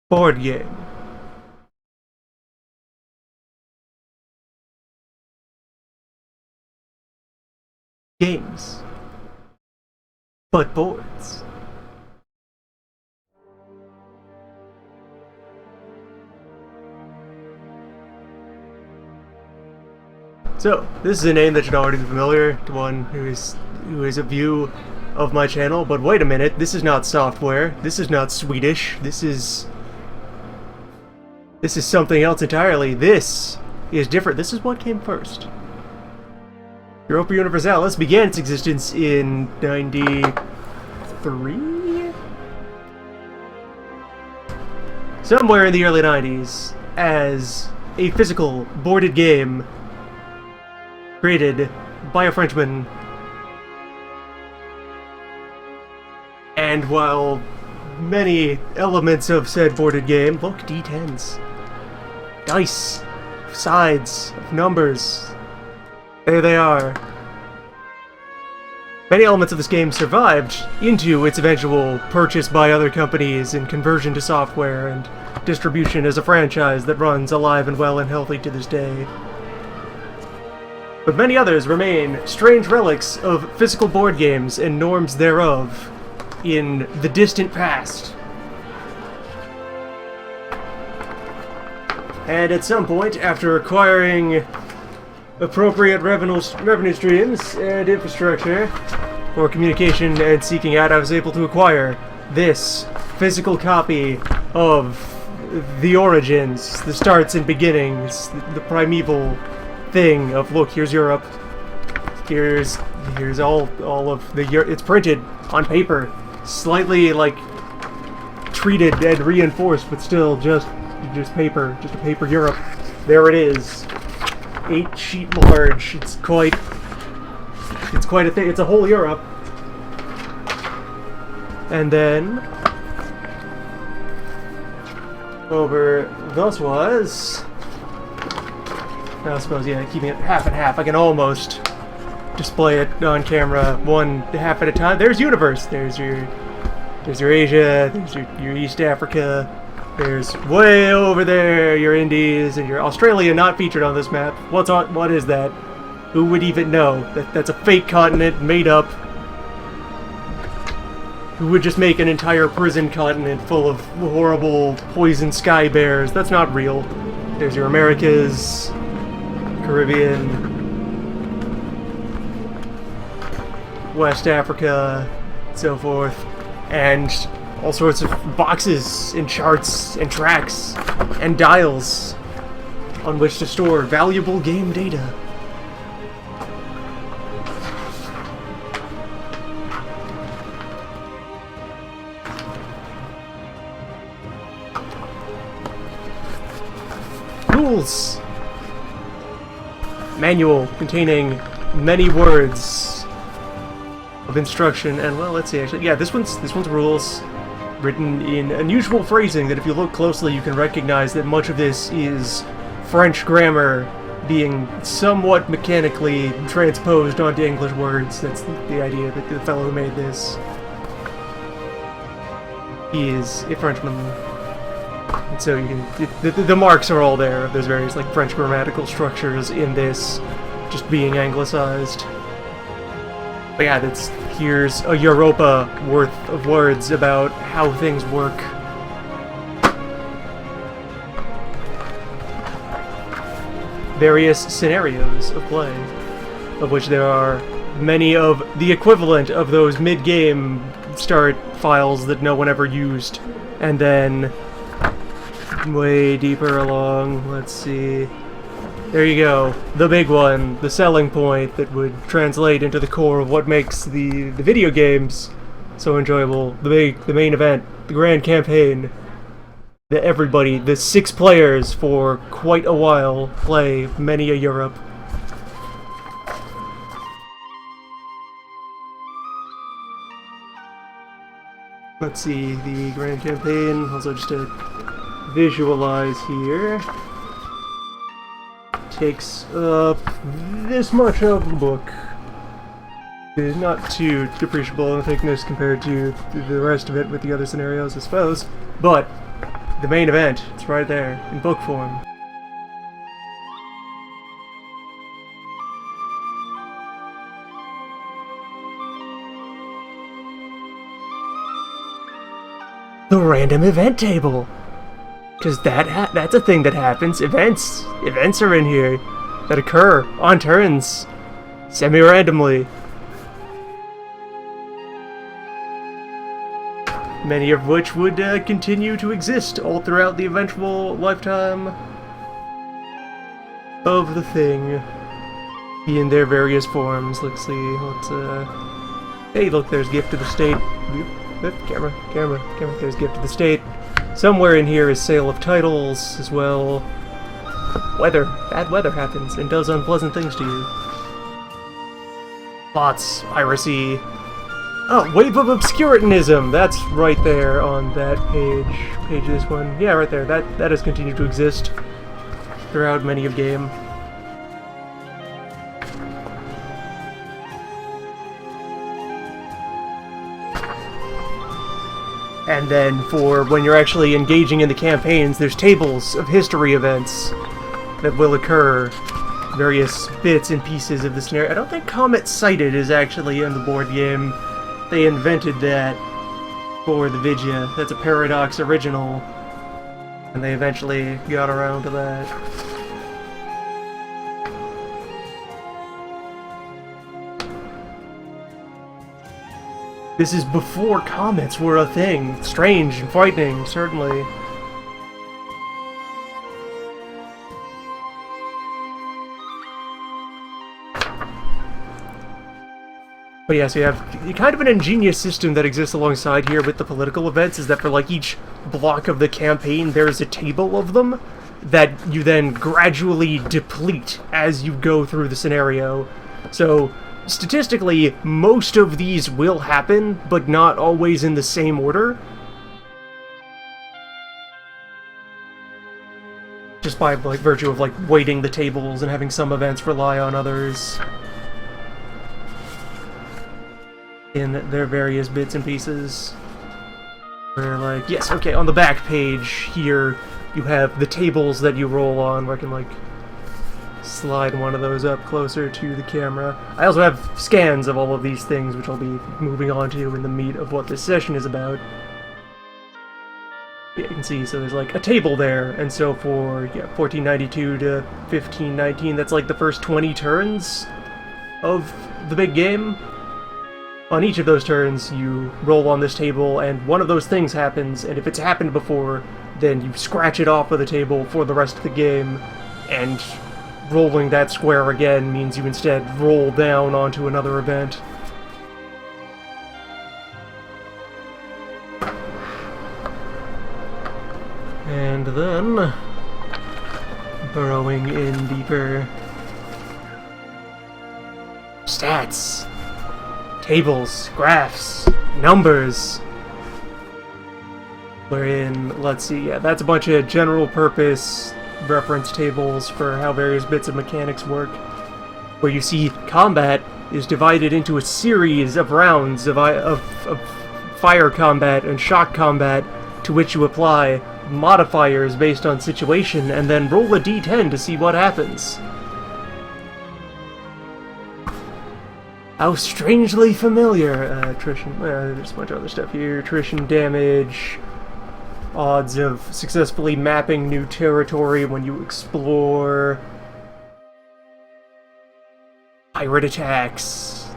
Board game. Games. But boards. So, this is a name that should already be familiar to one who is a view of my channel, but wait a minute, this is not software, this is not Swedish, this is something else entirely. This is different. This is what came first. Europa Universalis began its existence in 93? Somewhere in the early 90s, as a physical, boarded game created by a Frenchman. And while many elements of said boarded game, look, D10s, dice, sides, numbers, there they are. Many elements of this game survived into its eventual purchase by other companies and conversion to software and distribution as a franchise that runs alive and well and healthy to this day. But many others remain strange relics of physical board games and norms thereof in the distant past. And at some point, after acquiring appropriate revenue streams and infrastructure for communication and seeking out, I was able to acquire this physical copy of the origins, the starts and beginnings, the primeval thing of, look, here's Europe, here's all of the it's printed on paper, slightly like treated and reinforced, but still just paper, just a paper Europe. There it is, 8 sheet large. It's quite a thing. It's a whole Europe. And then over thus was, I suppose, yeah, keeping it half and half. I can almost display it on camera one half at a time. There's Universe. There's your Asia. There's your East Africa. There's way over there your Indies and your Australia, not featured on this map. What is that? Who would even know? That's a fake continent made up. Who would just make an entire prison continent full of horrible poison sky bears? That's not real. There's your Americas, Caribbean, West Africa, so forth, and all sorts of boxes and charts and tracks and dials on which to store valuable game data. Rules! Manual containing many words of instruction, and, well, let's see, actually, yeah, this one's rules, written in unusual phrasing that if you look closely you can recognize that much of this is French grammar being somewhat mechanically transposed onto English words. That's the idea that the fellow who made this. He is a Frenchman. And so you can, the marks are all there. There's various like French grammatical structures in this, just being anglicized. But yeah, here's a Europa worth of words about how things work. Various scenarios of play, of which there are many of the equivalent of those mid-game start files that no one ever used. And then way deeper along, let's see. There you go, the big one, the selling point that would translate into the core of what makes the video games so enjoyable. The main event, the grand campaign that everybody, the 6 players for quite a while, play many a Europe. Let's see, the grand campaign, also just to visualize here. Takes up this much of the book. It is not too appreciable in thickness compared to the rest of it with the other scenarios, I suppose, but the main event. It's right there, in book form. The random event table! Because that's a thing that happens. Events are in here that occur on turns, semi-randomly. Many of which would continue to exist all throughout the eventual lifetime of the thing in their various forms. Let's see, hey, look, there's Gift to the State. Camera, there's Gift to the State. Somewhere in here is Sale of Titles as well. Bad weather happens and does unpleasant things to you. Bots, piracy. Oh, Wave of Obscurantism! That's right there on that page. Page this one. Yeah, right there. That has continued to exist throughout many of game. And then for when you're actually engaging in the campaigns, there's tables of history events that will occur. Various bits and pieces of the scenario. I don't think Comet Sighted is actually in the board game. They invented that for the Vidya. That's a Paradox original. And they eventually got around to that. This is before comets were a thing. Strange and frightening, certainly. But yeah, so you have kind of an ingenious system that exists alongside here with the political events, is that for like each block of the campaign, there's a table of them that you then gradually deplete as you go through the scenario. So statistically, most of these will happen, but not always in the same order. Just by like virtue of like weighting the tables and having some events rely on others in their various bits and pieces. Where like, yes, okay, on the back page here, you have the tables that you roll on, where I can like slide one of those up closer to the camera. I also have scans of all of these things, which I'll be moving on to in the meat of what this session is about. Yeah, you can see, so there's like a table there, and so for 1492 to 1519, that's like the first 20 turns of the big game. On each of those turns, you roll on this table, and one of those things happens, and if it's happened before, then you scratch it off of the table for the rest of the game, and rolling that square again means you instead roll down onto another event. And then, burrowing in deeper, stats, tables, graphs, numbers. Wherein, let's see, yeah, that's a bunch of general purpose reference tables for how various bits of mechanics work. Where you see combat is divided into a series of rounds of fire combat and shock combat, to which you apply modifiers based on situation, and then roll a d10 to see what happens. How strangely familiar. Attrition, there's a bunch of other stuff here. Attrition damage, odds of successfully mapping new territory when you explore, pirate attacks.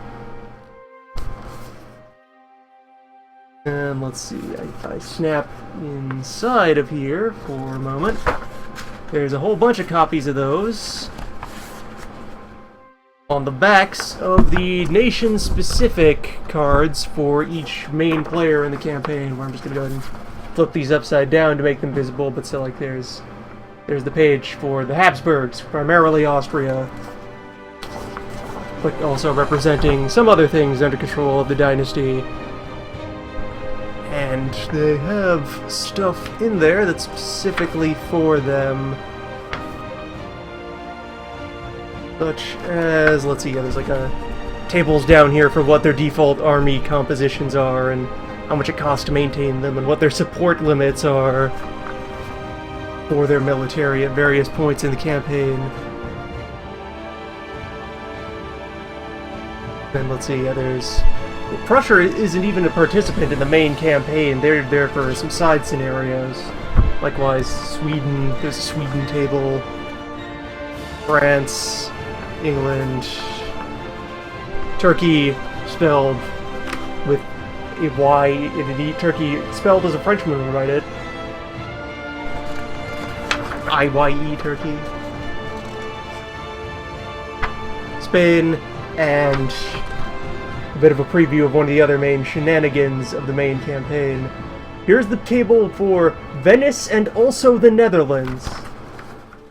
And let's see, I snap inside of here for a moment. There's a whole bunch of copies of those on the backs of the nation-specific cards for each main player in the campaign, where I'm just going to go ahead and flip these upside down to make them visible, but still, like, there's the page for the Habsburgs, primarily Austria, but also representing some other things under control of the dynasty. And they have stuff in there that's specifically for them. Such as, let's see, there's like tables down here for what their default army compositions are, and how much it costs to maintain them, and what their support limits are. for their military at various points in the campaign. And let's see, there's... Prussia isn't even a participant in the main campaign. They're there for some side scenarios. Likewise, Sweden, there's a Sweden table. France, England, Turkey, spelled with a Y in an E. Turkey, spelled as a Frenchman would write it. I-Y-E, Turkey. Spain, and a bit of a preview of one of the other main shenanigans of the main campaign. Here's the table for Venice and also the Netherlands.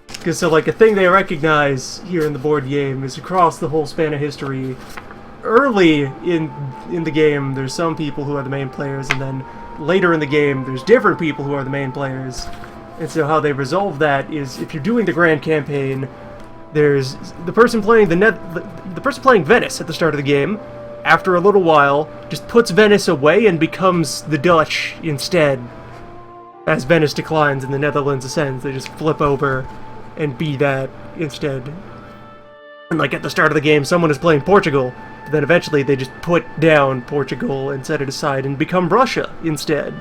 Because so like a thing they recognize here in the board game is across the whole span of history. Early in the game, there's some people who are the main players, and then later in the game, there's different people who are the main players. And so how they resolve that is, if you're doing the grand campaign, there's the person playing the person playing Venice at the start of the game. After a little while, just puts Venice away and becomes the Dutch instead. As Venice declines and the Netherlands ascends, they just flip over and be that instead. And like at the start of the game, someone is playing Portugal, but then eventually they just put down Portugal and set it aside and become Russia instead.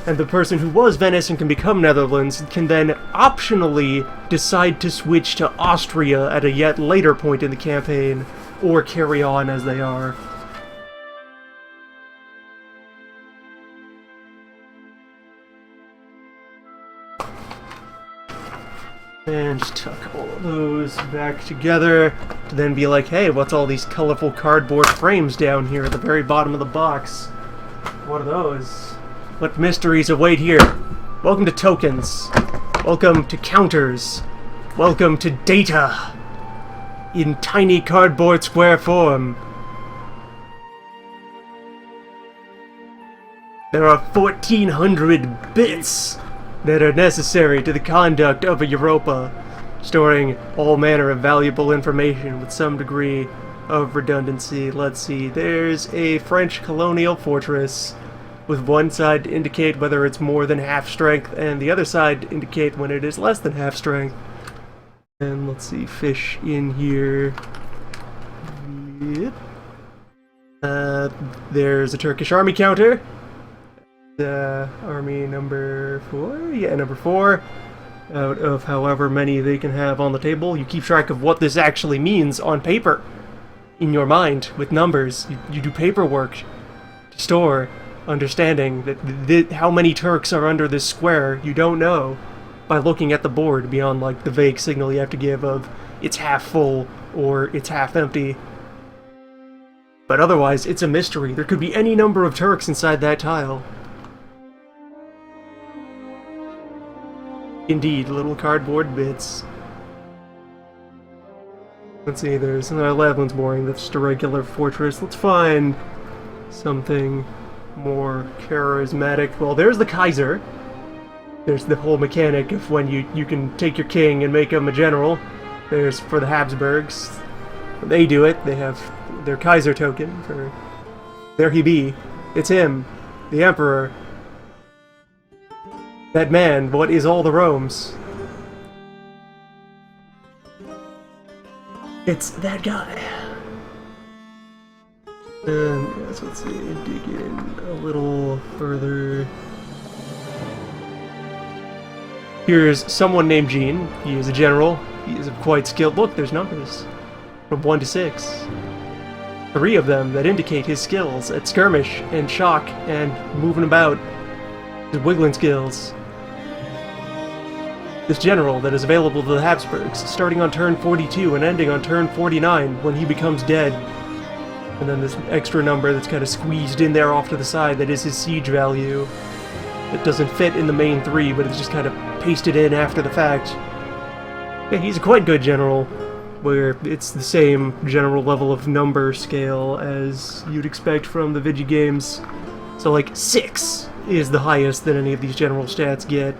And the person who was Venice and can become Netherlands can then optionally decide to switch to Austria at a yet later point in the campaign, or carry on as they are. And just tuck all of those back together to then be like, hey, what's all these colorful cardboard frames down here at the very bottom of the box? What are those? What mysteries await here? Welcome to tokens. Welcome to counters. Welcome to data in tiny cardboard square form. There are 1,400 bits that are necessary to the conduct of a Europa, storing all manner of valuable information with some degree of redundancy. Let's see, there's a French colonial fortress with one side to indicate whether it's more than half strength and the other side to indicate when it is less than half strength. And let's see, fish in here. Yep. There's a Turkish army counter. Army number 4? Yeah, number 4. Out of however many they can have on the table. You keep track of what this actually means on paper. In your mind, with numbers. You do paperwork to store understanding that how many Turks are under this square, you don't know by looking at the board beyond like the vague signal you have to give of it's half full or it's half empty. But otherwise, it's a mystery. There could be any number of Turks inside that tile. Indeed, little cardboard bits. Let's see, there's... that one's boring, that's just a regular fortress. Let's find something more charismatic. Well, there's the Kaiser. There's the whole mechanic of when you can take your king and make him a general. There's for the Habsburgs. They do it. They have their Kaiser token for... There he be. It's him. The Emperor. That man, what is all the Rome's? It's that guy. And yes, let's see, dig in a little further. Here's someone named Jean. He is a general. He is quite skilled. Look, there's numbers. From 1 to 6. 3 of them that indicate his skills at skirmish and shock and moving about. His wiggling skills. This general that is available to the Habsburgs, starting on turn 42 and ending on turn 49 when he becomes dead. And then this extra number that's kind of squeezed in there off to the side that is his siege value. It doesn't fit in the main 3, but it's just kind of pasted in after the fact. Yeah, he's a quite good general, where it's the same general level of number scale as you'd expect from the Vigi games. So like 6 is the highest that any of these general stats get,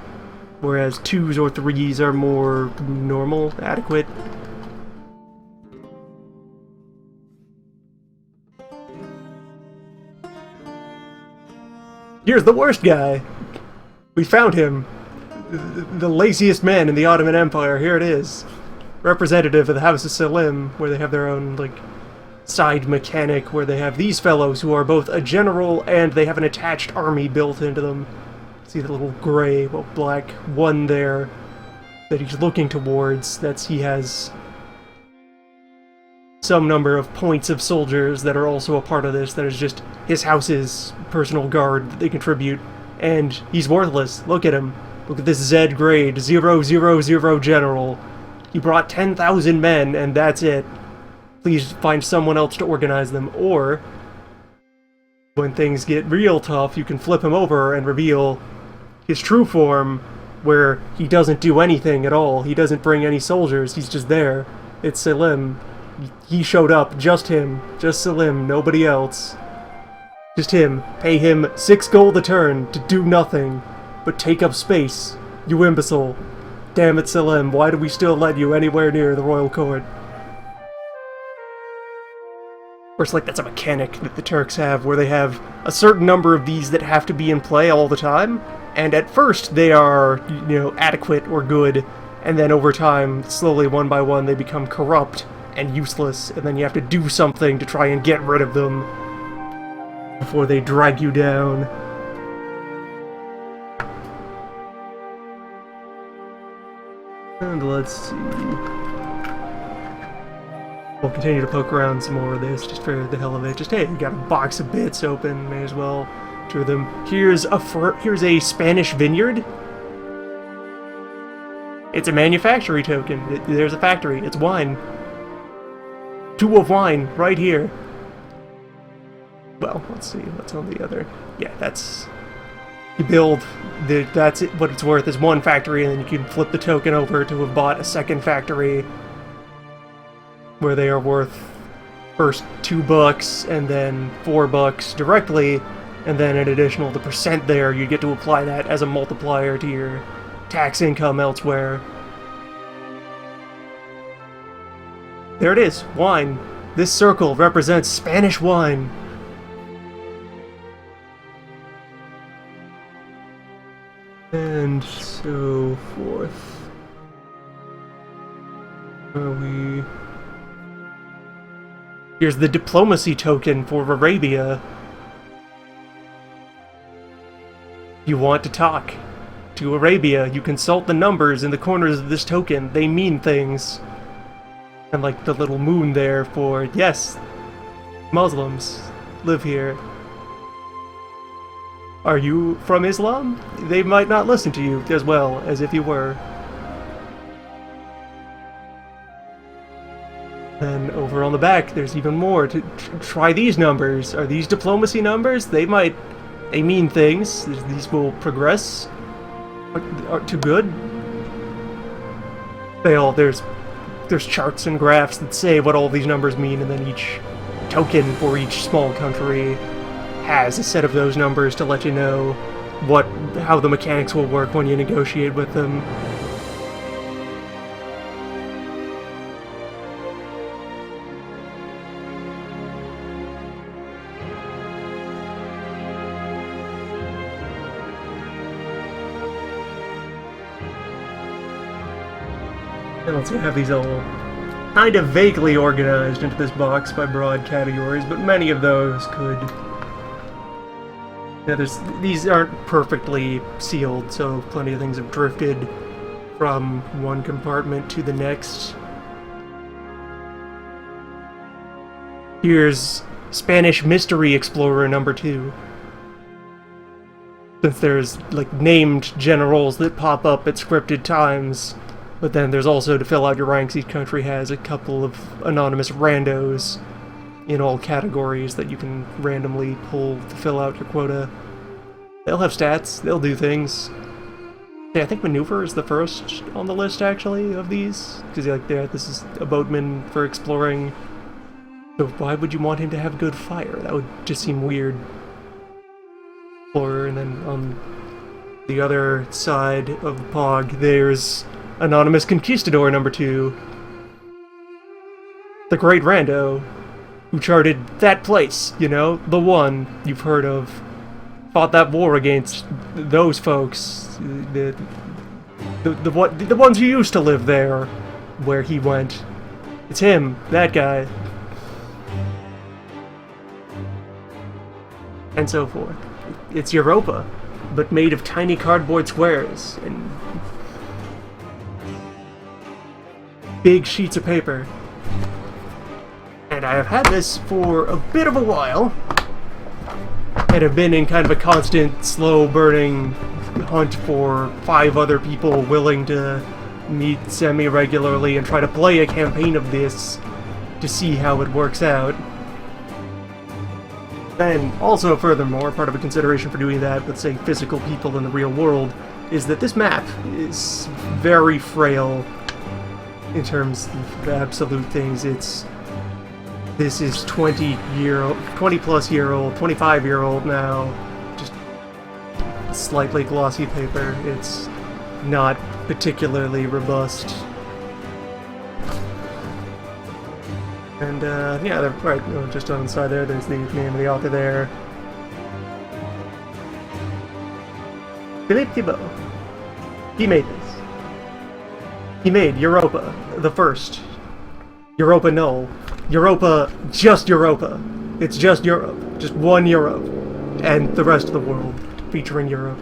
whereas 2s or 3s are more normal, adequate. Here's the worst guy. We found him. The laziest man in the Ottoman Empire. Here it is. Representative of the House of Selim, where they have their own, like, side mechanic, where they have these fellows who are both a general and they have an attached army built into them. See the little gray, well, black one there that he's looking towards. He has some number of points of soldiers that are also a part of this. That is just his house's personal guard that they contribute. And he's worthless. Look at him. Look at this Z grade, 000 general. He brought 10,000 men, and that's it. Please find someone else to organize them. Or, when things get real tough, you can flip him over and reveal his true form, where he doesn't do anything at all. He doesn't bring any soldiers. He's just there. It's Selim. He showed up. Just him. Just Selim. Nobody else. Just him. Pay him 6 gold a turn to do nothing but take up space. You imbecile. Damn it, Selim. Why do we still let you anywhere near the royal court? Of course, like, that's a mechanic that the Turks have, where they have a certain number of these that have to be in play all the time, and at first they are, you know, adequate or good, and then over time, slowly, one by one, they become corrupt and useless, and then you have to do something to try and get rid of them before they drag you down. And let's see. We'll continue to poke around some more of this, just for the hell of it. Just, hey, we got a box of bits open, may as well do them. Here's a Spanish vineyard. It's a manufacturing token. There's a factory. It's wine. 2 of wine, right here. Well, let's see, what's on the other? Yeah, that's... You build, that's it, what it's worth is 1 factory, and then you can flip the token over to have bought a second factory, where they are worth first $2 and then $4 directly, and then an additional the percent there, you get to apply that as a multiplier to your tax income elsewhere. There it is, wine. This circle represents Spanish wine. And so forth. Here's the diplomacy token for Arabia. You want to talk to Arabia, you consult the numbers in the corners of this token. They mean things. And like the little moon there for, yes, Muslims live here. Are you from Islam? They might not listen to you as well as if you were. Then over on the back, there's even more. To try these numbers. Are these diplomacy numbers? They mean things. These will progress to good. There's charts and graphs that say what all these numbers mean, and then each token for each small country has a set of those numbers to let you know how the mechanics will work when you negotiate with them. And let's have these all kind of vaguely organized into this box by broad categories, but many of those could... Yeah, these aren't perfectly sealed, so plenty of things have drifted from one compartment to the next. Here's Spanish Mystery Explorer number 2. Since there's, like, named generals that pop up at scripted times, but then there's also, to fill out your ranks, each country has a couple of anonymous randos in all categories that you can randomly pull to fill out your quota. They'll have stats, they'll do things. Yeah, I think Maneuver is the first on the list, actually, of these. Because, like, this is a boatman for exploring. So why would you want him to have good fire? That would just seem weird. And then on the other side of the POG, there's Anonymous Conquistador number 2. The Great Rando, who charted that place, you know, the one you've heard of fought that war against those folks, the ones who used to live there, where he went. It's him, that guy. And so forth. It's Europa, but made of tiny cardboard squares and big sheets of paper. And I have had this for a bit of a while, and have been in kind of a constant, slow-burning hunt for 5 other people willing to meet semi-regularly and try to play a campaign of this to see how it works out. And also, furthermore, part of a consideration for doing that with, say, physical people in the real world, is that this map is very frail in terms of absolute things. This is 20-plus year old, 25-year-old now, just slightly glossy paper. It's not particularly robust. And, yeah, they're right, just on the side there, there's the name of the author there. Philippe Thibault. He made this. He made Europa, the first. Europa Null. Europa, just Europa. It's just Europe. Just one Europe. And the rest of the world, featuring Europe.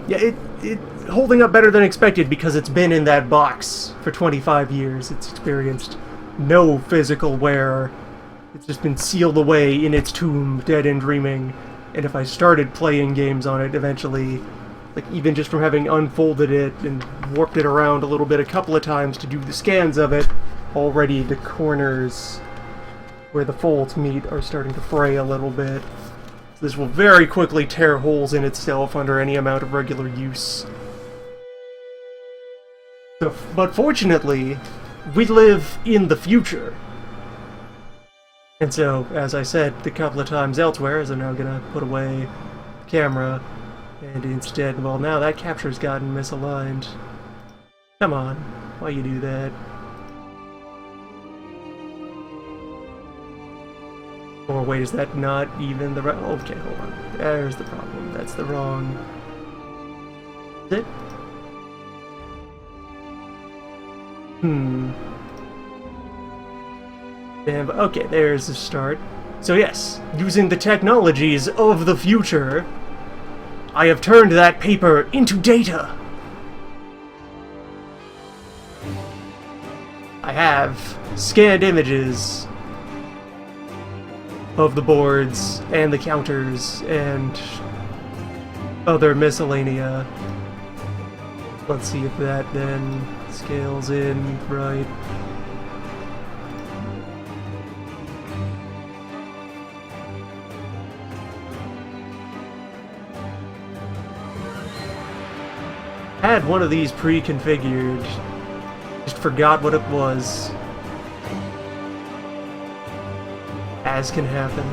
Yeah, it's holding up better than expected because it's been in that box for 25 years. It's experienced no physical wear. It's just been sealed away in its tomb, dead and dreaming. And if I started playing games on it eventually, like even just from having unfolded it and warped it around a little bit a couple of times to do the scans of it, already the corners where the folds meet are starting to fray a little bit. So this will very quickly tear holes in itself under any amount of regular use. So, but fortunately, we live in the future. And so, as I said a couple of times elsewhere, as I'm now gonna put away the camera, and instead, well, now that capture's gotten misaligned. Come on, why you do that? Or wait, is that not even the right? Okay, hold on. There's the problem. That's the wrong. Is it? Damn. Okay, there's the start. So yes, using the technologies of the future, I have turned that paper into data. I have scanned images of the boards and the counters and other miscellanea. Let's see if that then scales in right. Had one of these pre-configured, just forgot what it was. As can happen.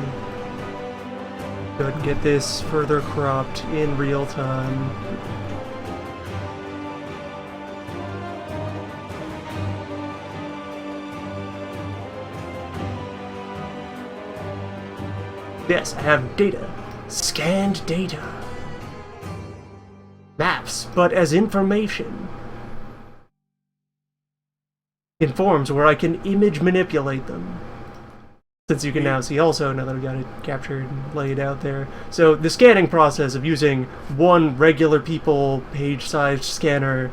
Go ahead and get this further cropped in real time. Yes, I have data. Scanned data. Maps, but as information. In forms where I can image manipulate them. Since you can now see also, now that I've got it captured and laid out there. So the scanning process of using one regular people page-sized scanner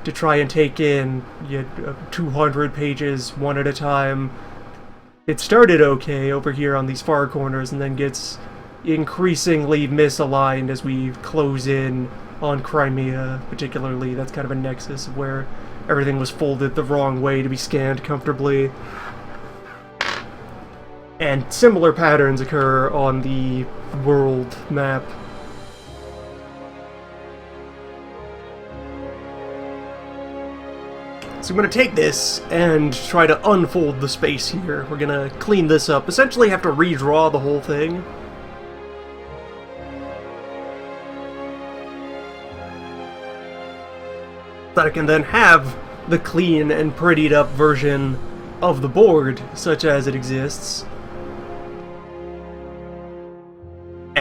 to try and take in 200 pages one at a time. It started okay over here on these far corners and then gets increasingly misaligned as we close in on Crimea, particularly. That's kind of a nexus of where everything was folded the wrong way to be scanned comfortably. And similar patterns occur on the world map. So I'm going to take this and try to unfold the space here. We're going to clean this up. Essentially have to redraw the whole thing. That I can then have the clean and prettied up version of the board, such as it exists.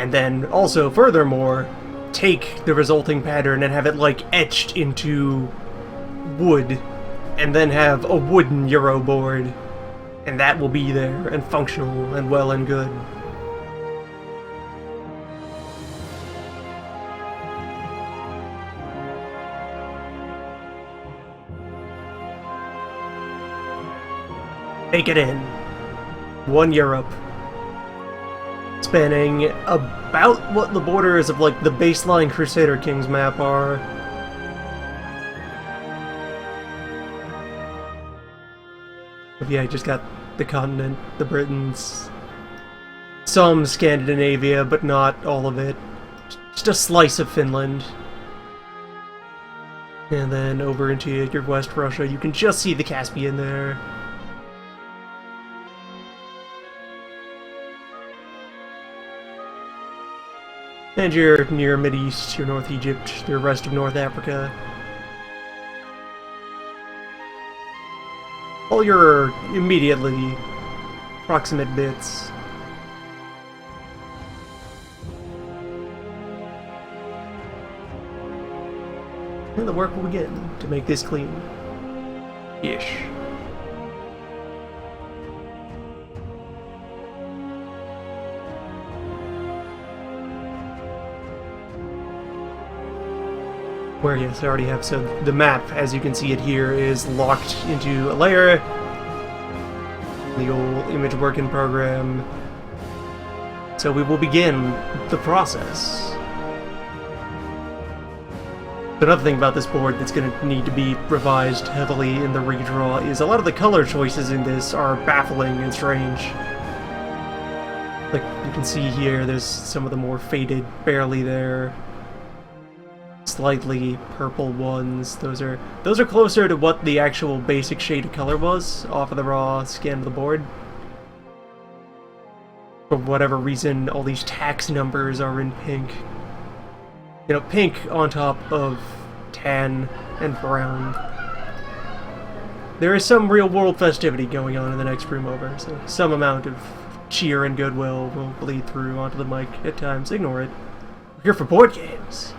And then also, furthermore, take the resulting pattern and have it like etched into wood, and then have a wooden Euro board, and that will be there and functional and well and good. Take it in. One Europe. Spanning about what the borders of like the baseline Crusader Kings map are. But yeah, I just got the continent, the Britons, some Scandinavia, but not all of it. Just a slice of Finland. And then over into your West Russia, you can just see the Caspian there. And your near Mideast, your North Egypt, your rest of North Africa. All your immediately proximate bits. And the work will begin to make this clean. Ish. Where, yes, I already have, so the map, as you can see it here, is locked into a layer. The old image working program. So we will begin the process. Another thing about this board that's going to need to be revised heavily in the redraw is a lot of the color choices in this are baffling and strange. Like you can see here, there's some of the more faded, barely there. Slightly purple ones. Those are closer to what the actual basic shade of color was off of the raw scan of the board. For whatever reason, all these tax numbers are in pink. You know, pink on top of tan and brown. There is some real-world festivity going on in the next room over, so some amount of cheer and goodwill will bleed through onto the mic at times. Ignore it. We're here for board games.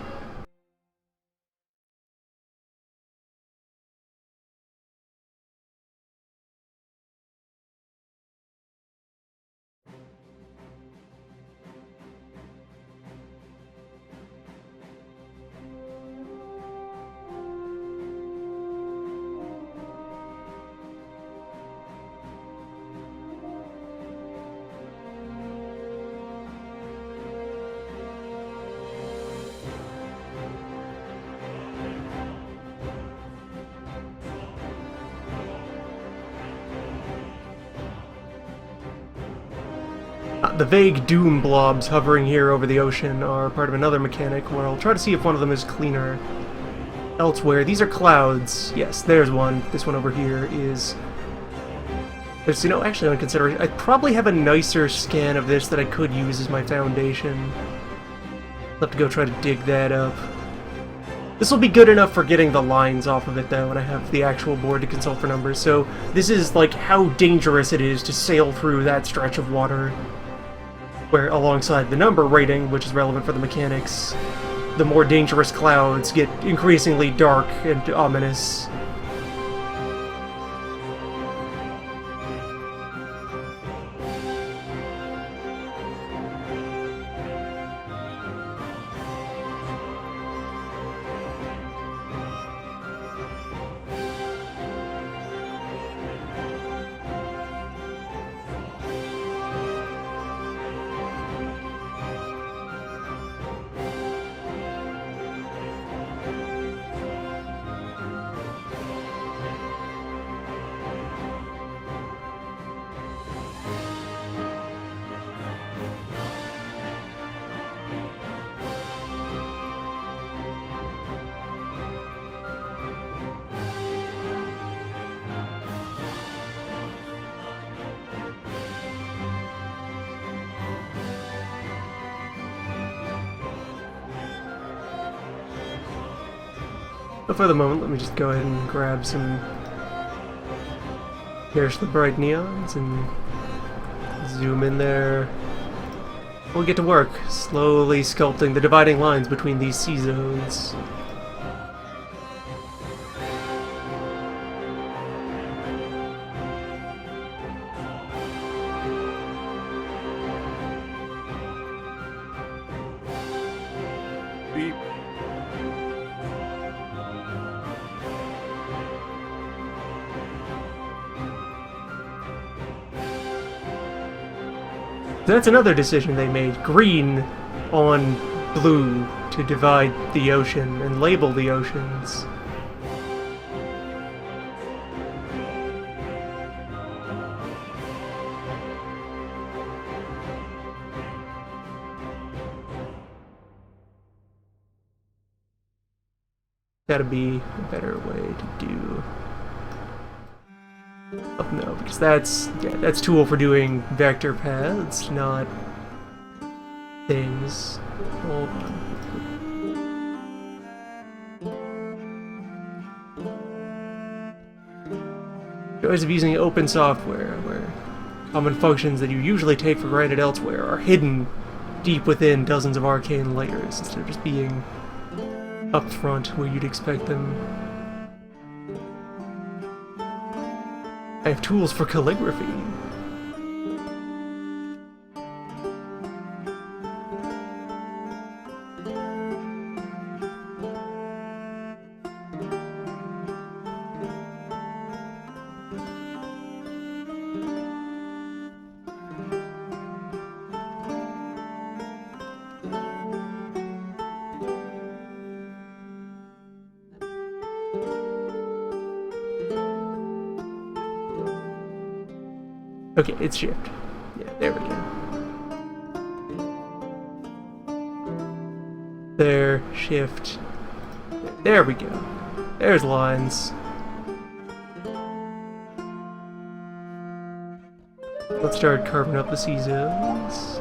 The vague doom blobs hovering here over the ocean are part of another mechanic where I'll try to see if one of them is cleaner. Elsewhere, these are clouds. Yes, there's one. This one over here is... There's, you know, actually on consideration, I probably have a nicer scan of this that I could use as my foundation. I'll have to go try to dig that up. This will be good enough for getting the lines off of it, though, and I have the actual board to consult for numbers. So this is, like, how dangerous it is to sail through that stretch of water. Where, alongside the number rating, which is relevant for the mechanics, the more dangerous clouds get increasingly dark and ominous. But for the moment, let me just go ahead and grab some... Here's the bright neons and zoom in there. we'll get to work, slowly sculpting the dividing lines between these sea zones. Beep. That's another decision they made. Green on blue to divide the ocean and label the oceans. Gotta be a better way to do. Oh, no, because that's tool for doing vector paths, not things. Hold on. Joys of using open software, where common functions that you usually take for granted elsewhere are hidden deep within dozens of arcane layers, instead of just being up front where you'd expect them. I have tools for calligraphy. Okay, it's shift. Yeah, there we go. There, shift. There we go. There's lines. Let's start carving up the sea zones.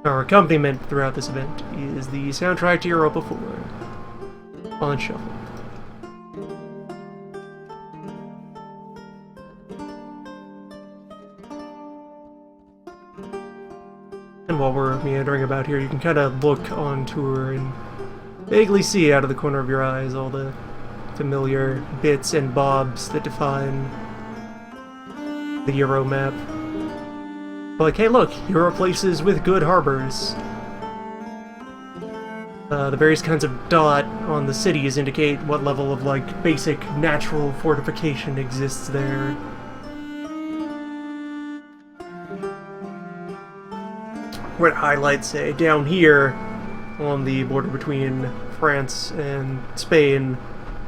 Our accompaniment throughout this event is the soundtrack to Europa 4 on shuffle. And while we're meandering about here, you can kind of look on tour and vaguely see out of the corner of your eyes all the familiar bits and bobs that define the Euro map. Like, hey look, here are places with good harbors. The various kinds of dot on the cities indicate what level of, like, basic natural fortification exists there. What highlights say, down here, on the border between France and Spain,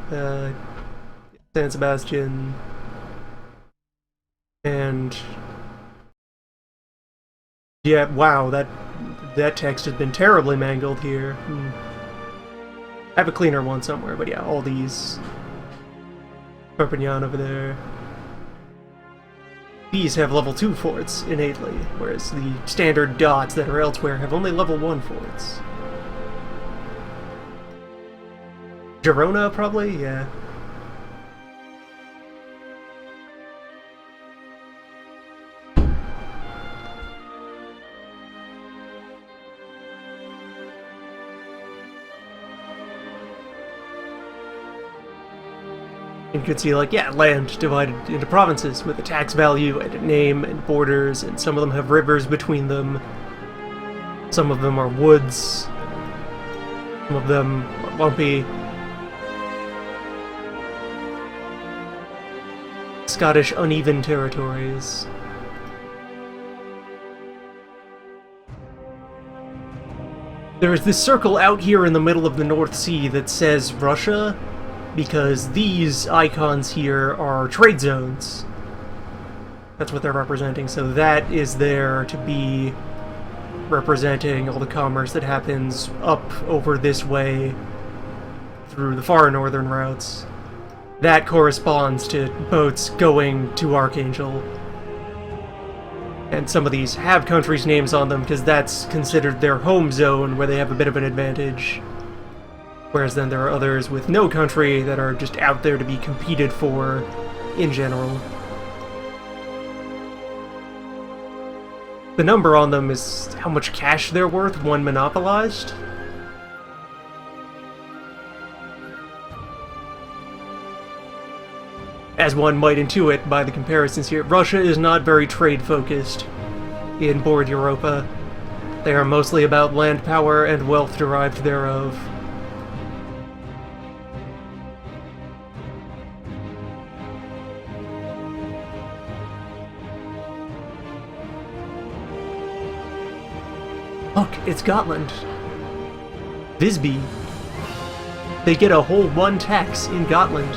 San Sebastian, and... yeah, wow, that text has been terribly mangled here. I have a cleaner one somewhere, but yeah, all these. Perpignan over there. These have level 2 forts innately, whereas the standard dots that are elsewhere have only level 1 forts. Girona, probably? Yeah. You can see, like, yeah, land divided into provinces with a tax value and a name and borders, and some of them have rivers between them. Some of them are woods. Some of them are lumpy. Scottish uneven territories. There is this circle out here in the middle of the North Sea that says Russia, because these icons here are trade zones. That's what they're representing, so that is there to be representing all the commerce that happens up over this way through the far northern routes. That corresponds to boats going to Archangel. And some of these have countries' names on them because that's considered their home zone where they have a bit of an advantage. Whereas then there are others with no country that are just out there to be competed for in general. The number on them is how much cash they're worth when monopolized. As one might intuit by the comparisons here, Russia is not very trade-focused in Board Europa. They are mostly about land power and wealth derived thereof. Look, it's Gotland. Visby. They get a whole 1 tax in Gotland.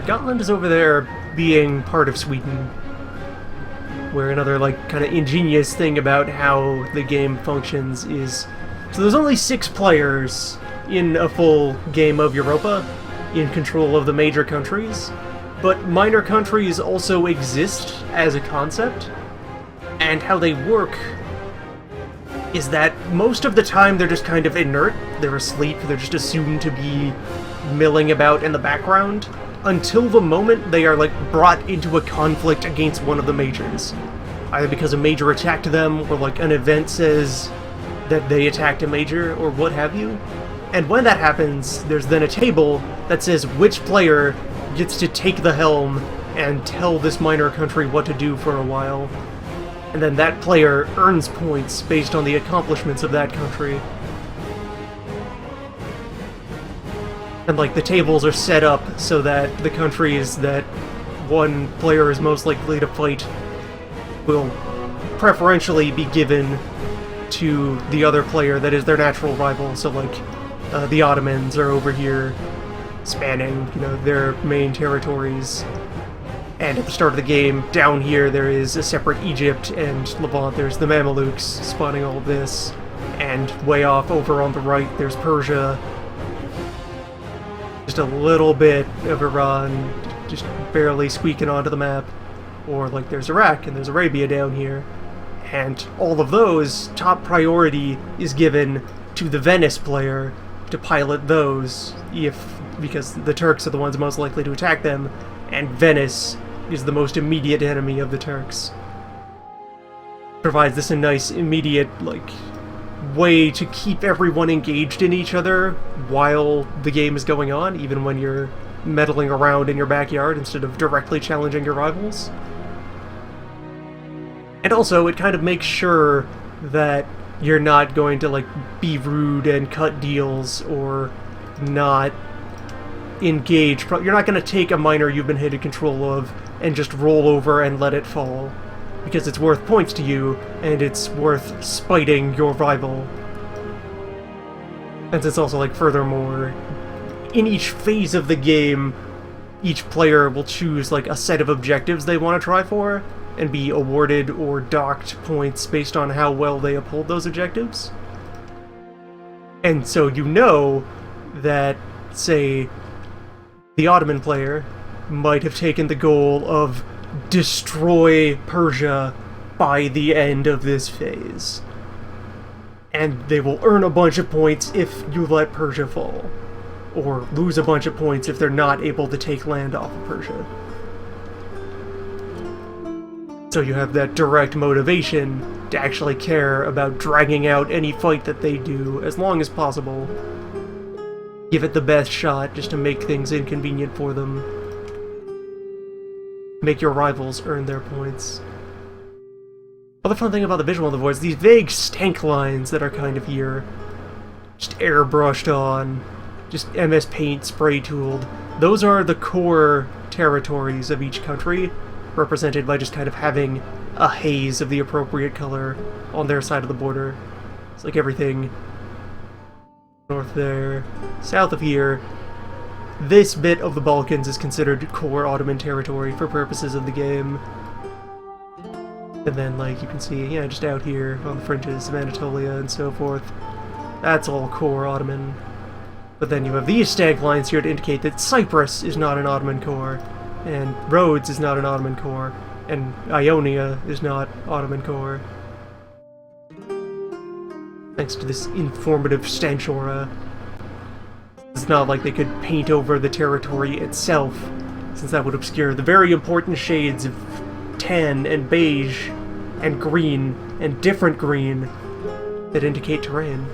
Gotland is over there being part of Sweden, where another, like, kind of ingenious thing about how the game functions is... So there's only 6 players in a full game of Europa, in control of the major countries, but minor countries also exist as a concept, and how they work is that most of the time they're just kind of inert, they're asleep, they're just assumed to be milling about in the background, until the moment they are, like, brought into a conflict against one of the majors. Either because a major attacked them, or, like, an event says that they attacked a major, or what have you. And when that happens, there's then a table that says which player gets to take the helm and tell this minor country what to do for a while. And then that player earns points based on the accomplishments of that country. And, like, the tables are set up so that the countries that one player is most likely to fight will preferentially be given to the other player that is their natural rival. So, like, the Ottomans are over here spanning, you know, their main territories. And at the start of the game, down here, there is a separate Egypt and Levant. There's the Mamelukes spawning all of this. And way off over on the right, there's Persia. Just a little bit of Iran, just barely squeaking onto the map. Or, like, there's Iraq and there's Arabia down here. And all of those, top priority is given to the Venice player to pilot those, because the Turks are the ones most likely to attack them, and Venice is the most immediate enemy of the Turks. Provides this a nice immediate, like, way to keep everyone engaged in each other while the game is going on, even when you're meddling around in your backyard instead of directly challenging your rivals. And also, it kind of makes sure that you're not going to, like, be rude and cut deals, or not engage. You're not going to take a minor you've been handed control of and just roll over and let it fall, because it's worth points to you, and it's worth spiting your rival. And it's also, like, furthermore, in each phase of the game, each player will choose, like, a set of objectives they want to try for, and be awarded or docked points based on how well they uphold those objectives. And so you know that, say, the Ottoman player might have taken the goal of destroy Persia by the end of this phase. And they will earn a bunch of points if you let Persia fall. Or lose a bunch of points if they're not able to take land off of Persia. So you have that direct motivation to actually care about dragging out any fight that they do as long as possible. Give it the best shot just to make things inconvenient for them. Make your rivals earn their points. Other fun thing about the visual of the voice, these vague stank lines that are kind of here. Just airbrushed on. Just MS Paint spray tooled. Those are the core territories of each country, represented by just kind of having a haze of the appropriate color on their side of the border. It's like everything north there, south of here, this bit of the Balkans is considered core Ottoman territory for purposes of the game. And then, like, you can see, yeah, just out here on the fringes of Anatolia and so forth, that's all core Ottoman. But then you have these stank lines here to indicate that Cyprus is not an Ottoman core, and Rhodes is not an Ottoman core, and Ionia is not Ottoman core. Thanks to this informative stanchora. It's not like they could paint over the territory itself, since that would obscure the very important shades of tan and beige and green and different green that indicate terrain.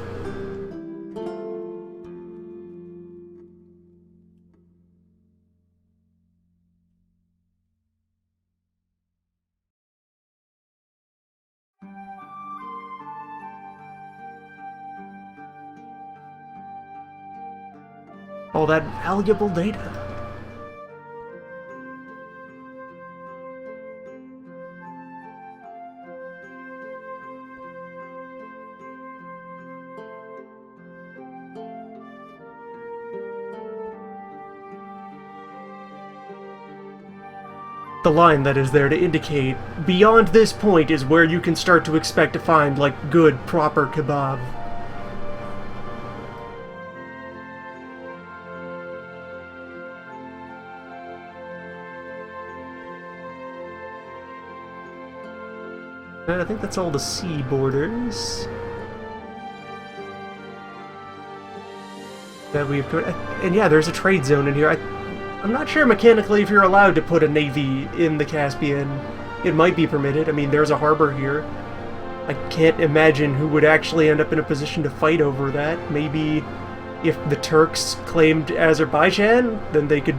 All that valuable data. The line that is there to indicate beyond this point is where you can start to expect to find, like, good, proper kebab. I think that's all the sea borders that we've put. And yeah, there's a trade zone in here. I'm not sure mechanically if you're allowed to put a navy in the Caspian. It might be permitted. I mean, there's a harbor here. I can't imagine who would actually end up in a position to fight over that. Maybe if the Turks claimed Azerbaijan, then they could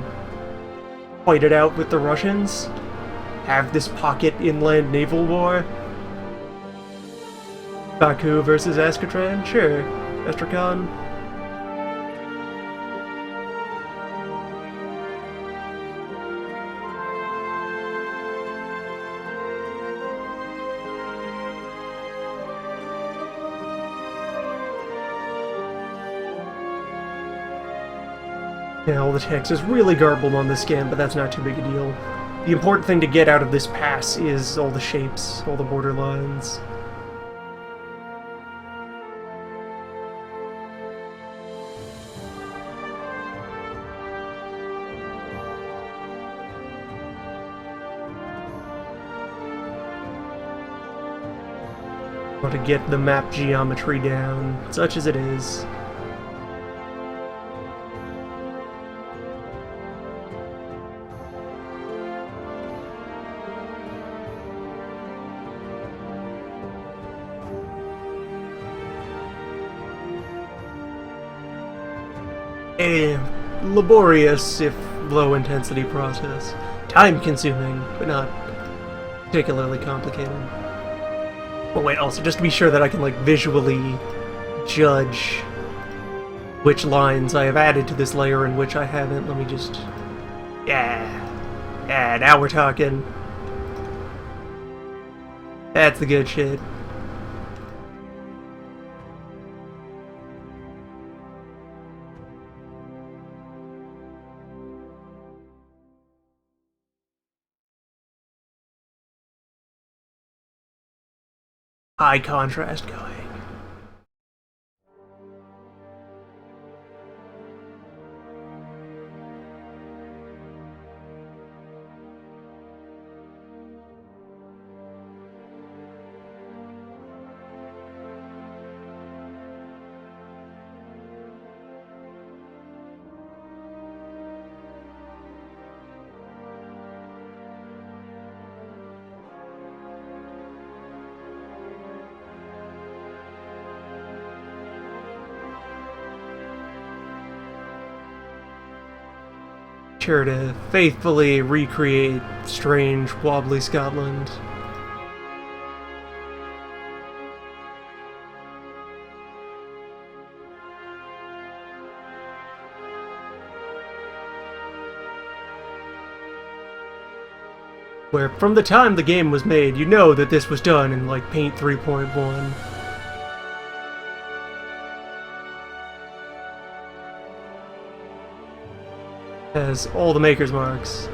fight it out with the Russians. Have this pocket inland naval war. Baku versus Astrakhan? Sure. Astrakhan. Yeah, all the text is really garbled on this scan, but that's not too big a deal. The important thing to get out of this pass is all the shapes, all the border lines. To get the map geometry down, such as it is. A laborious, if low-intensity process. Time-consuming, but not particularly complicated. Oh wait, also, just to be sure that I can, like, visually judge which lines I have added to this layer and which I haven't, let me just... Yeah, now we're talking. That's the good shit. High contrast going. Sure to faithfully recreate strange, wobbly Scotland. Where, from the time the game was made, you know that this was done in, like, Paint 3.1. Has all the maker's marks.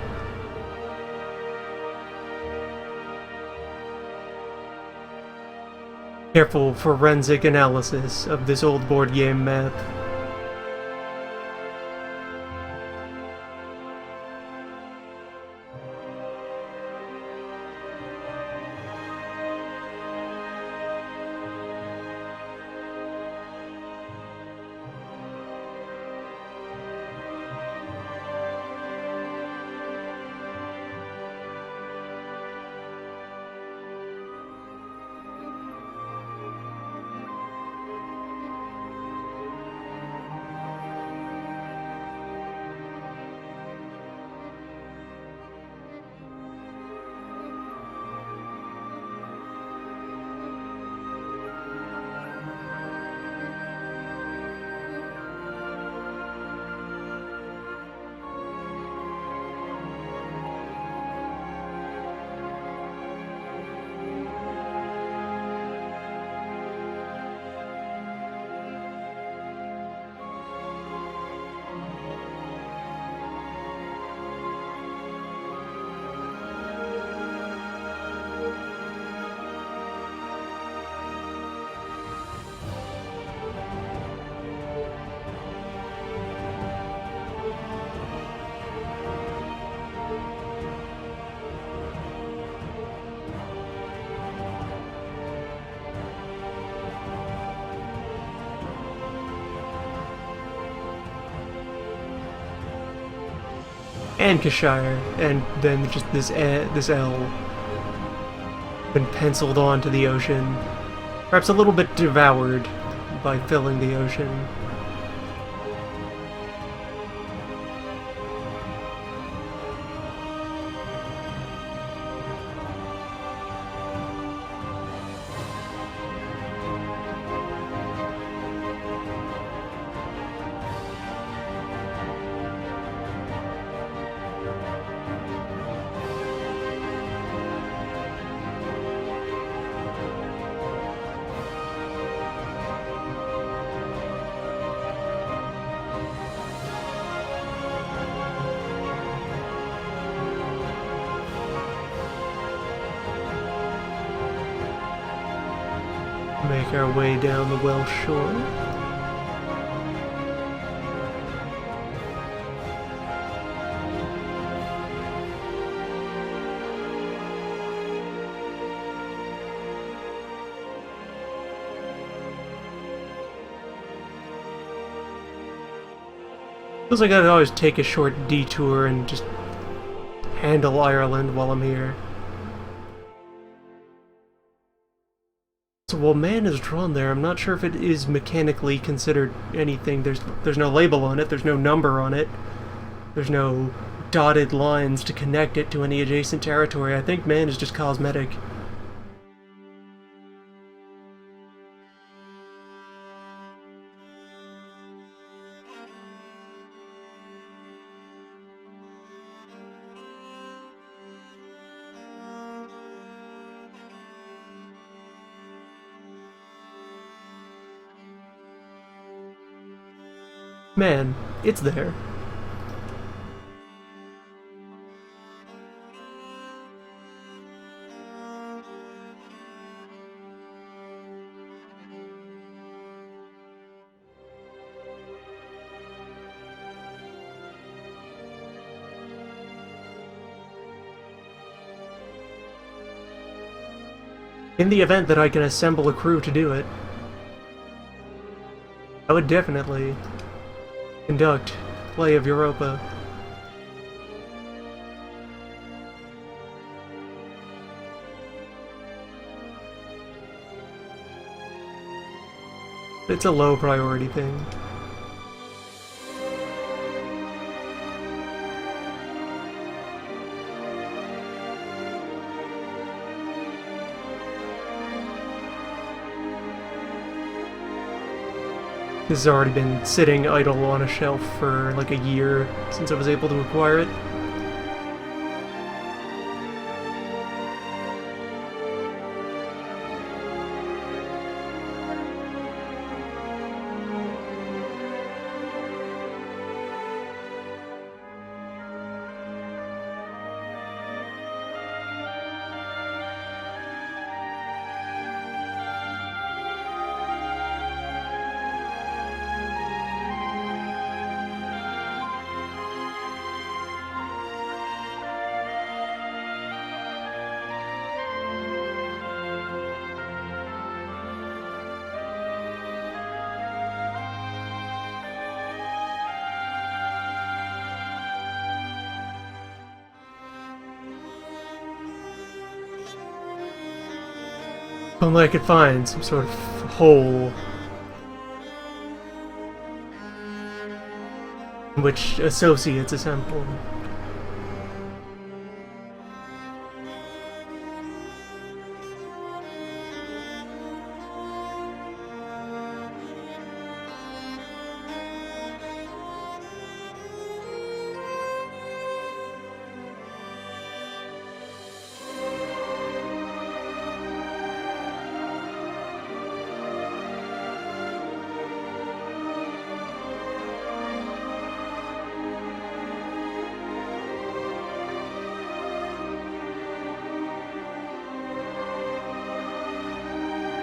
Careful forensic analysis of this old board game map. Lancashire, and then just this L been penciled onto the ocean, perhaps a little bit devoured by filling the ocean. Make our way down the Welsh shore. Feels like I'd always take a short detour and just handle Ireland while I'm here. So while man is drawn there, I'm not sure if it is mechanically considered anything. There's no label on it, there's no number on it, there's no dotted lines to connect it to any adjacent territory. I think man is just cosmetic. Man, it's there. In the event that I can assemble a crew to do it, I would definitely conduct play of Europa. It's a low priority thing. This has already been sitting idle on a shelf for like a year since I was able to acquire it. Only I could find some sort of hole in which associates assemble.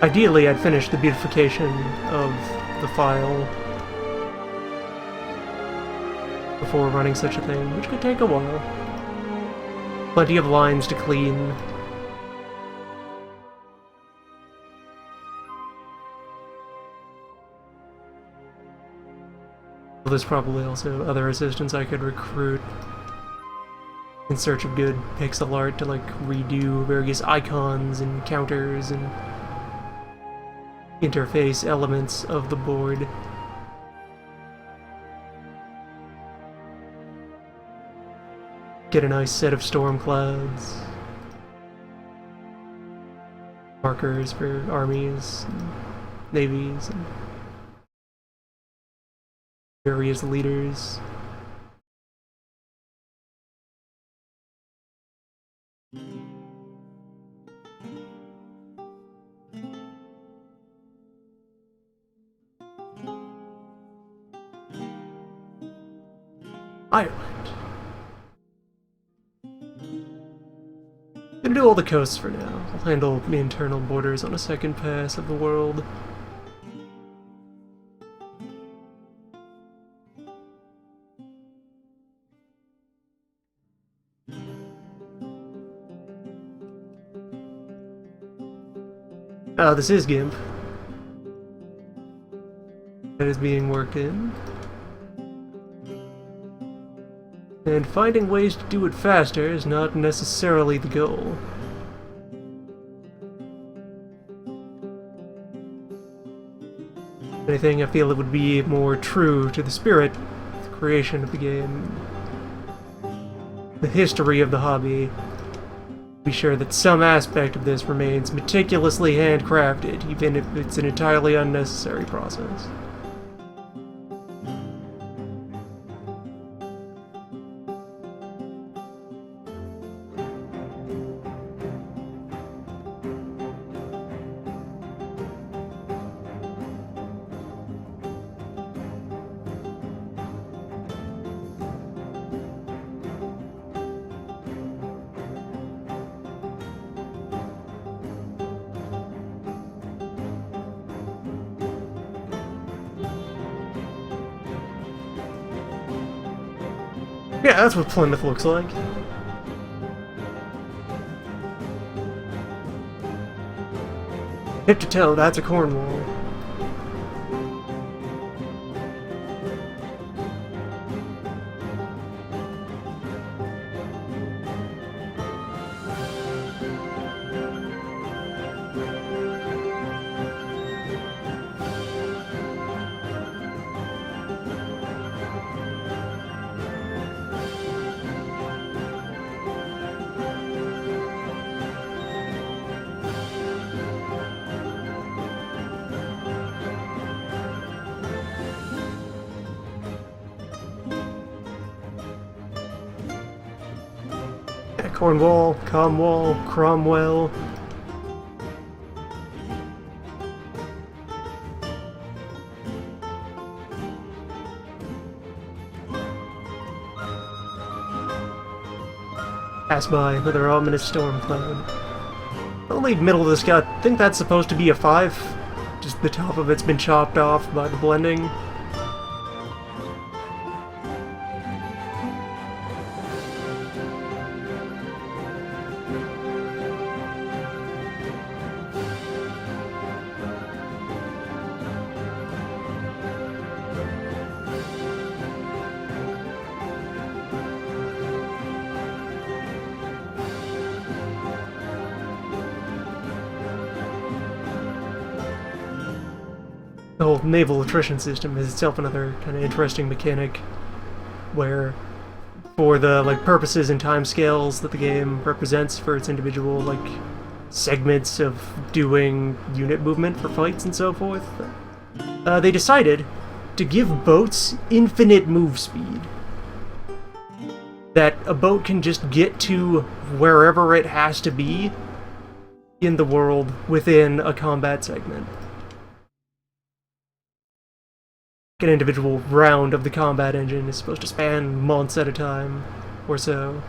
Ideally, I'd finish the beautification of the file before running such a thing, which could take a while. Plenty of lines to clean. Well, there's probably also other assistants I could recruit in search of good pixel art to like redo various icons and counters and interface elements of the board. Get a nice set of storm clouds, markers for armies, and navies, and various leaders. Ireland. Gonna do all the coasts for now. I'll handle the internal borders on a second pass of the world. This is GIMP. That is being worked in. And finding ways to do it faster is not necessarily the goal. If anything, I feel it would be more true to the spirit of the creation of the game, the history of the hobby. Be sure that some aspect of this remains meticulously handcrafted, even if it's an entirely unnecessary process. Yeah, that's what Plymouth looks like. Hip to toe, that's a Cornwall. Cornwall, Comwall, Cromwell. Pass by another ominous storm cloud. Only middle of the sky. I think that's supposed to be a 5. Just the top of it's been chopped off by the blending. The whole naval attrition system is itself another kind of interesting mechanic, where for the purposes and timescales that the game represents for its individual segments of doing unit movement for fights and so forth, they decided to give boats infinite move speed. That a boat can just get to wherever it has to be in the world within a combat segment. An individual round of the combat engine is supposed to span months at a time, or so.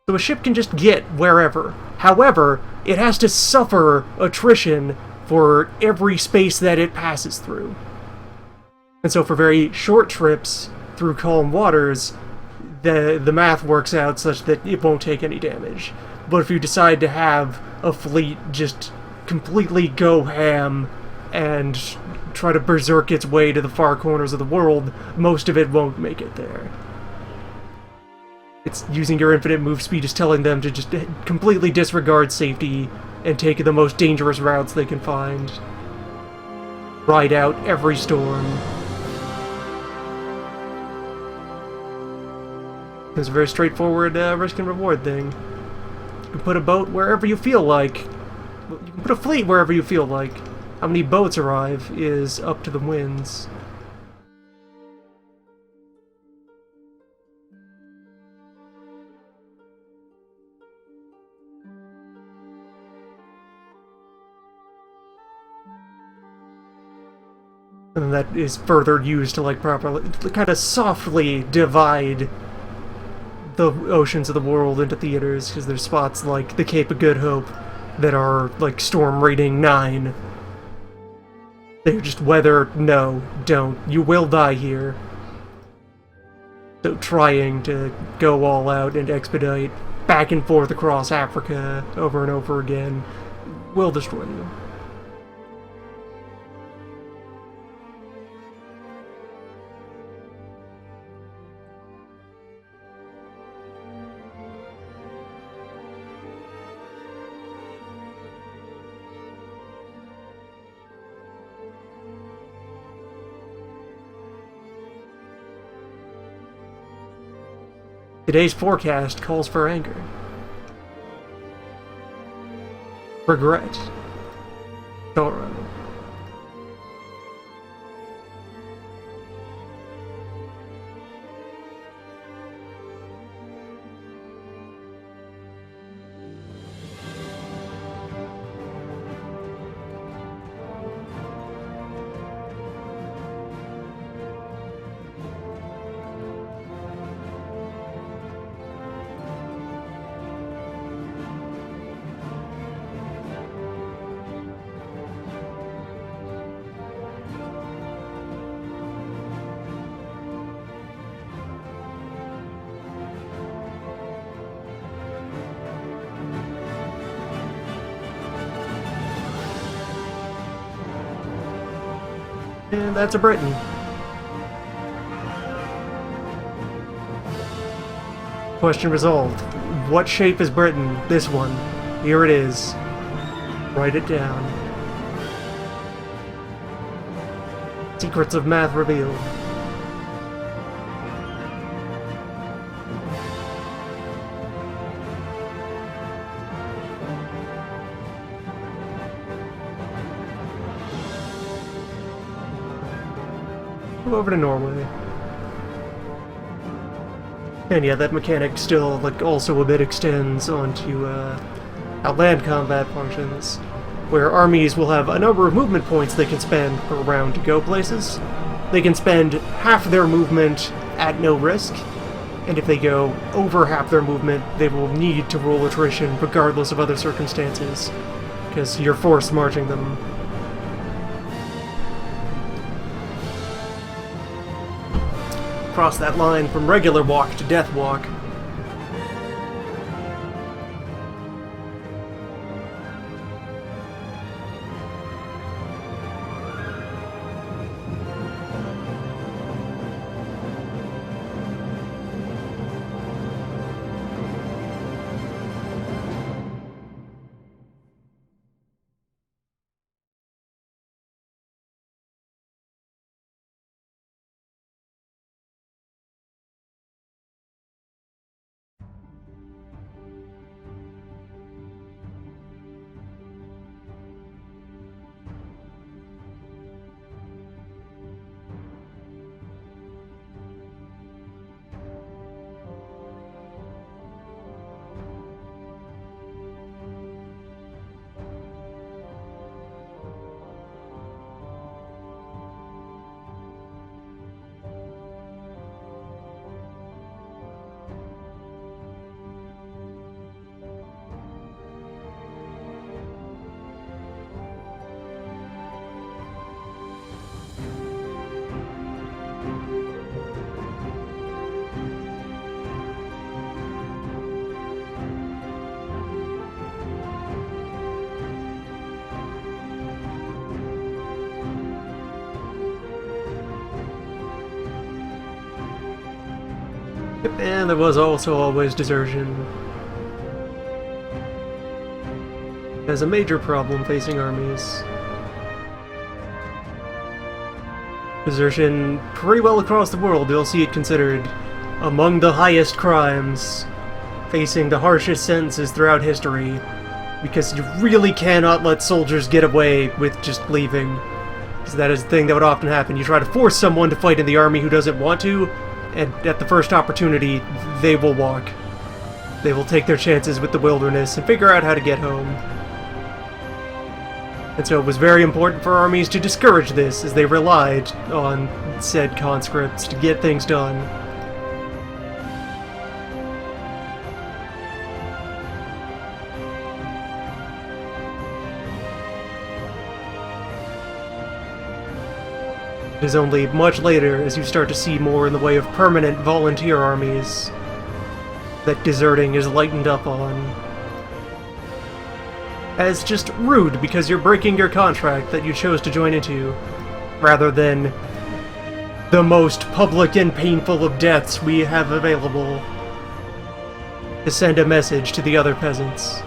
So a ship can just get wherever. However, it has to suffer attrition for every space that it passes through. And so for very short trips through calm waters, the math works out such that it won't take any damage. But if you decide to have a fleet just completely go ham and try to berserk its way to the far corners of the world, most of it won't make it there. It's using your infinite move speed is telling them to just completely disregard safety and take the most dangerous routes they can find. Ride out every storm. It's a very straightforward risk and reward thing. You can put a boat wherever you feel like. You can put a fleet wherever you feel like. How many boats arrive is up to the winds. And that is further used to properly, kind of softly divide the oceans of the world into theaters, because there's spots like the Cape of Good Hope that are storm rating 9. They're just weather, no, don't. You will die here. So trying to go all out and expedite back and forth across Africa over and over again will destroy you. Today's forecast calls for anger, regret, sorrow. And that's a Britain. Question resolved. What shape is Britain? This one. Here it is. Write it down. Secrets of math revealed. Over to Norway. And yeah, that mechanic still, also a bit extends onto how land combat functions, where armies will have a number of movement points they can spend per round to go places. They can spend half their movement at no risk, and if they go over half their movement, they will need to roll attrition regardless of other circumstances, because you're forced marching them. Cross that line from regular walk to death walk. And there was also always desertion. As a major problem facing armies. Desertion, pretty well across the world, you'll see it considered among the highest crimes, facing the harshest sentences throughout history, because you really cannot let soldiers get away with just leaving. Because that is the thing that would often happen. You try to force someone to fight in the army who doesn't want to, and at the first opportunity, they will walk. They will take their chances with the wilderness and figure out how to get home. And so it was very important for armies to discourage this, as they relied on said conscripts to get things done. It is only much later, as you start to see more in the way of permanent volunteer armies, that deserting is lightened up on. As just rude because you're breaking your contract that you chose to join into, rather than the most public and painful of deaths we have available to send a message to the other peasants.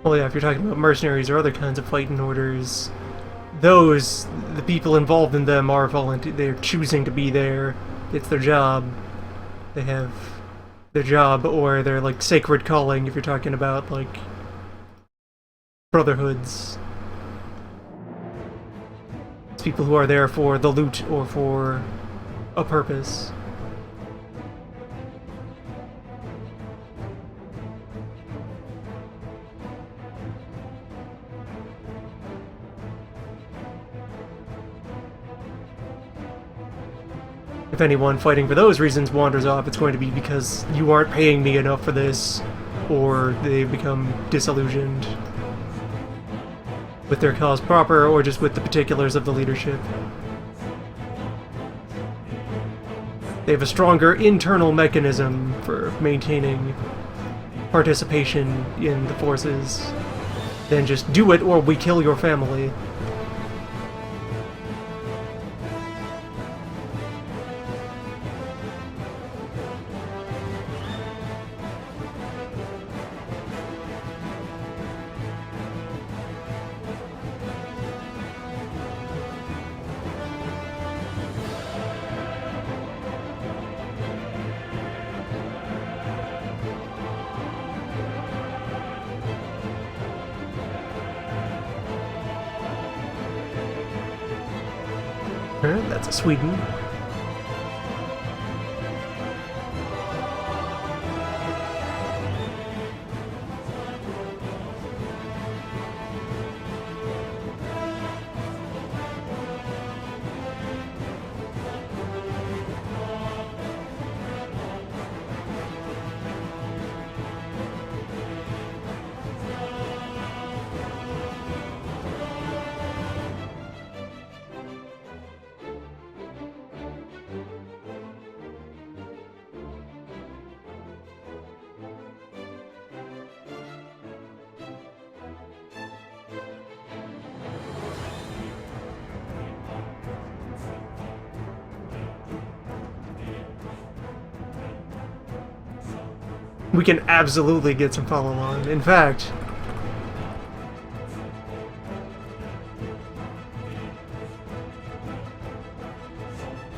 Well, yeah, if you're talking about mercenaries or other kinds of fighting orders, those, the people involved in them are volunteer. They're choosing to be there. It's their job. They have their job or their, like, sacred calling, if you're talking about, like, brotherhoods. It's people who are there for the loot or for a purpose. If anyone fighting for those reasons wanders off, it's going to be because you aren't paying me enough for this, or they become disillusioned with their cause proper, or just with the particulars of the leadership. They have a stronger internal mechanism for maintaining participation in the forces than just do it or we kill your family. That's a Sweden. We can absolutely get some follow-on. In fact,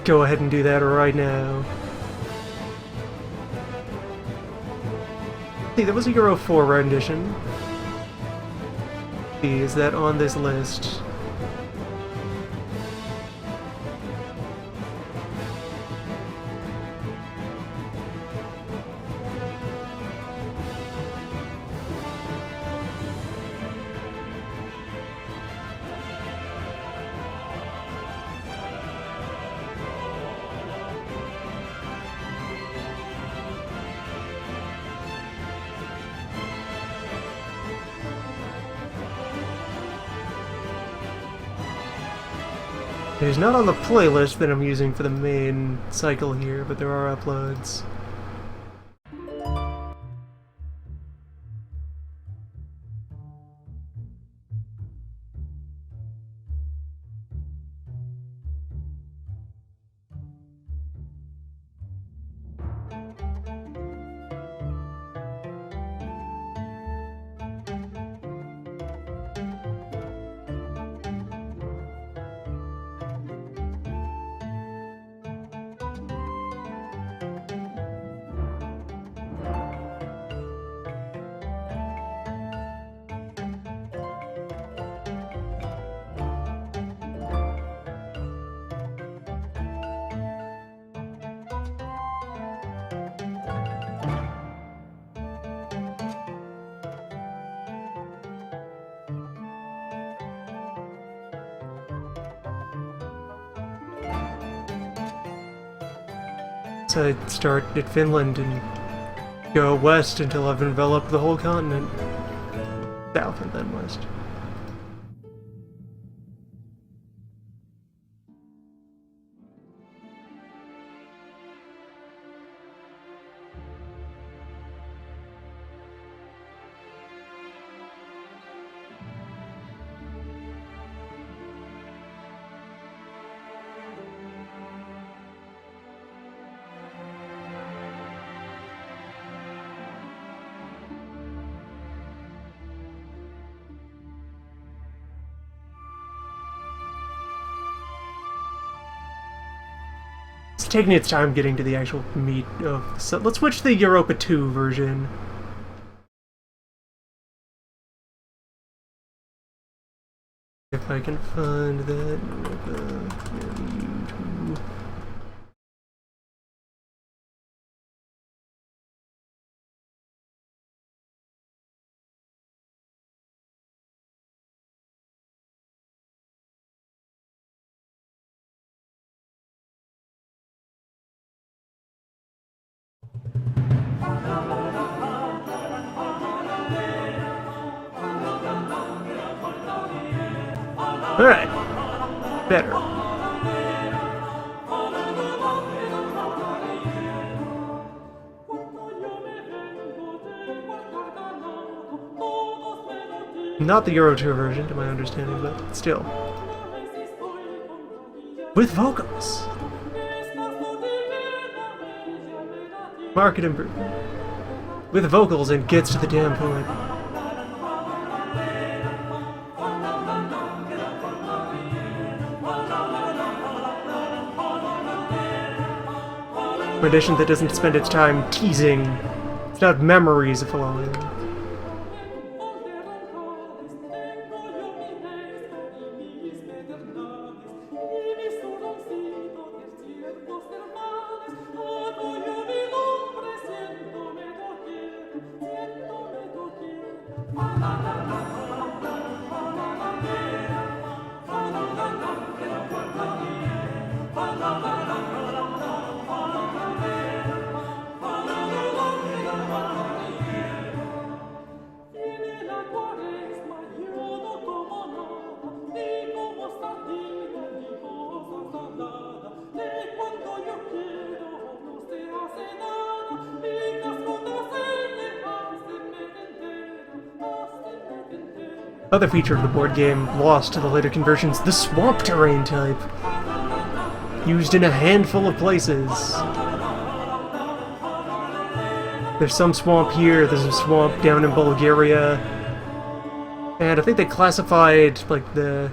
go ahead and do that right now. See, there was a Euro 4 rendition. See, is that on this list? It is not on the playlist that I'm using for the main cycle here, but there are uploads. So I'd start at Finland and go west until I've enveloped the whole continent. South and then west. It's taking its time getting to the actual meat of... So let's switch to the Europa 2 version. If I can find that Europa menu. Alright. Better. Not the Euro 2 version, to my understanding, but still. With vocals! Market improvement. With vocals and gets to the damn point. Edition that doesn't spend its time teasing. It's not memories flowing. Other feature of the board game, lost to the later conversions, the swamp terrain type. Used in a handful of places. There's some swamp here, there's a swamp down in Bulgaria. And I think they classified, like, the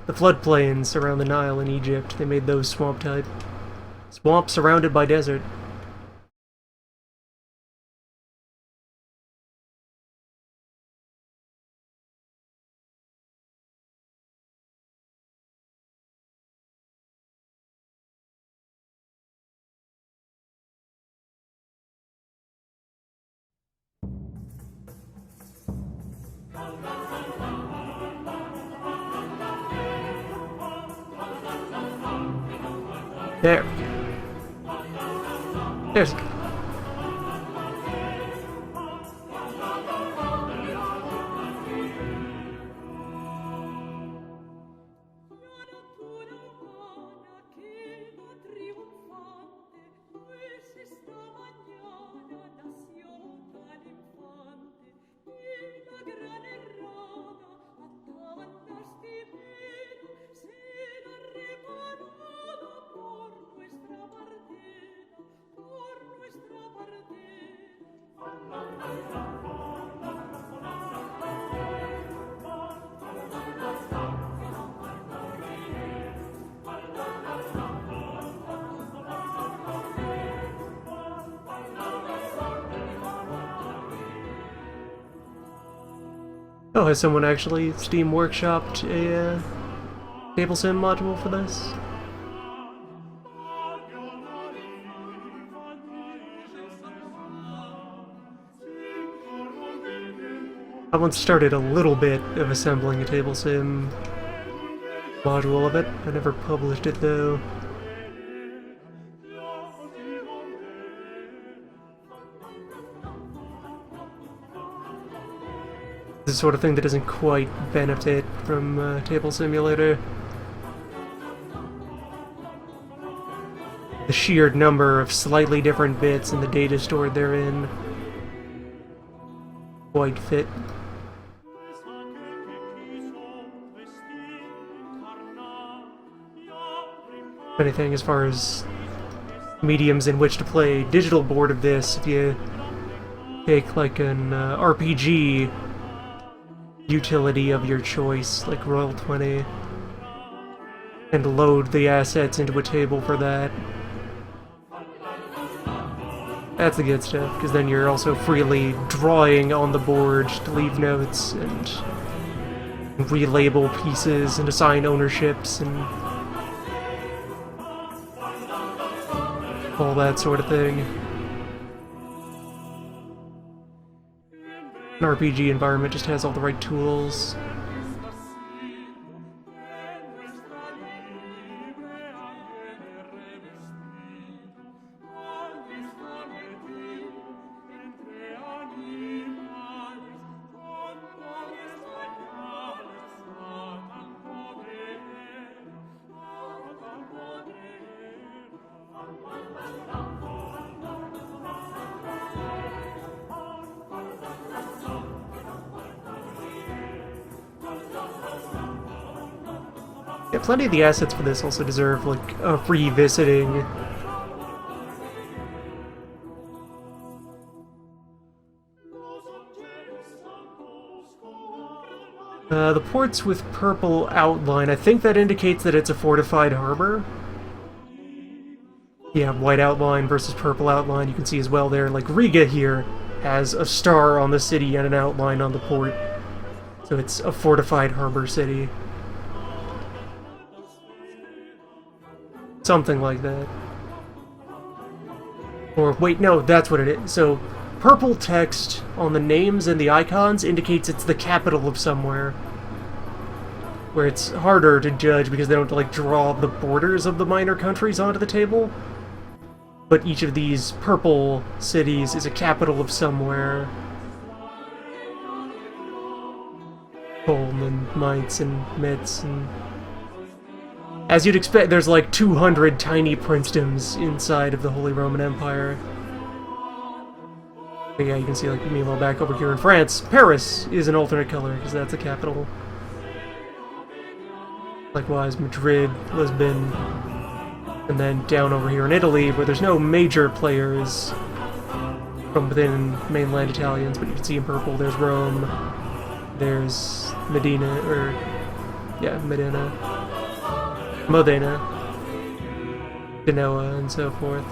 floodplains around the Nile in Egypt. They made those swamp type. Swamp surrounded by desert. There. There's... Oh, has someone actually Steam workshopped a table sim module for this? I once started a little bit of assembling a table sim module of it. I never published it though. This is the sort of thing that doesn't quite benefit from Table Simulator. The sheer number of slightly different bits and the data stored therein quite fit. If anything, as far as mediums in which to play digital board of this, if you take like an RPG utility of your choice, like Roll20, and load the assets into a table for that. That's the good stuff, because then you're also freely drawing on the board to leave notes and relabel pieces and assign ownerships and all that sort of thing. An RPG environment just has all the right tools. Yeah, plenty of the assets for this also deserve, like, a revisiting. The ports with purple outline, I think that indicates that it's a fortified harbor. Yeah, white outline versus purple outline, you can see as well there, like, Riga here has a star on the city and an outline on the port. So it's a fortified harbor city. Something like that. Or, wait, no, that's what it is. So, purple text on the names and the icons indicates it's the capital of somewhere. Where it's harder to judge because they don't, like, draw the borders of the minor countries onto the table. But each of these purple cities is a capital of somewhere. Ulm and Mainz and Metz and... As you'd expect, there's like 200 tiny princedoms inside of the Holy Roman Empire. But yeah, you can see, like, meanwhile back over here in France, Paris is an alternate color, because that's the capital. Likewise, Madrid, Lisbon, and then down over here in Italy, where there's no major players from within mainland Italians, but you can see in purple, there's Rome, there's Medina, or, yeah, Modena, Genoa, and so forth.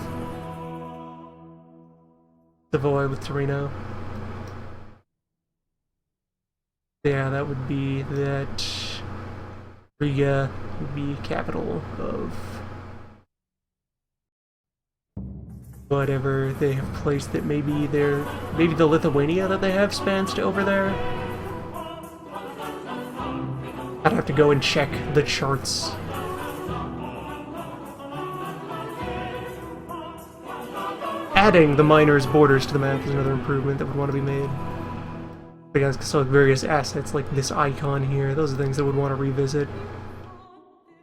Savoy with Torino. Yeah, that would be that. Riga would be capital of whatever they have placed that maybe the Lithuania that they have spans to over there. I'd have to go and check the charts. Adding the miners' borders to the map is another improvement that would want to be made. Because so various assets like this icon here, those are things that would want to revisit.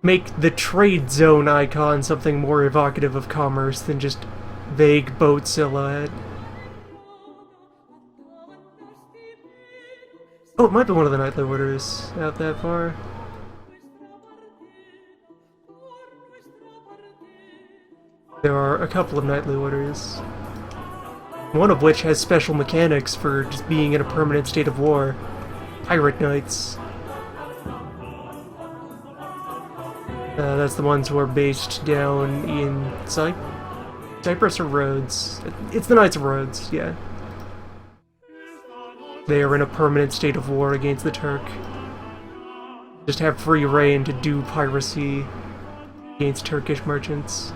Make the trade zone icon something more evocative of commerce than just vague boat silhouette. Oh, it might be one of the nightly orders out that far. There are a couple of nightly orders. One of which has special mechanics for just being in a permanent state of war. Pirate Knights. That's the ones who are based down in Cyprus or Rhodes? It's the Knights of Rhodes, yeah. they are in a permanent state of war against the Turk. Just have free reign to do piracy against Turkish merchants.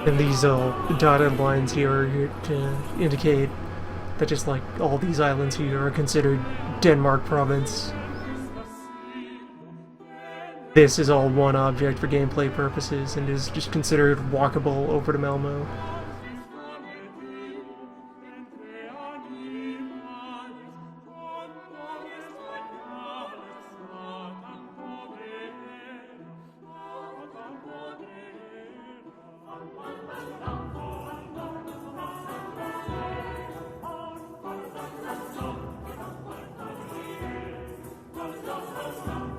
And these dotted lines here are here to indicate that just like all these islands here are considered Denmark province. This is all one object for gameplay purposes and is just considered walkable over to Malmo.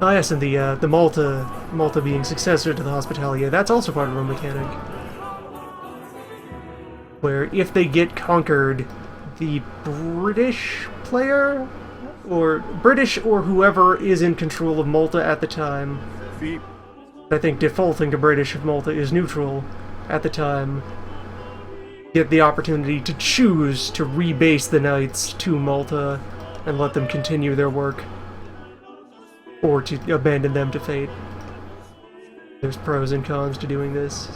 Oh yes, and the Malta being successor to the Hospitalia, that's also part of a mechanic. Where if they get conquered, the British player, or British or whoever is in control of Malta at the time, Beep. I think defaulting to British if Malta is neutral at the time, get the opportunity to choose to rebase the knights to Malta and let them continue their work, or to abandon them to fate. There's pros and cons to doing this.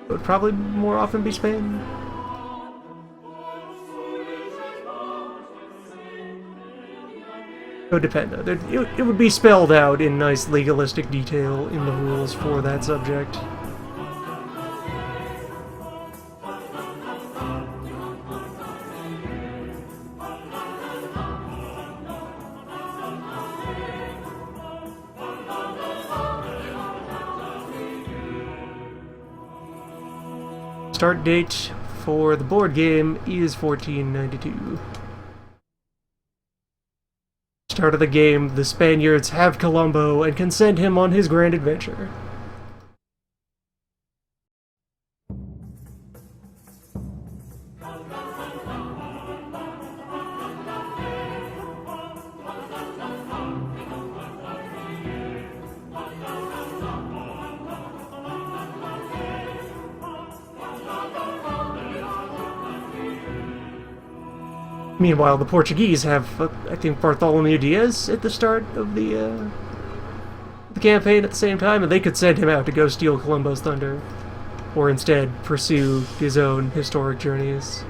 It would probably more often be Spain. It would depend, though. It would be spelled out in nice legalistic detail in the rules for that subject. Start date for the board game is 1492. Start of the game, the Spaniards have Colombo and can send him on his grand adventure. Meanwhile, the Portuguese have, I think, Bartholomew Diaz at the start of the campaign at the same time, and they could send him out to go steal Colombo's thunder, or instead pursue his own historic journeys.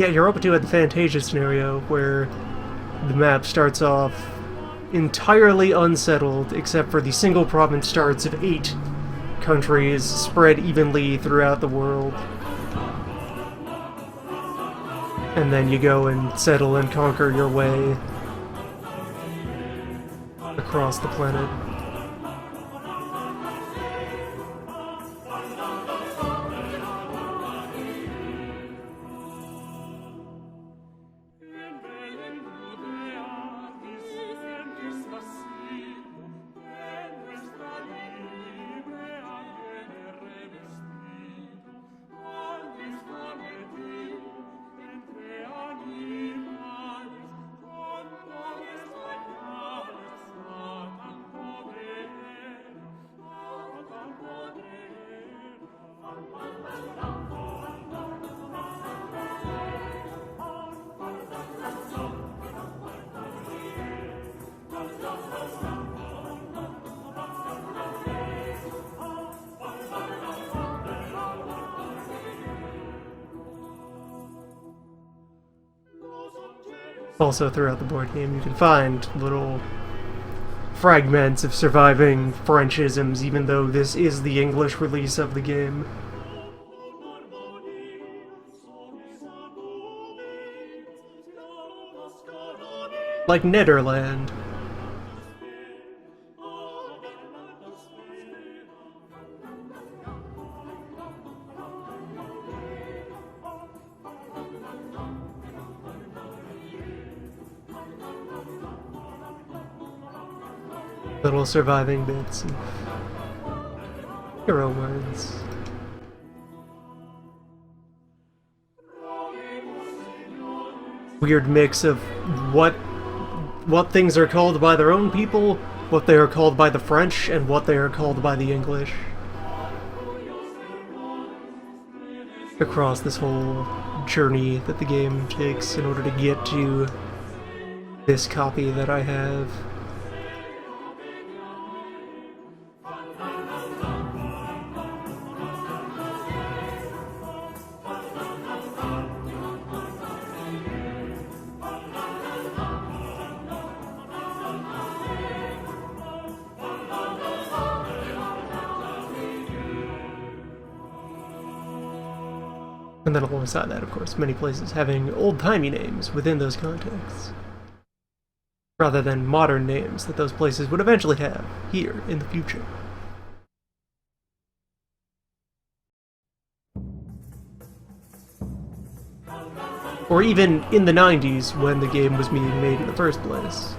Yeah, Europa 2 had the Fantasia scenario where the map starts off entirely unsettled except for the single province starts of 8 countries spread evenly throughout the world. And then you go and settle and conquer your way across the planet. Also, throughout the board game, you can find little fragments of surviving Frenchisms, even though this is the English release of the game. Like Nederland. Little surviving bits of hero words. Weird mix of what things are called by their own people, what they are called by the French, and what they are called by the English. Across this whole journey that the game takes in order to get to this copy that I have. And then alongside that, of course, many places having old-timey names within those contexts, rather than modern names that those places would eventually have here in the future. Or even in the 90s when the game was being made in the first place.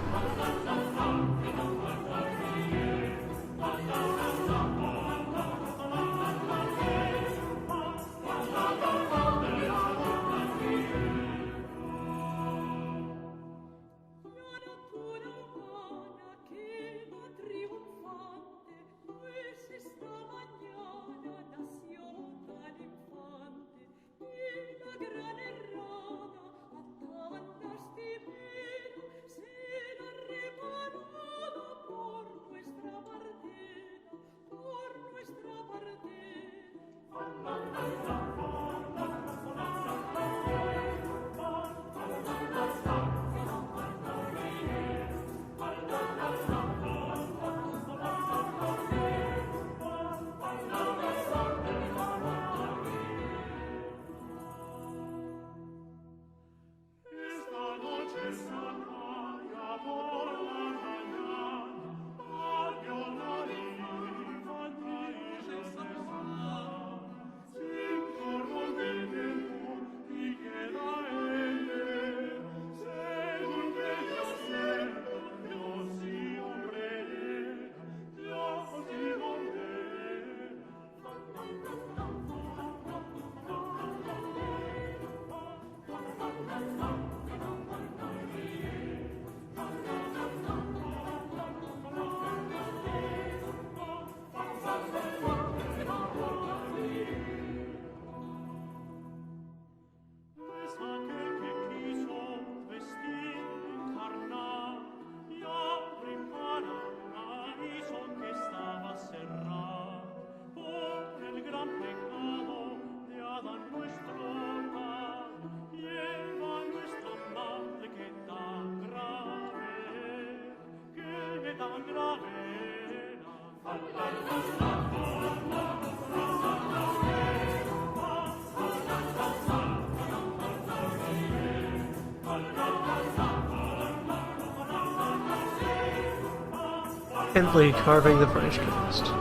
Gently carving the French coast.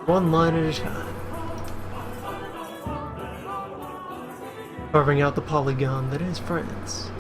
One line at a time. Carving out the polygon that is France.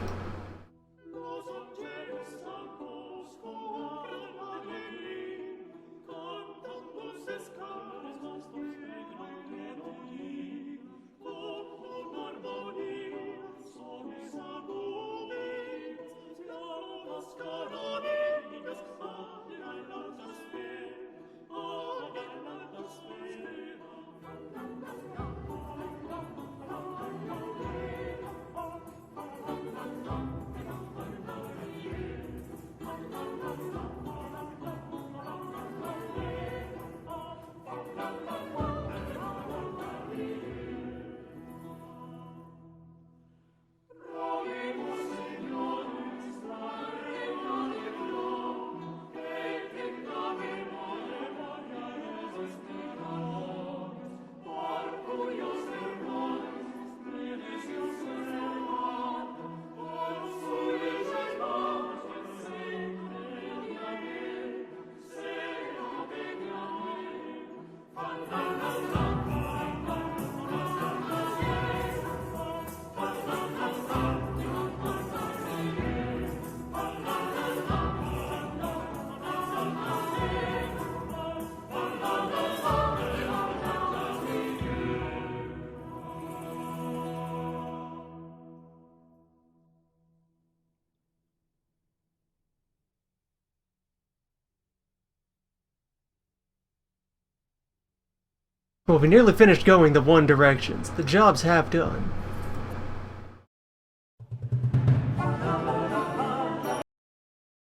Well, we nearly finished going the one directions. The job's half done.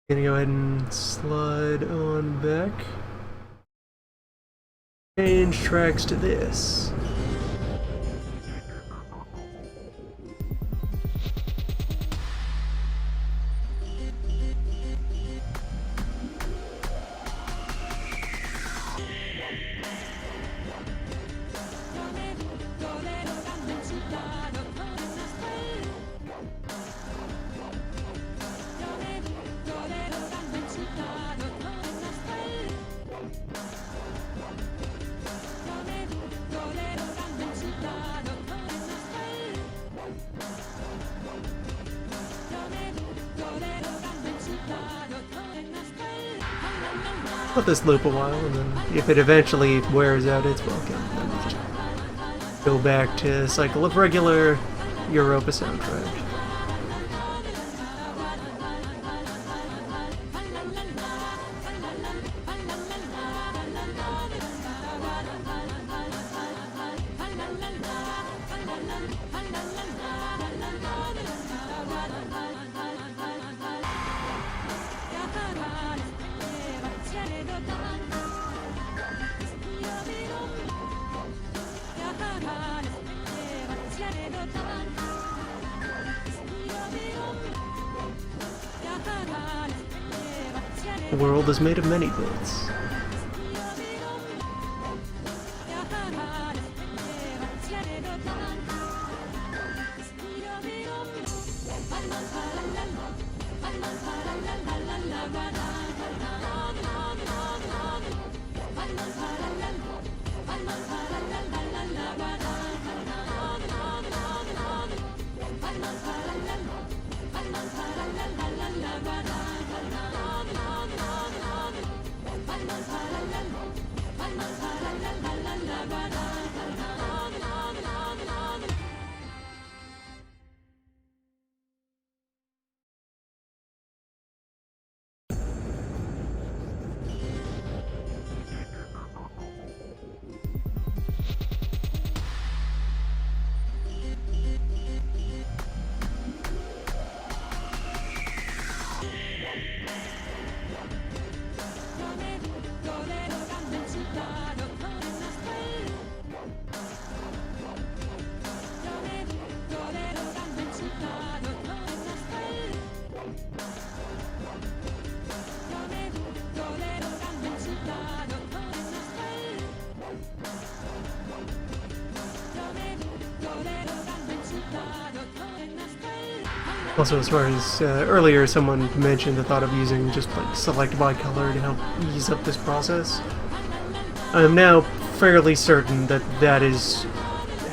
Gonna go ahead and slide on back. Change tracks to this. Let this loop a while, and then if it eventually wears out its welcome, then we just go back to a cycle of regular Europa soundtrack. The world is made of many bits. Also, as far as earlier someone mentioned the thought of using just like select by color to help ease up this process, I am now fairly certain that that is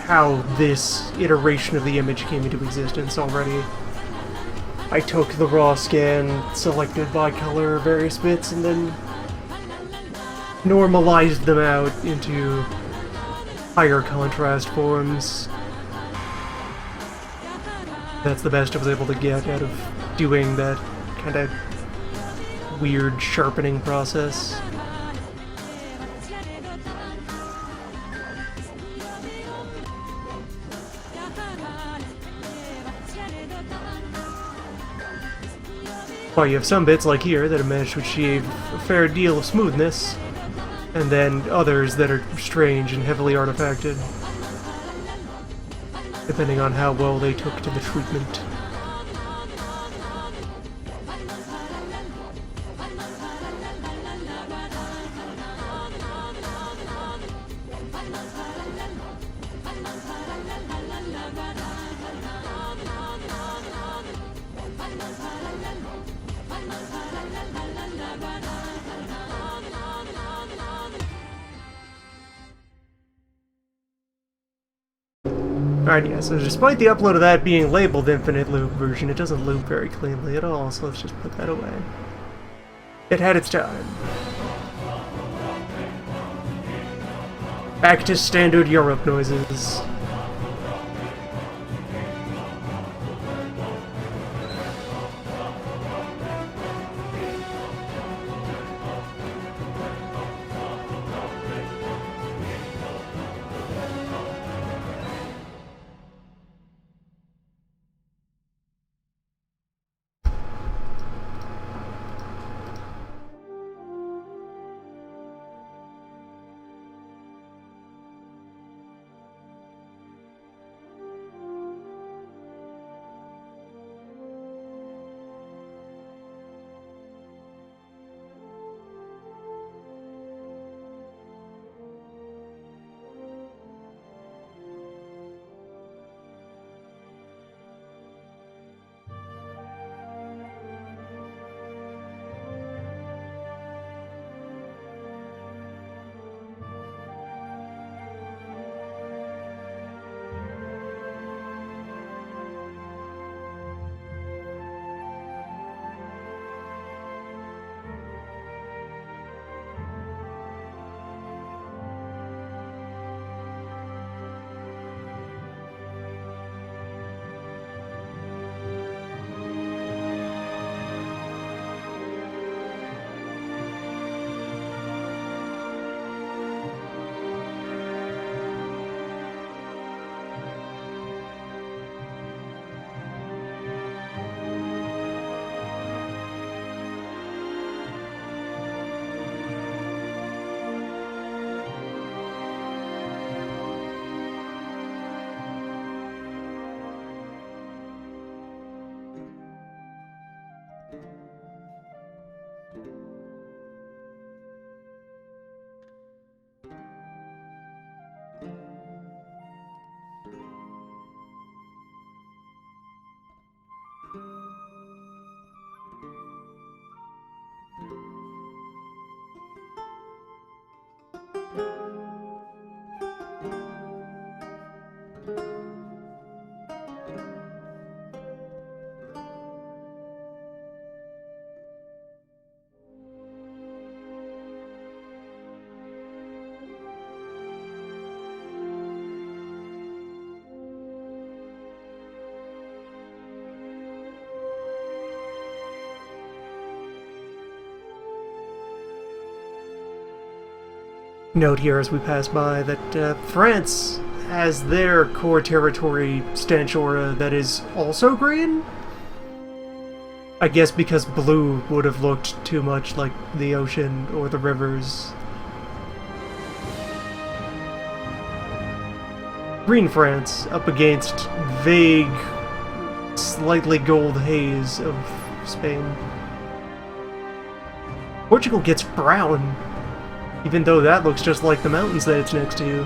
how this iteration of the image came into existence already. I took the raw scan, selected by color various bits, and then normalized them out into higher contrast forms. That's the best I was able to get out of doing that kind of weird sharpening process. Well, you have some bits like here that have managed to achieve a fair deal of smoothness, and then others that are strange and heavily artifacted, depending on how well they took to the treatment. Alright, yeah, so despite the upload of that being labeled Infinite Loop version, it doesn't loop very cleanly at all, so let's just put that away. It had its time. Back to standard Europe noises. Note here as we pass by that France has their core territory stench aura that is also green? I guess because blue would have looked too much like the ocean or the rivers. Green France up against vague, slightly gold haze of Spain. Portugal gets brown, even though that looks just like the mountains that it's next to.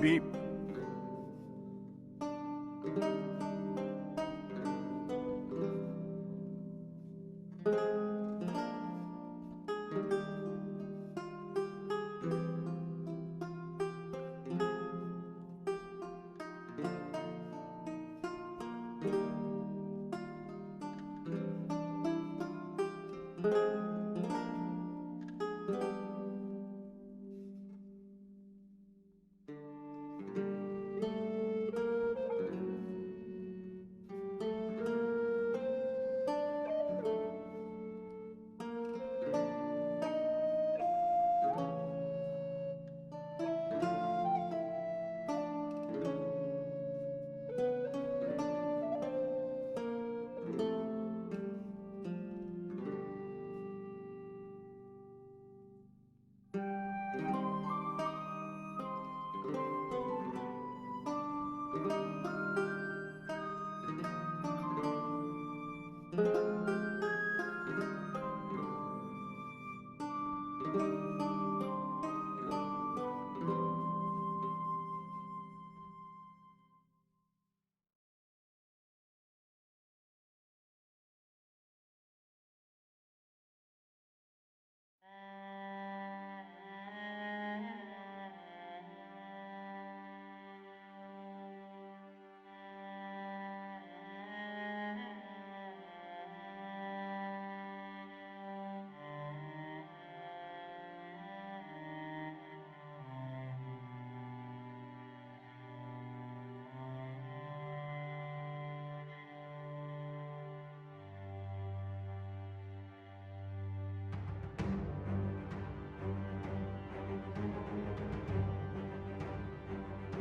Beep.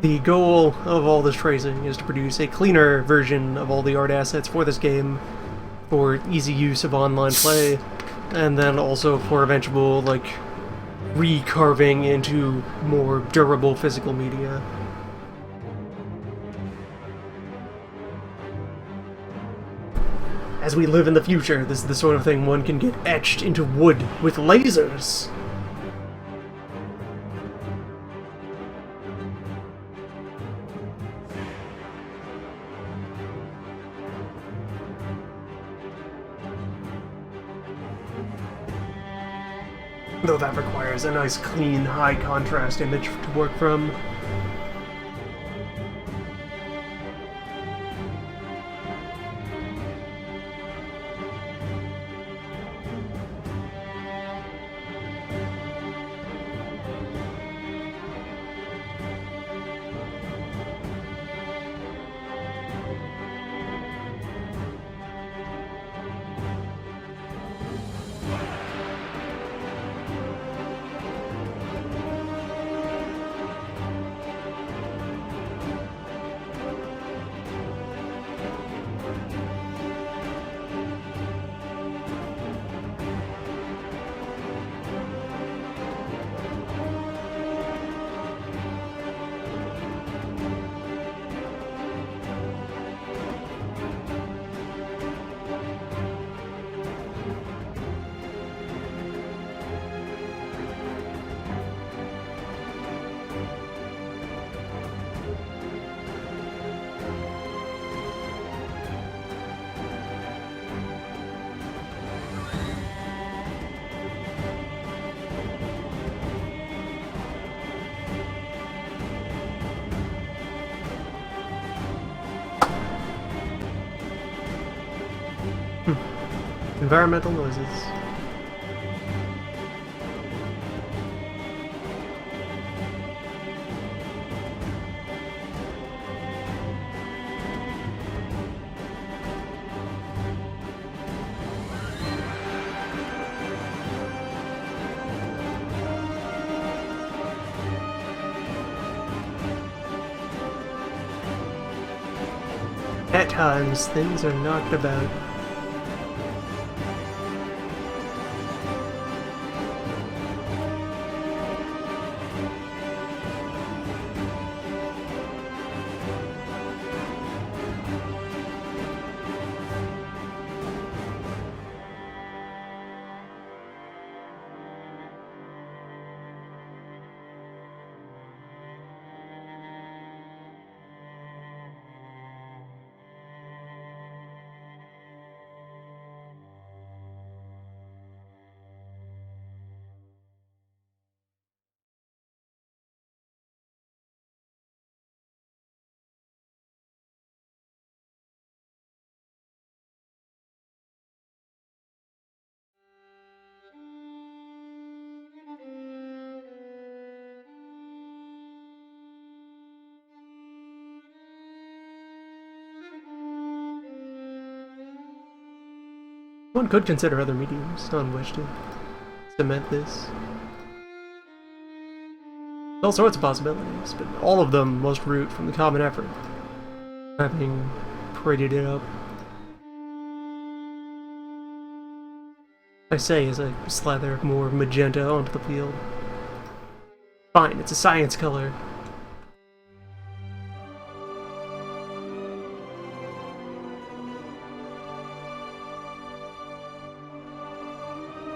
The goal of all this tracing is to produce a cleaner version of all the art assets for this game for easy use of online play, and then also for eventual, like, recarving into more durable physical media. As we live in the future, this is the sort of thing one can get etched into wood with lasers. Though that requires a nice, clean, high-contrast image to work from. Environmental noises. At times, things are knocked about. One could consider other mediums on which to cement this. All sorts of possibilities, but all of them must root from the common effort, having prettied it up. I say as I slather more magenta onto the field. Fine, it's a science color.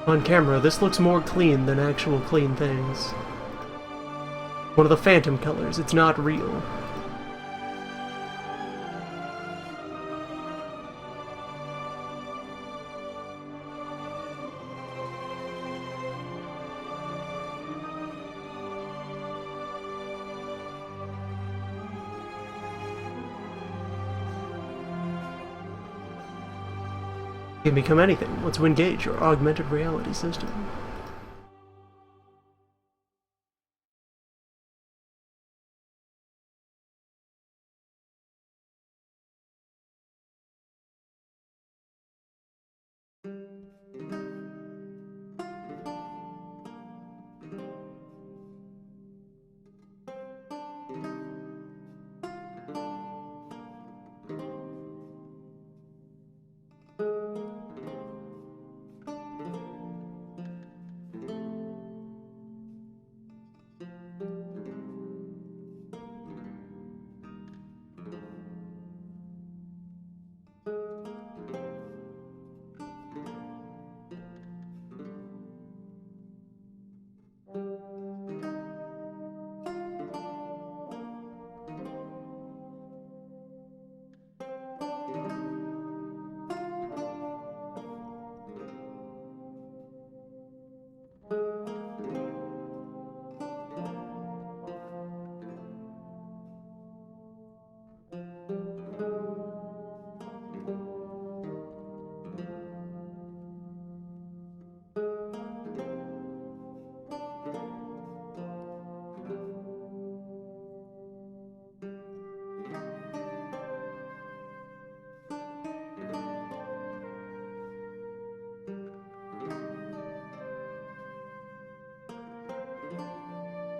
On camera, this looks more clean than actual clean things. One of the phantom colors, it's not real. It can become anything once we engage your augmented reality system.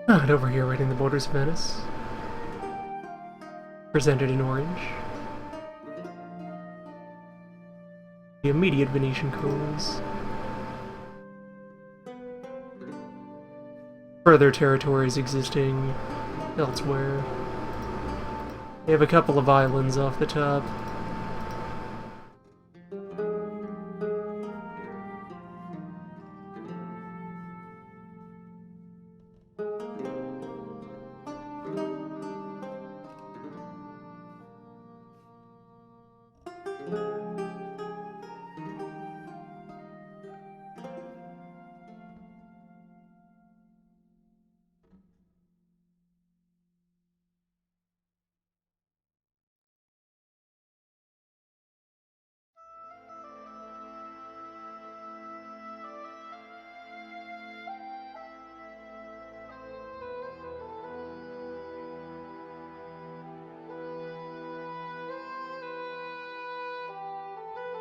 And over here, right in the borders of Venice. Presented in orange. The immediate Venetian cause. Further territories existing elsewhere. They have a couple of islands off the top.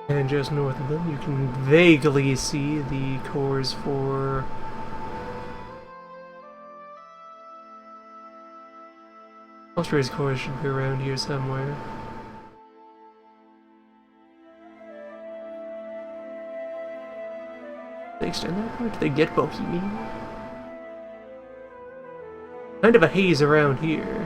And just north of them, you can vaguely see the cores for Austria's cores should be around here somewhere. Do they extend that far? Do they get Bohemian? Kind of a haze around here.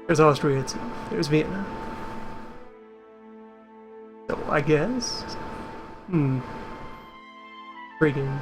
There's Austria itself. There's Vienna. So, I guess? Friggin'.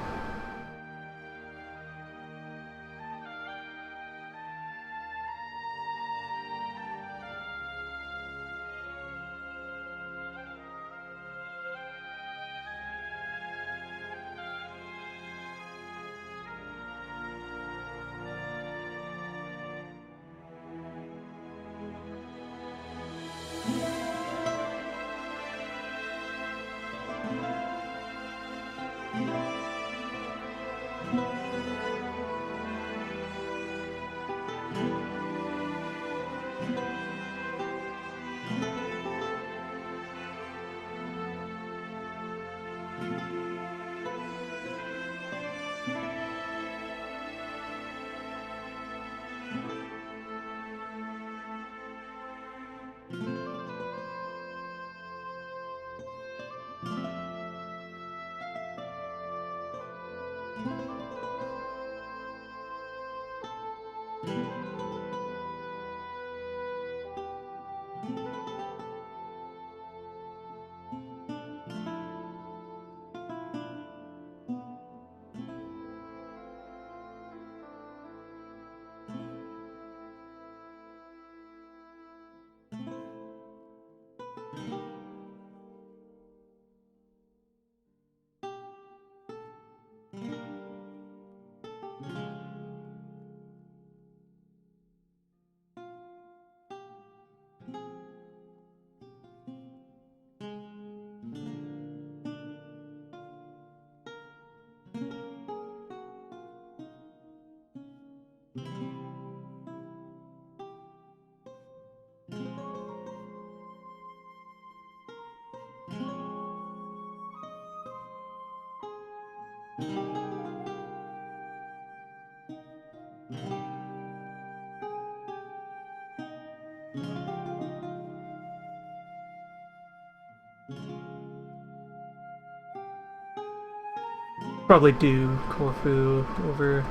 Probably do Corfu over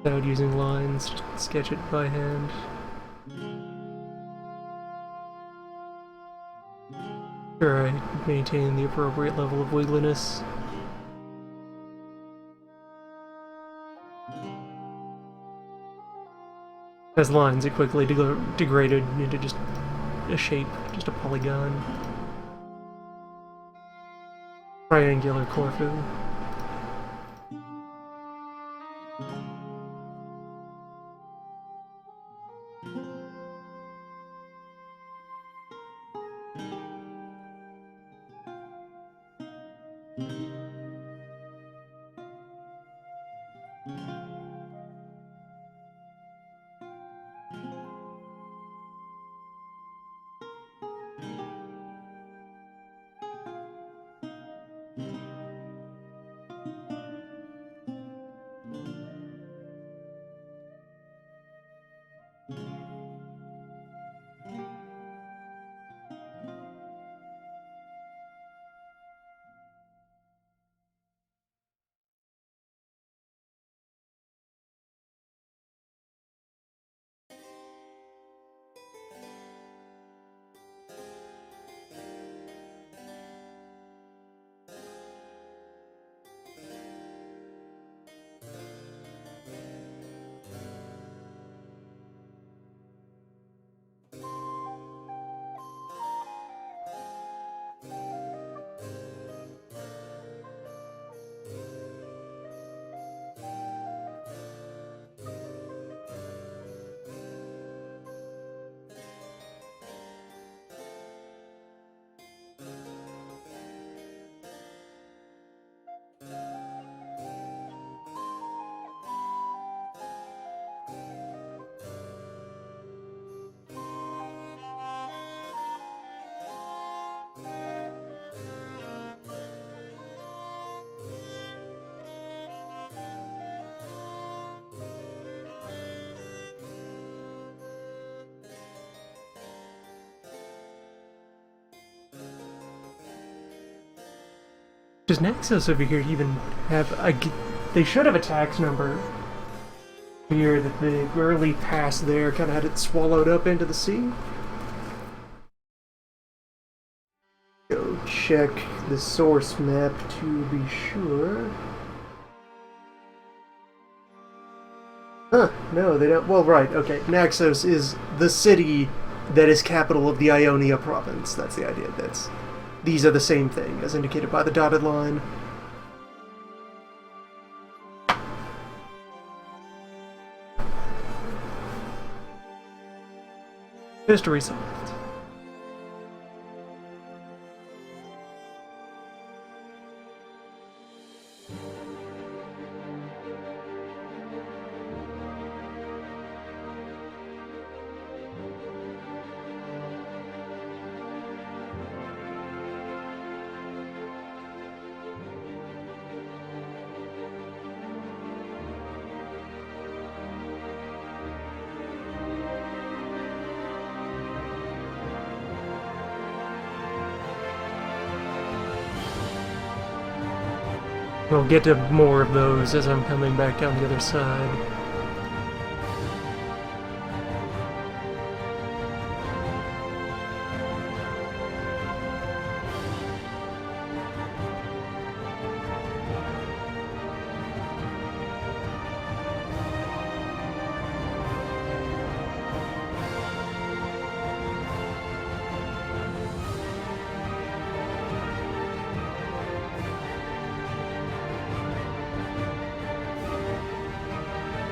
without using lines, just sketch it by hand. Sure, I maintain the appropriate level of wiggliness. As lines, it quickly degraded into just a shape, just a polygon. Triangular Corfu. Does Naxos over here even have a... They should have a tax number here that the early pass there kind of had it swallowed up into the sea. Go check the source map to be sure. Huh, no, they don't... Well, right, okay. Naxos is the city that is capital of the Ionia province. That's the idea. These are the same thing, as indicated by the dotted line. History solved. We'll get to more of those as I'm coming back down the other side.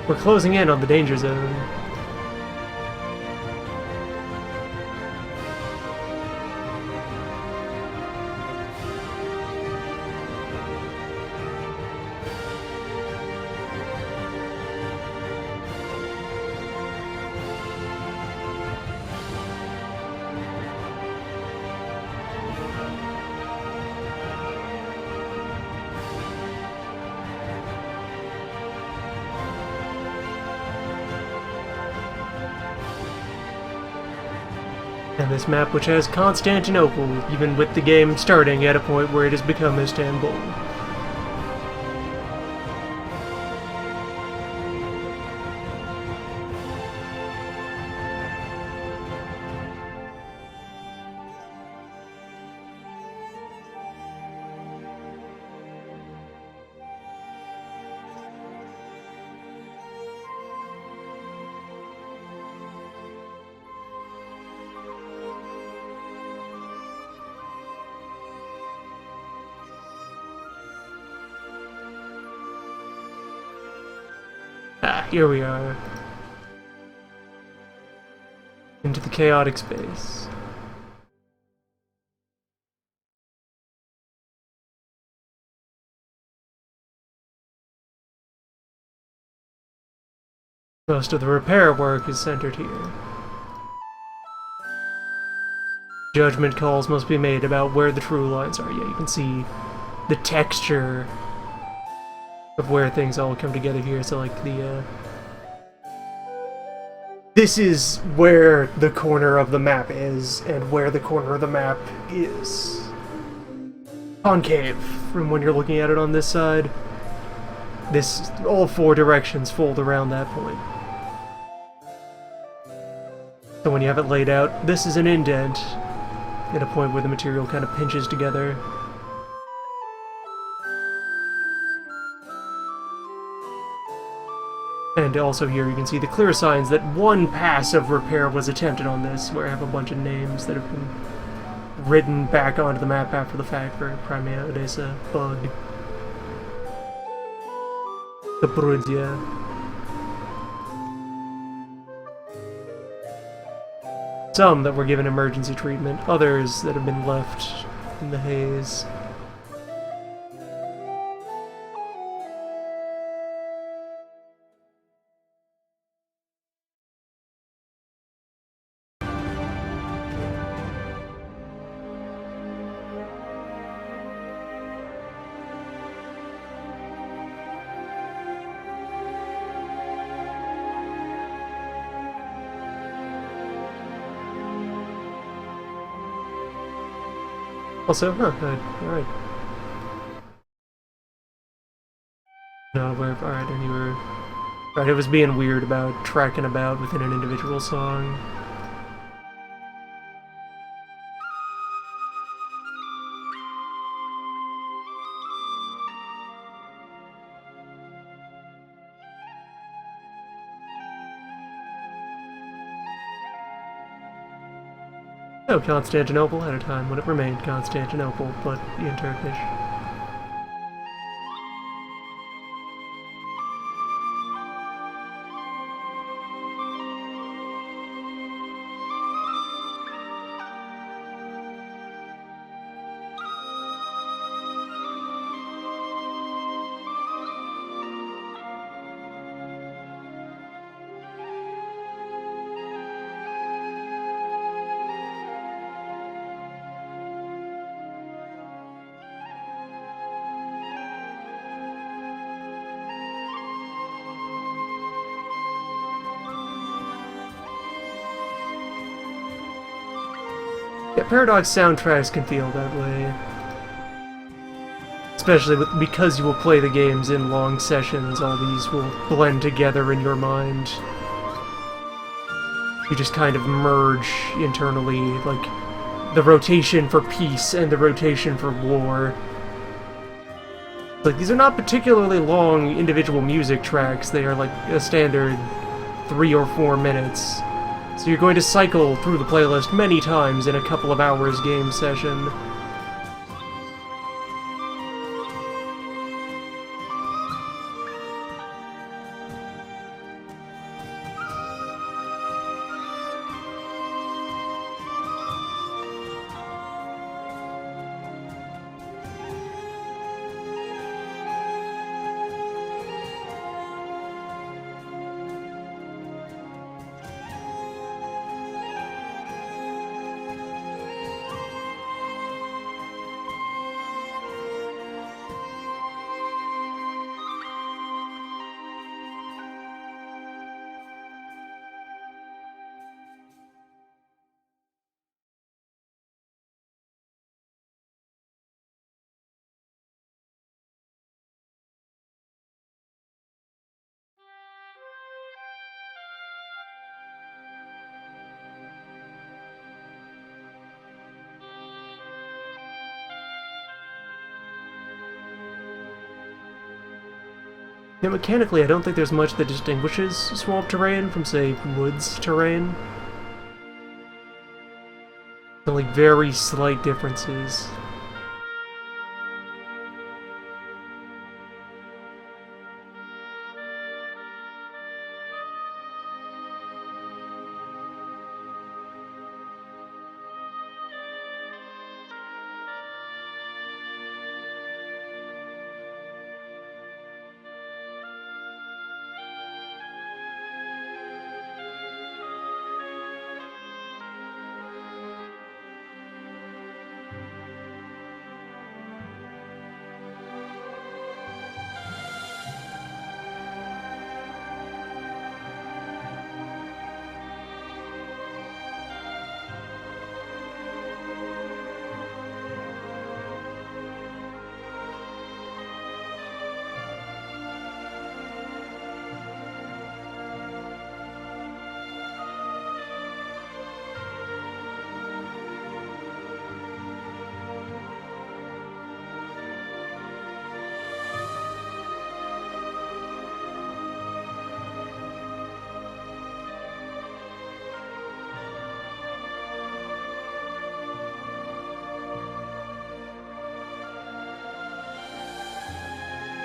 We're closing in on the danger zone. And this map which has Constantinople, even with the game starting at a point where it has become Istanbul. here we are. Into the chaotic space. Most of the repair work is centered here. Judgment calls must be made about where the true lines are. Yeah, you can see the texture of where things all come together here. So, like, this is where the corner of the map is, and where the corner of the map is concave from when you're looking at it on this side. All four directions fold around that point. So when you have it laid out, this is an indent at a point where the material kind of pinches together. And also here you can see the clear signs that one pass of repair was attempted on this, where I have a bunch of names that have been written back onto the map after the fact for Primea Odessa bug. The Brudia. Some that were given emergency treatment, others that have been left in the haze. Also, alright. Not aware of, alright, and you were... Right, it was being weird about tracking about within an individual song. Oh, Constantinople at a time when it remained Constantinople, but in Turkish. Yeah, Paradox soundtracks can feel that way. Especially because you will play the games in long sessions, all these will blend together in your mind. You just kind of merge internally, like, the rotation for peace and the rotation for war. Like, these are not particularly long individual music tracks, they are like a standard 3 or 4 minutes. So you're going to cycle through the playlist many times in a couple of hours game session. Yeah, mechanically, I don't think there's much that distinguishes swamp terrain from, say, woods terrain. Only very slight differences.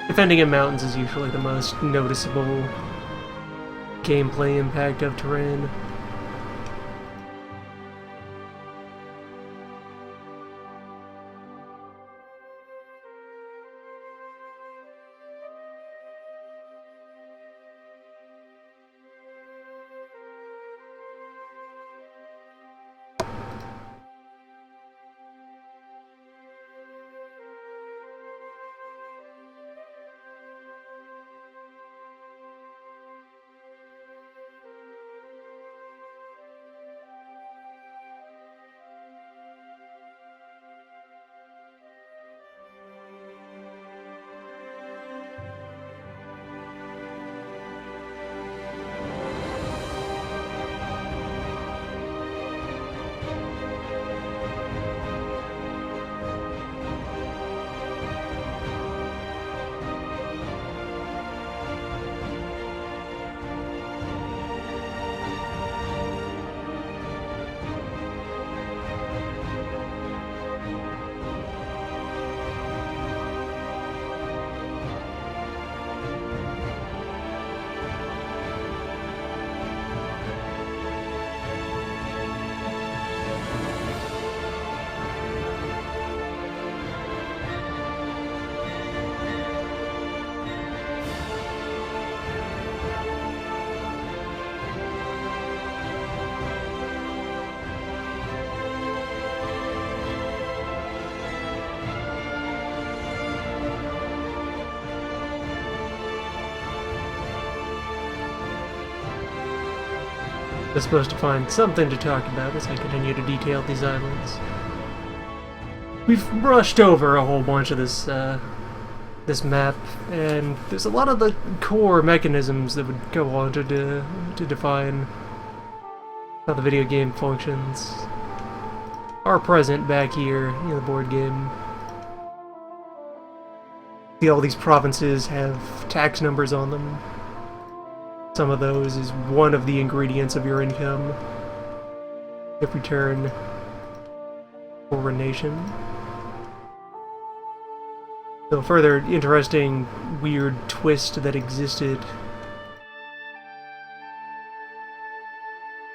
Defending in mountains is usually the most noticeable gameplay impact of terrain. I'm supposed to find something to talk about as I continue to detail these islands. We've brushed over a whole bunch of this this map, and there's a lot of the core mechanisms that would go on to define how the video game functions are present back here in the board game. See, all these provinces have tax numbers on them. Some of those is one of the ingredients of your income. If we turn for a nation. So a further interesting, weird twist that existed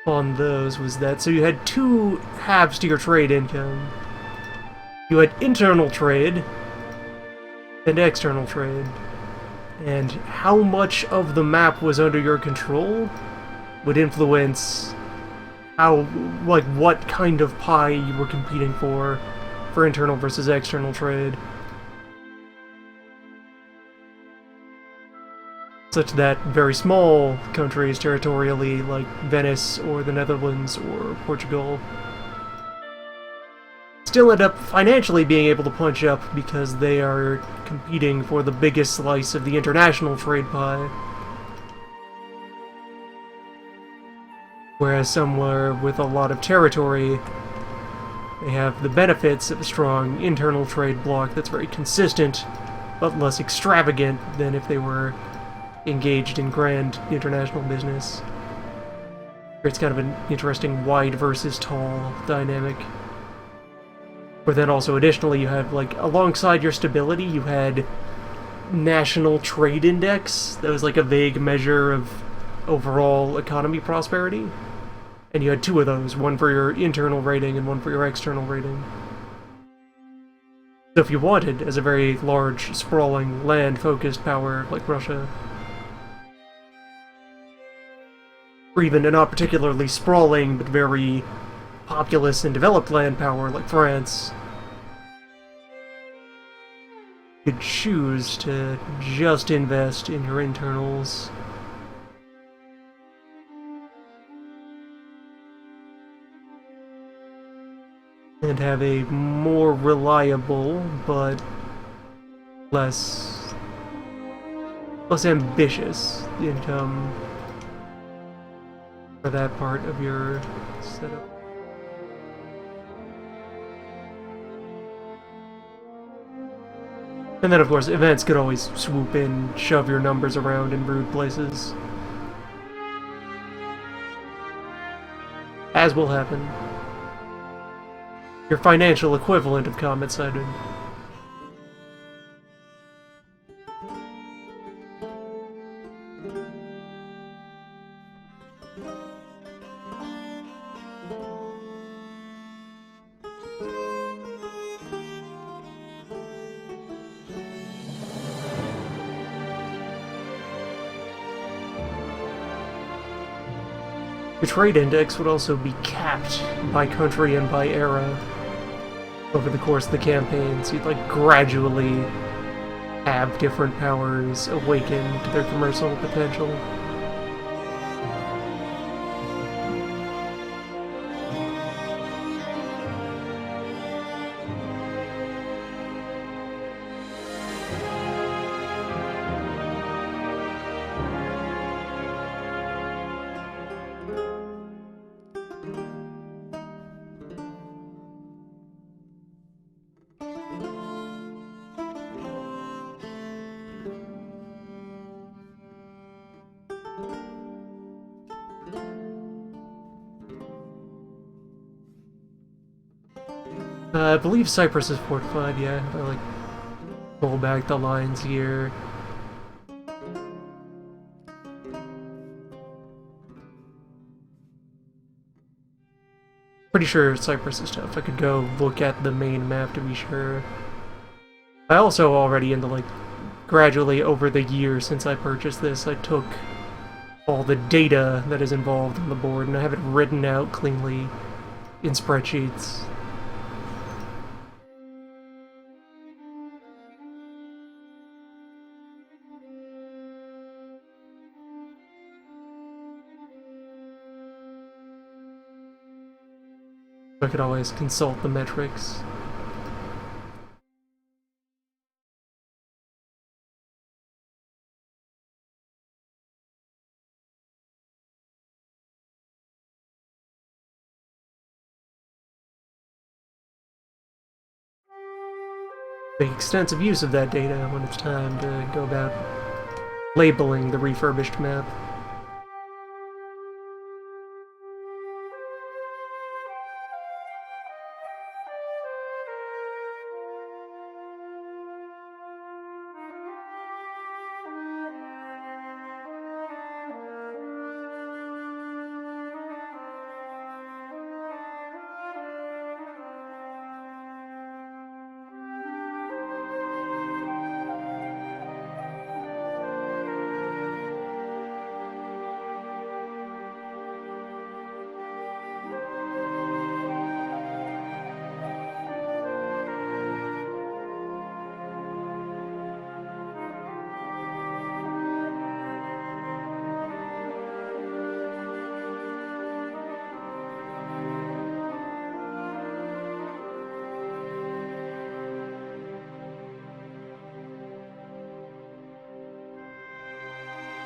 on those was that, so you had two halves to your trade income. You had internal trade and external trade. And how much of the map was under your control would influence how, like, what kind of pie you were competing for internal versus external trade. Such that very small countries territorially, like Venice or the Netherlands or Portugal, still end up financially being able to punch up because they are competing for the biggest slice of the international trade pie. Whereas somewhere with a lot of territory, they have the benefits of a strong internal trade bloc that's very consistent, but less extravagant than if they were engaged in grand international business. It's kind of an interesting wide versus tall dynamic. But then also additionally you have, like, alongside your stability, you had National Trade Index. That was like a vague measure of overall economy prosperity. And you had two of those, one for your internal rating and one for your external rating. So if you wanted, as a very large, sprawling, land-focused power like Russia, or even a not particularly sprawling but very populous and developed land power like France, you could choose to just invest in your internals. And have a more reliable, but less ambitious income for that part of your setup. And then, of course, events could always swoop in, shove your numbers around in rude places. As will happen. Your financial equivalent of Comet Sided. The trade index would also be capped by country and by era over the course of the campaign, so you'd like gradually have different powers awaken to their commercial potential. I believe Cyprus is fortified, yeah. If I, like, pull back the lines here. Pretty sure Cyprus is tough. I could go look at the main map to be sure. I also already, gradually over the year since I purchased this, I took all the data that is involved on the board, and I have it written out cleanly in spreadsheets. I could always consult the metrics. Make extensive use of that data when it's time to go about labeling the refurbished map.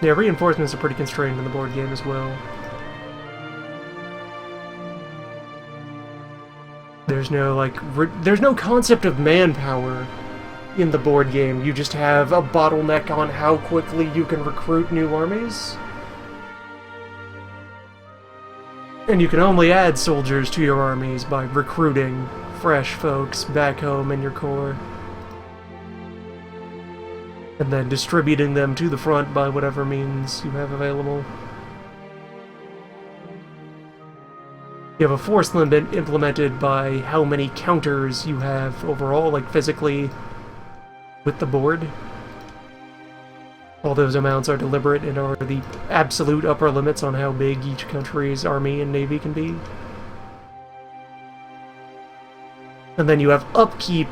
Yeah, reinforcements are pretty constrained in the board game as well. There's no, there's no concept of manpower in the board game. You just have a bottleneck on how quickly you can recruit new armies. And you can only add soldiers to your armies by recruiting fresh folks back home in your corps. And then distributing them to the front by whatever means you have available. You have a force limit implemented by how many counters you have overall, physically, with the board. All those amounts are deliberate and are the absolute upper limits on how big each country's army and navy can be. And then you have upkeep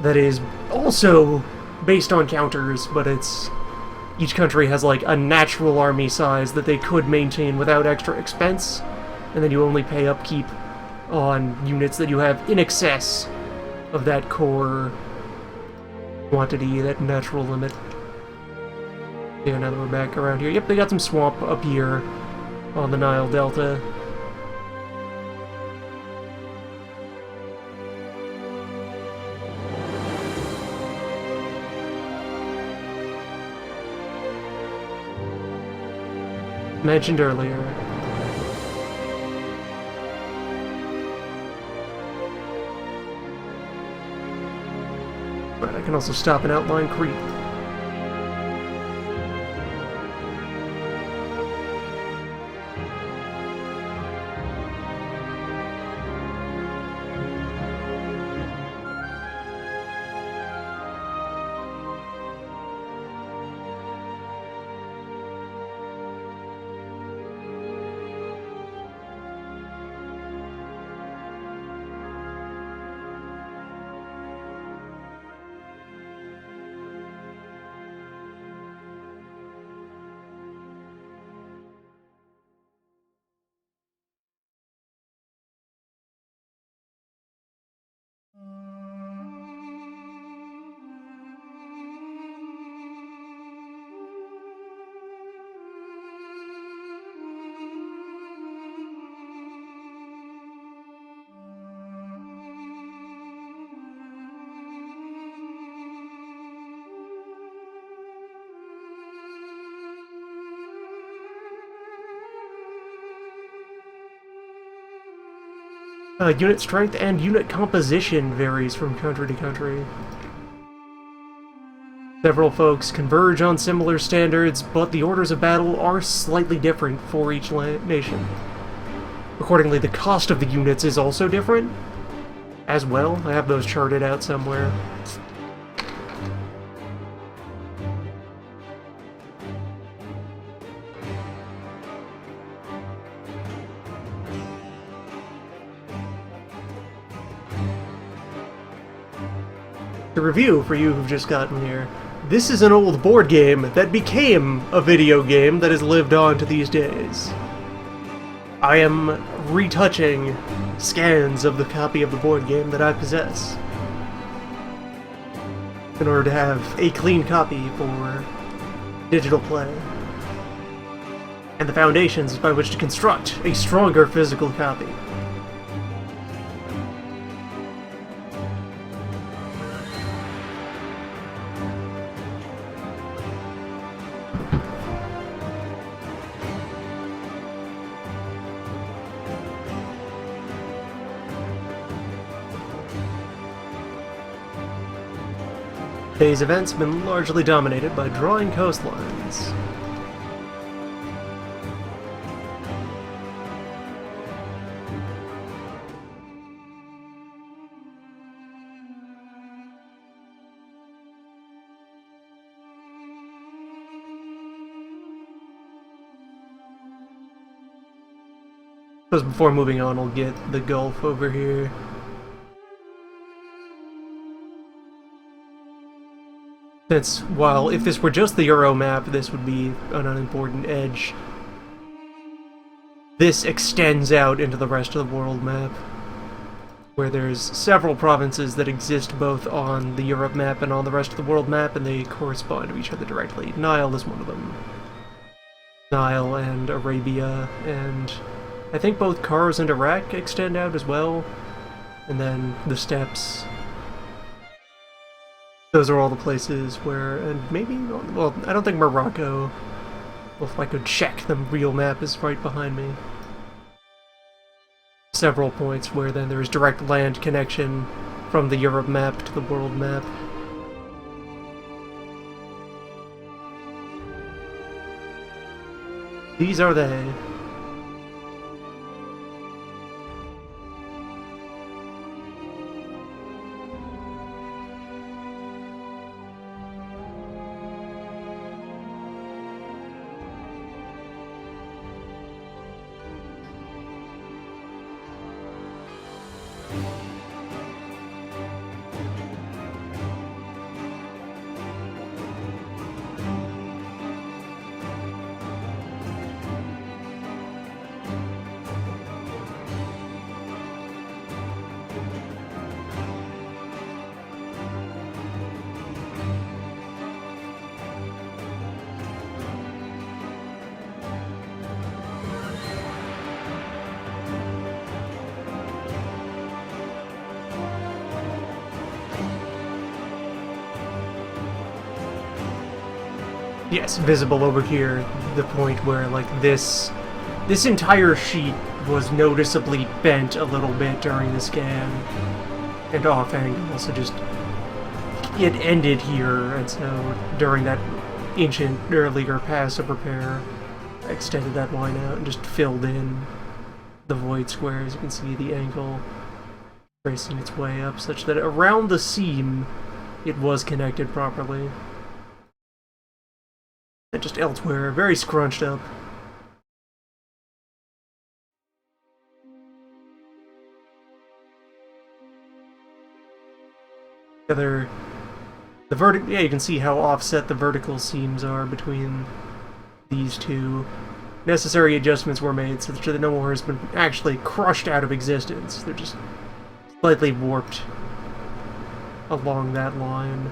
that is also based on counters, but each country has a natural army size that they could maintain without extra expense, and then you only pay upkeep on units that you have in excess of that core quantity, that natural limit. Yeah, now that we're back around here. Yep, they got some swamp up here on the Nile Delta. Mentioned earlier. But I can also stop an outline creep. Unit strength and unit composition varies from country to country. Several folks converge on similar standards, but the orders of battle are slightly different for each nation. Accordingly, the cost of the units is also different as well. I have those charted out somewhere. To review, for you who've just gotten here, this is an old board game that became a video game that has lived on to these days. I am retouching scans of the copy of the board game that I possess in order to have a clean copy for digital play, and the foundations by which to construct a stronger physical copy. Today's events have been largely dominated by drawing coastlines. Because before moving on, we'll get the Gulf over here. Since, while if this were just the Euro map, this would be an unimportant edge, this extends out into the rest of the world map, where there's several provinces that exist both on the Europe map and on the rest of the world map, and they correspond to each other directly. Nile is one of them. Nile and Arabia, and I think both Kars and Iraq extend out as well, and then the steppes. Those are all the places where, and maybe, well, I don't think Morocco, well, if I could check, the real map is right behind me. Several points where then there is direct land connection from the Europe map to the world map. These are they. Yes, visible over here, the point where, like, this entire sheet was noticeably bent a little bit during the scan, and off angle, so just, it ended here, and so during that ancient earlier pass of repair, I extended that line out and just filled in the void squares. You can see the angle tracing its way up, such that around the seam, it was connected properly. And just elsewhere, very scrunched up. Yeah, you can see how offset the vertical seams are between these two. Necessary adjustments were made so that no more has been actually crushed out of existence. They're just slightly warped along that line.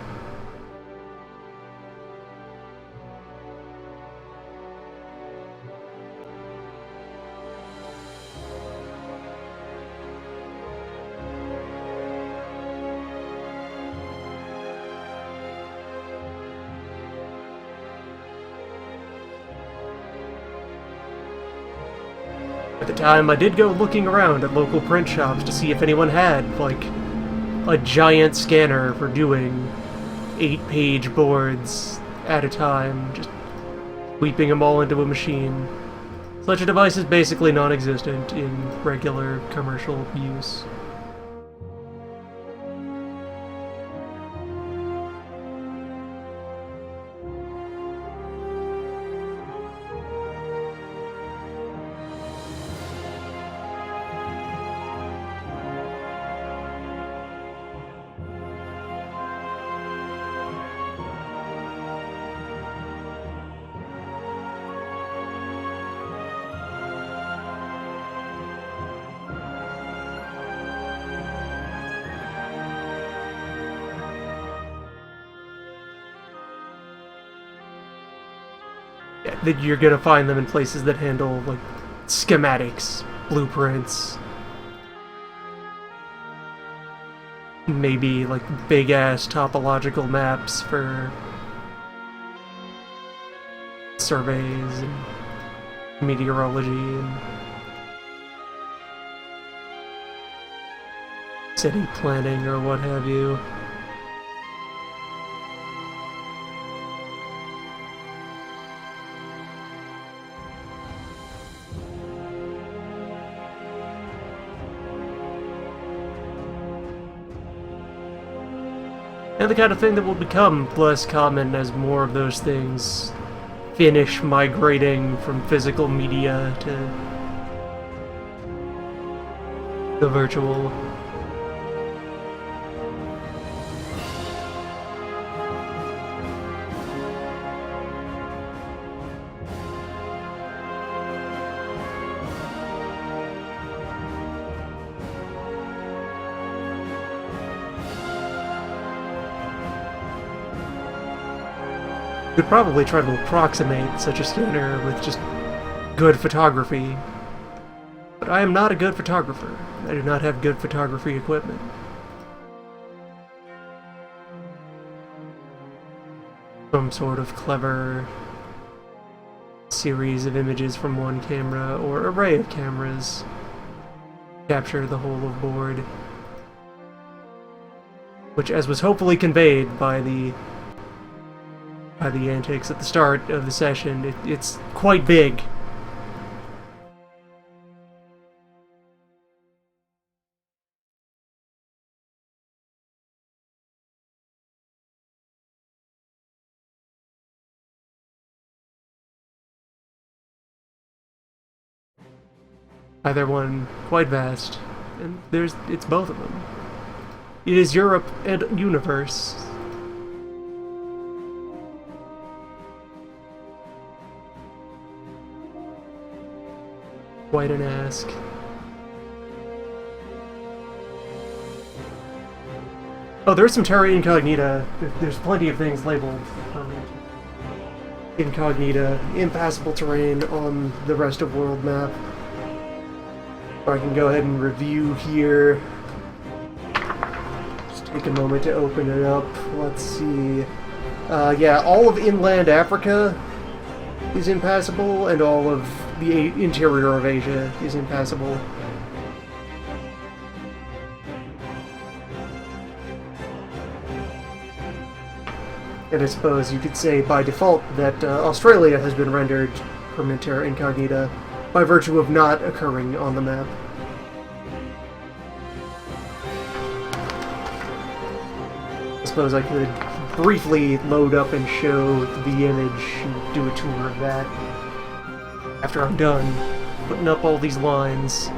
At the time, I did go looking around at local print shops to see if anyone had, like, a giant scanner for doing 8-page boards at a time, just sweeping them all into a machine. Such a device is basically non-existent in regular commercial use. That you're gonna find them in places that handle, like, schematics, blueprints, maybe, like, big-ass topological maps for surveys and meteorology and city planning or what have you. And the kind of thing that will become less common as more of those things finish migrating from physical media to the virtual. Could probably try to approximate such a scanner with just good photography. But I am not a good photographer. I do not have good photography equipment. Some sort of clever series of images from one camera or array of cameras capture the whole of board. Which, as was hopefully conveyed by the antics at the start of the session, it's quite big. Either one quite vast, and it's both of them. It is Europe and Universe. Quite an ask. Oh, there's some terra incognita. There's plenty of things labeled incognita, impassable terrain on the rest of world map. I can go ahead and review here. Just take a moment to open it up. Let's see. Yeah, all of inland Africa is impassable, and all of the interior of Asia is impassable. And I suppose you could say by default that Australia has been rendered permanent terra incognita by virtue of not occurring on the map. I suppose I could briefly load up and show the image and do a tour of that after I'm done putting up all these lines.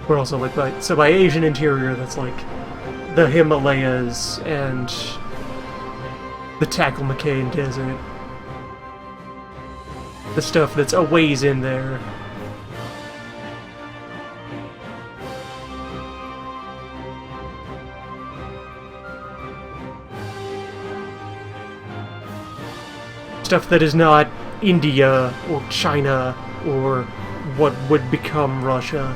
We're also like by Asian interior, that's like the Himalayas and the Taklamakan Desert. The stuff that's a ways in there. Stuff that is not India or China or what would become Russia.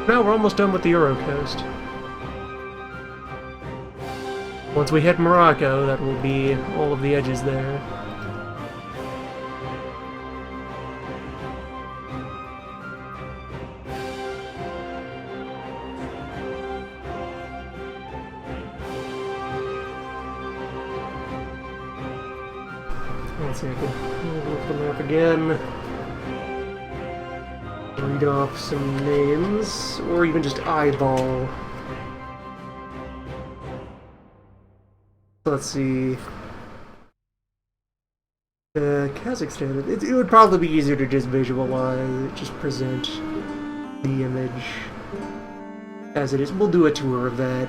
Now we're almost done with the Euro coast. Once we hit Morocco, that will be all of the edges there. Let's see, I can look the map again. Read off some names, or even just eyeball. Let's see. Kazakhstan. It would probably be easier to just visualize, just present the image as it is. We'll do a tour of that.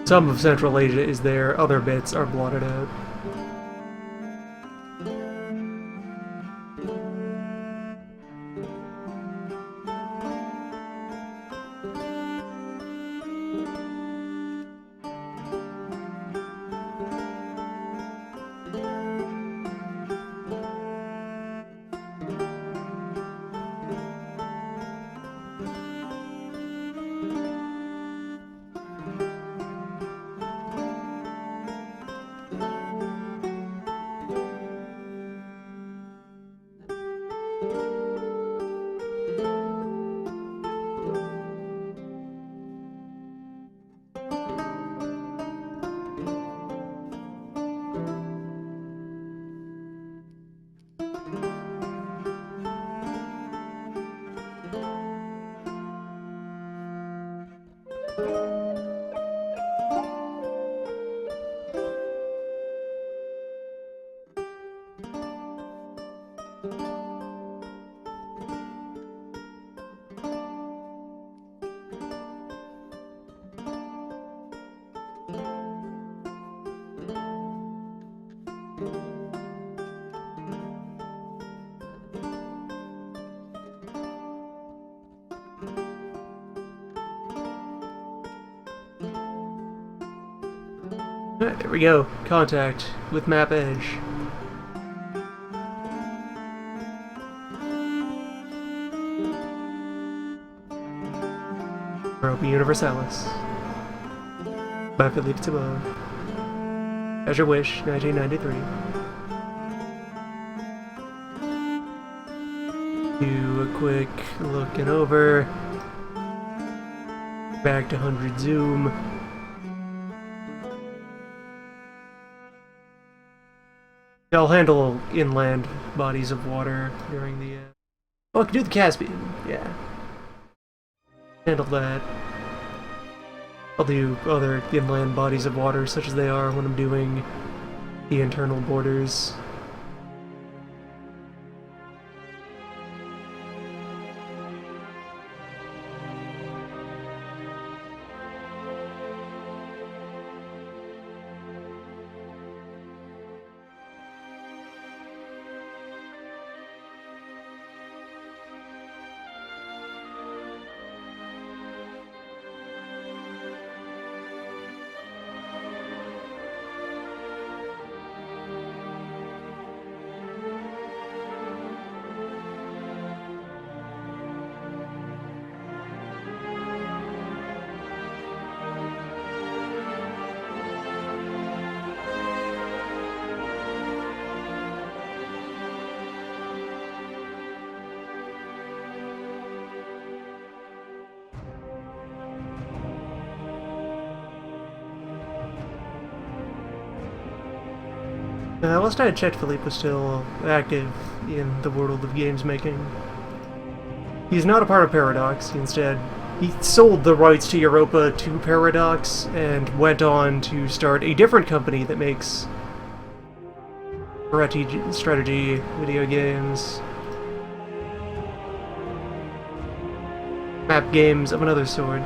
Some of Central Asia is there, other bits are blotted out. Alright, there we go. Contact with map edge. Europa Universalis. By Philippe Thibault. As Your Wish, 1993. Do a quick looking over. Back to 100 zoom. I'll handle inland bodies of water during the... Oh, I can do the Caspian, yeah. Handle that. I'll do other inland bodies of water such as they are when I'm doing the internal borders. Last I had checked, Philippe was still active in the world of games making. He's not a part of Paradox, he instead He sold the rights to Europa to Paradox and went on to start a different company that makes strategy video games, map games of another sort.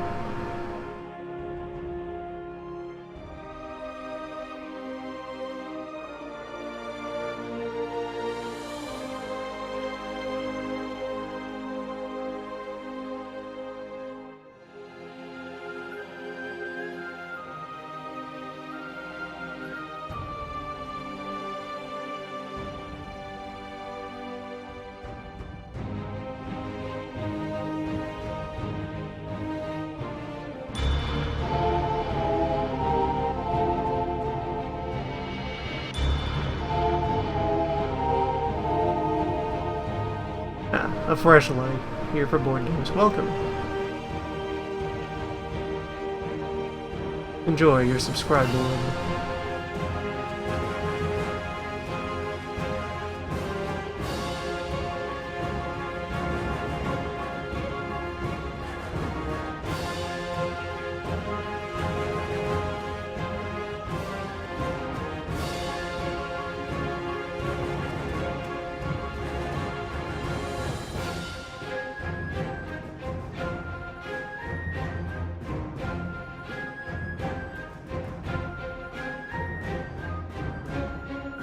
A fresh light here for board games. Welcome. Enjoy your subscribe board.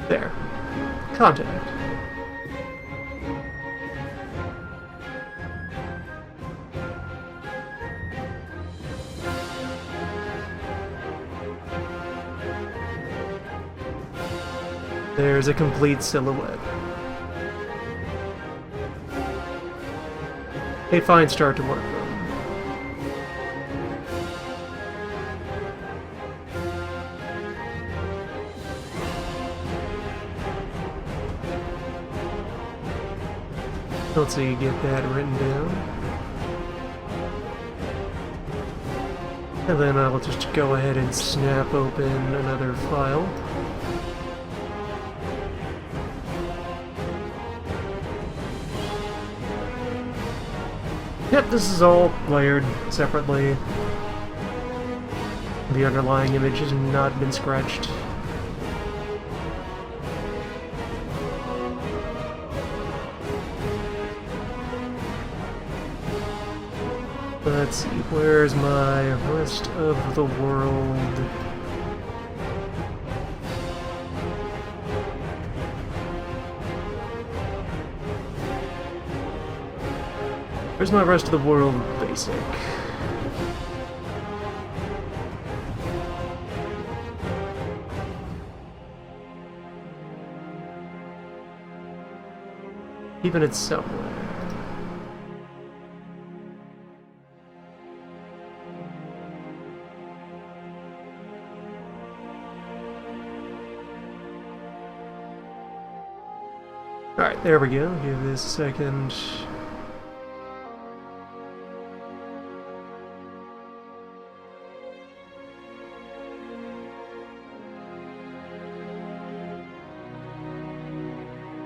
There. Contact. There's a complete silhouette. A fine start to work from. Let's see, get that written down. And then I'll just go ahead and snap open another file. Yep, this is all layered separately. The underlying image has not been scratched. Let's see, where's my rest of the world? Where's my rest of the world basic? Keeping it somewhere. Alright, there we go. Give this a second.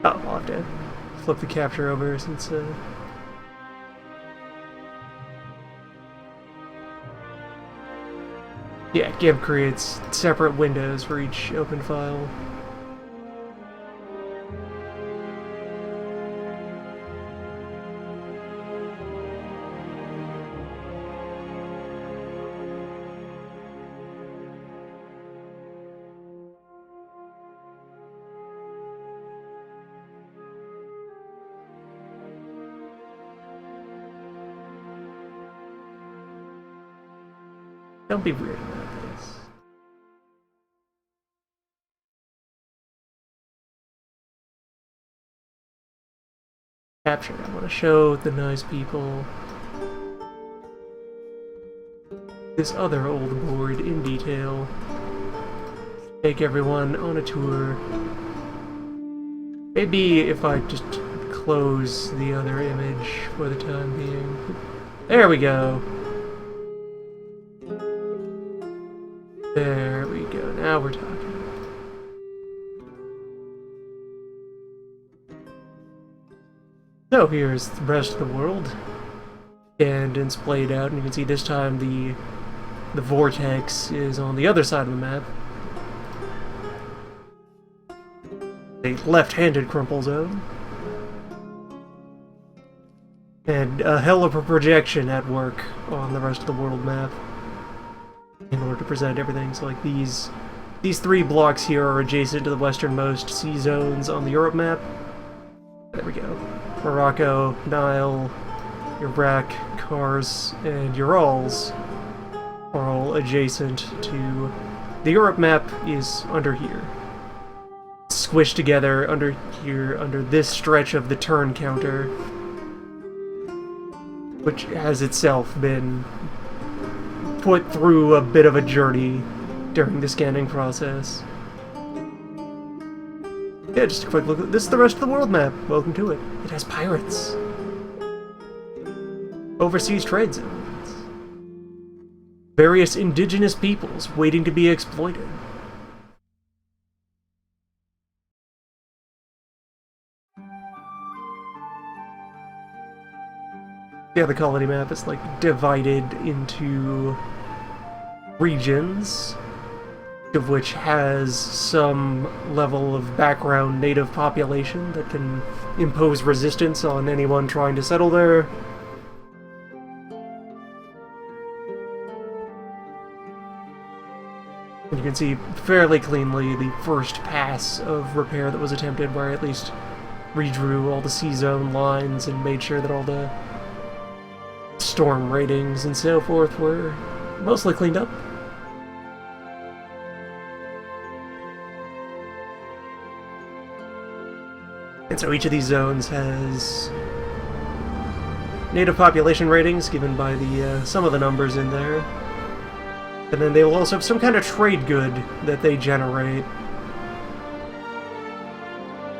Oh, I'll have to flip the capture over since yeah, Gib creates separate windows for each open file. Don't be weird about this. Capture. I want to show the nice people this other old board in detail. Take everyone on a tour. Maybe if I just close the other image for the time being. There we go. There we go, now we're talking. So here's the rest of the world. and it's played out, and you can see this time the vortex is on the other side of the map. A left-handed crumple zone. And a hell of a projection at work on the rest of the world map in order to present everything. So like these 3 blocks here are adjacent to the westernmost sea zones on the Europe map. There we go. Morocco, Nile, Iraq, Kars, and Urals are all adjacent to the Europe map is under here. Squished together under here, under this stretch of the turn counter, which has itself been put through a bit of a journey during the scanning process. Yeah, just a quick look. This is the rest of the world map. Welcome to it. It has pirates. Overseas trade zones. Various indigenous peoples waiting to be exploited. Yeah, the colony map is like divided into regions, of which has some level of background native population that can impose resistance on anyone trying to settle there. And you can see fairly cleanly the first pass of repair that was attempted, where I at least redrew all the C-zone lines and made sure that all the storm ratings and so forth were mostly cleaned up. And so each of these zones has native population ratings given by the some of the numbers in there. And then they will also have some kind of trade good that they generate,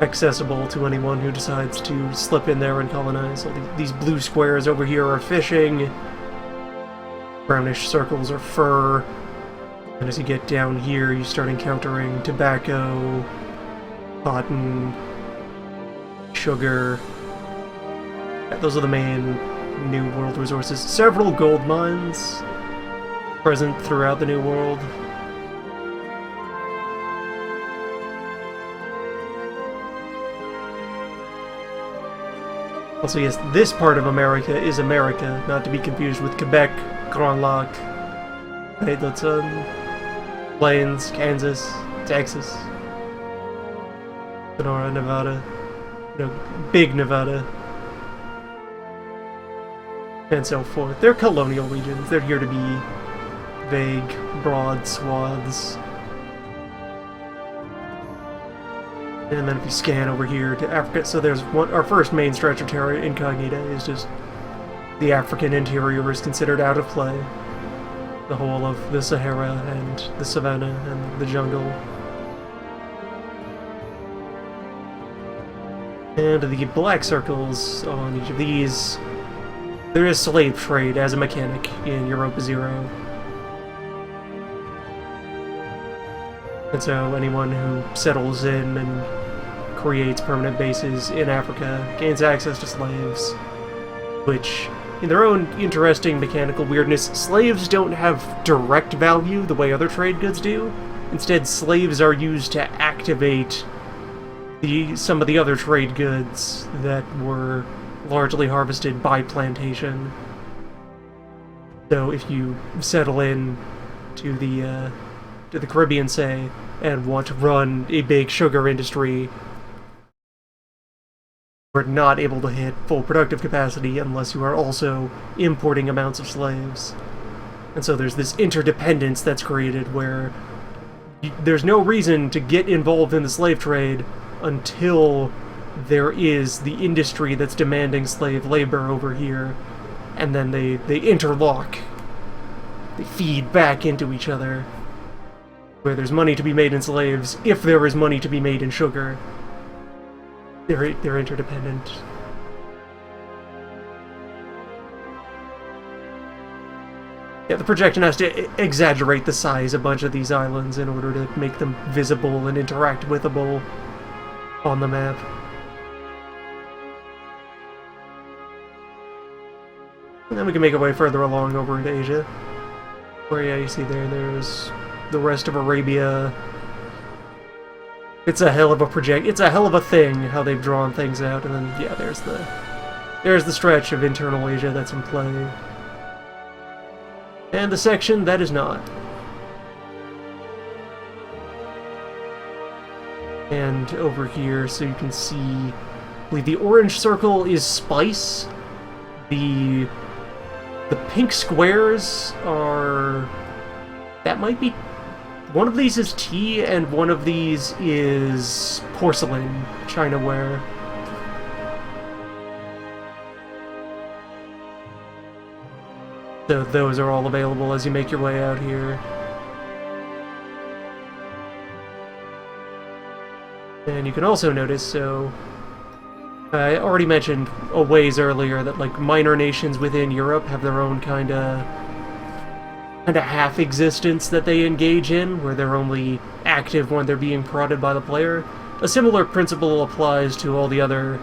accessible to anyone who decides to slip in there and colonize. So these blue squares over here are fishing, brownish circles are fur, and as you get down here you start encountering tobacco, cotton, sugar. Yeah, those are the main New World resources. Several gold mines present throughout the New World. Also, yes, this part of America is America, not to be confused with Quebec, Grand Lac, Plains, Kansas, Texas, Sonora, Nevada, Big Nevada, and so forth. They're colonial regions. They're here to be vague, broad swaths. And then if you scan over here to Africa, so there's our first main stretch of terra incognita is just the African interior is considered out of play. The whole of the Sahara and the Savannah and the jungle. And the black circles on each of these, there is slave trade as a mechanic in Europa Zero. And so anyone who settles in and creates permanent bases in Africa gains access to slaves, which, in their own interesting mechanical weirdness, slaves don't have direct value the way other trade goods do. Instead, slaves are used to activate some of the other trade goods that were largely harvested by plantation. So if you settle in to the Caribbean, say, and want to run a big sugar industry, you're not able to hit full productive capacity unless you are also importing amounts of slaves. And so there's this interdependence that's created where there's no reason to get involved in the slave trade until there is the industry that's demanding slave labor over here, and then they interlock. They feed back into each other. Where there's money to be made in slaves, if there is money to be made in sugar. They're interdependent. Yeah, the projection has to exaggerate the size of a bunch of these islands in order to make them visible and interact withable on the map. And then we can make our way further along over into Asia. Where, yeah, you see there's the rest of Arabia. It's a hell of a it's a hell of a thing how they've drawn things out, and then, yeah, there's the stretch of internal Asia that's in play. And the section that is not. And over here, so you can see, I believe the orange circle is spice. The pink squares are... that might be... one of these is tea, and one of these is porcelain, Chinaware. So those are all available as you make your way out here. And you can also notice, so... I already mentioned a ways earlier that, like, minor nations within Europe have their own kinda half-existence that they engage in, where they're only active when they're being prodded by the player. A similar principle applies to all the other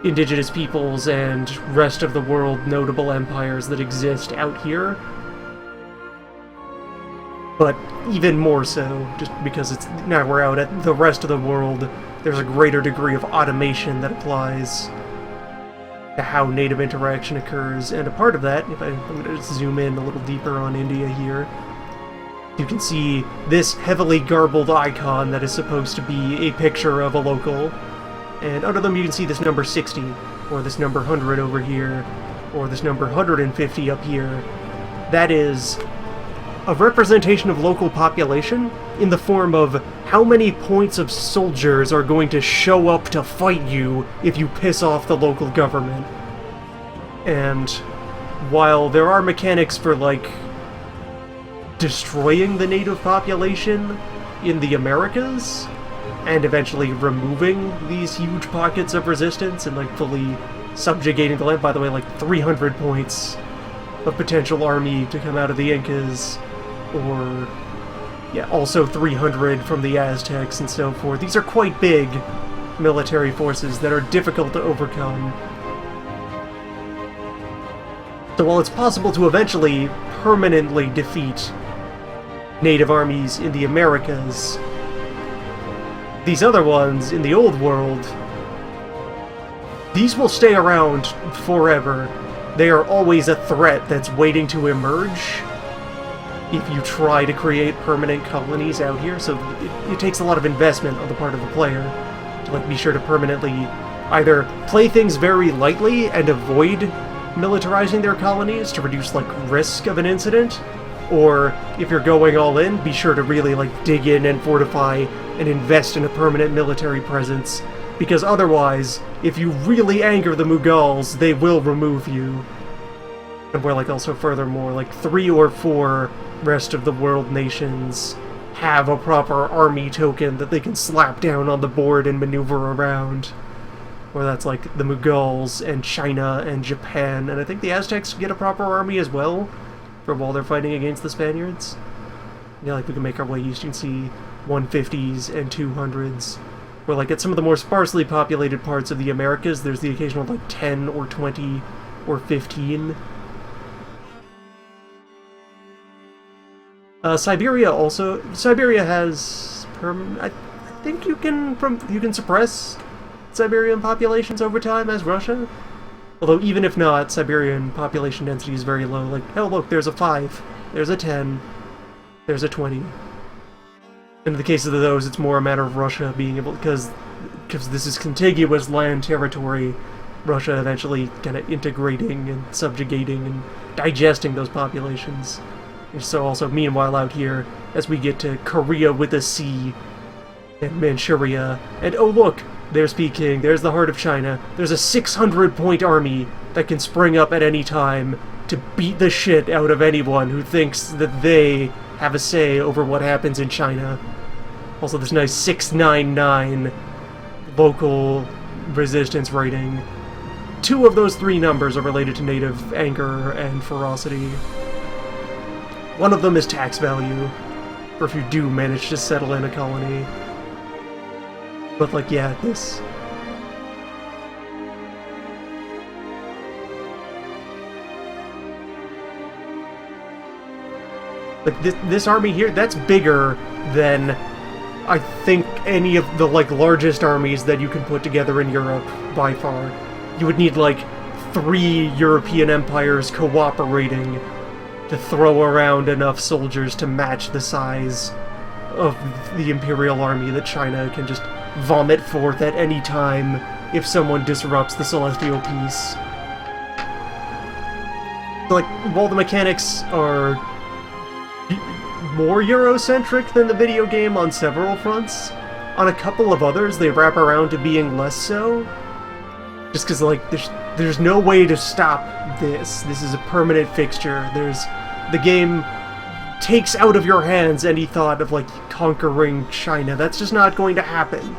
indigenous peoples and rest of the world notable empires that exist out here. But even more so, just because it's now we're out at the rest of the world, there's a greater degree of automation that applies to how native interaction occurs. And a part of that, I'm going to zoom in a little deeper on India here, you can see this heavily garbled icon that is supposed to be a picture of a local. And under them you can see this number 60, or this number 100 over here, or this number 150 up here. That is a representation of local population in the form of how many points of soldiers are going to show up to fight you if you piss off the local government. And while there are mechanics for, like, destroying the native population in the Americas, and eventually removing these huge pockets of resistance and, like, fully subjugating the land, by the way, like 300 points of potential army to come out of the Incas, or, yeah, also 300 from the Aztecs and so forth. These are quite big military forces that are difficult to overcome. So while it's possible to eventually permanently defeat native armies in the Americas, these other ones in the old world, these will stay around forever. They are always a threat that's waiting to emerge if you try to create permanent colonies out here, so it takes a lot of investment on the part of the player to, like, be sure to permanently either play things very lightly and avoid militarizing their colonies to reduce, like, risk of an incident, or if you're going all in, be sure to really, like, dig in and fortify and invest in a permanent military presence, because otherwise, if you really anger the Mughals, they will remove you. And we're, like, also furthermore, like, 3 or 4 rest of the world nations have a proper army token that they can slap down on the board and maneuver around. Where that's, like, the Mughals and China and Japan, and I think the Aztecs get a proper army as well, for while they're fighting against the Spaniards. Yeah, like, we can make our way east, you can see 150s and 200s. Where, like, at some of the more sparsely populated parts of the Americas, there's the occasional, like, 10 or 20 or 15. Siberia has I think you can suppress Siberian populations over time as Russia. Although even if not, Siberian population density is very low. Like, oh look, there's a 5, there's a 10, there's a 20. In the case of those, it's more a matter of Russia being able, because this is contiguous land territory, Russia eventually kind of integrating and subjugating and digesting those populations. And so also, meanwhile, out here, as we get to Korea with a C, and Manchuria, and oh look, there's Peking, there's the heart of China, there's a 600-point army that can spring up at any time to beat the shit out of anyone who thinks that they have a say over what happens in China. Also, this nice 699 local resistance rating. 2 of those 3 numbers are related to native anger and ferocity. One of them is tax value, or if you do manage to settle in a colony. But, like, yeah, Like, this army here, that's bigger than, I think, any of the, like, largest armies that you can put together in Europe, by far. You would need, like, 3 European empires cooperating to throw around enough soldiers to match the size of the Imperial Army that China can just vomit forth at any time if someone disrupts the Celestial Peace. Like, while the mechanics are more Eurocentric than the video game on several fronts, on a couple of others they wrap around to being less so. Just because, like, there's no way to stop this. This is a permanent fixture. The game takes out of your hands any thought of, like, conquering China. That's just not going to happen.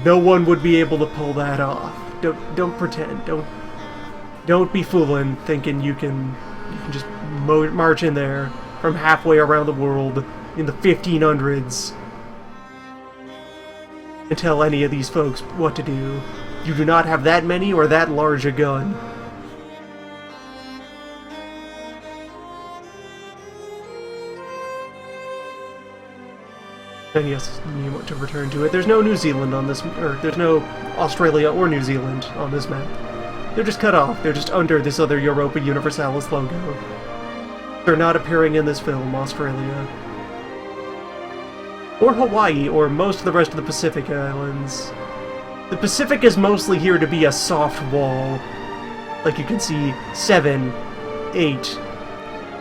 No one would be able to pull that off. Don't pretend. Don't be fooling, thinking you can just march in there from halfway around the world in the 1500s and tell any of these folks what to do. You do not have that many or that large a gun. And yes, you want to return to it. There's no New Zealand on this, or there's no Australia or New Zealand on this map. They're just cut off. They're just under this other Europa Universalis logo. They're not appearing in this film, Australia. Or Hawaii, or most of the rest of the Pacific Islands. The Pacific is mostly here to be a soft wall. Like you can see, 7, 8,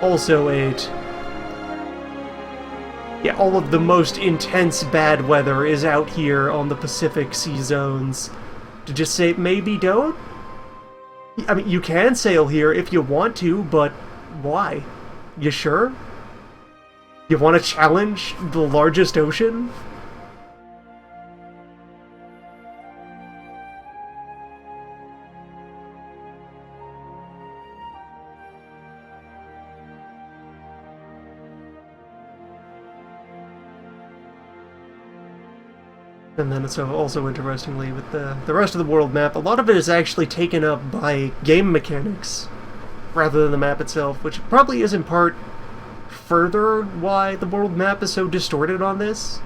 also 8. Yeah, all of the most intense bad weather is out here on the Pacific sea zones. To just say, maybe don't? I mean, you can sail here if you want to, but why? You sure? You want to challenge the largest ocean? And then it's also interestingly, with the rest of the world map, a lot of it is actually taken up by game mechanics, rather than the map itself, which probably is in part further why the world map is so distorted on this.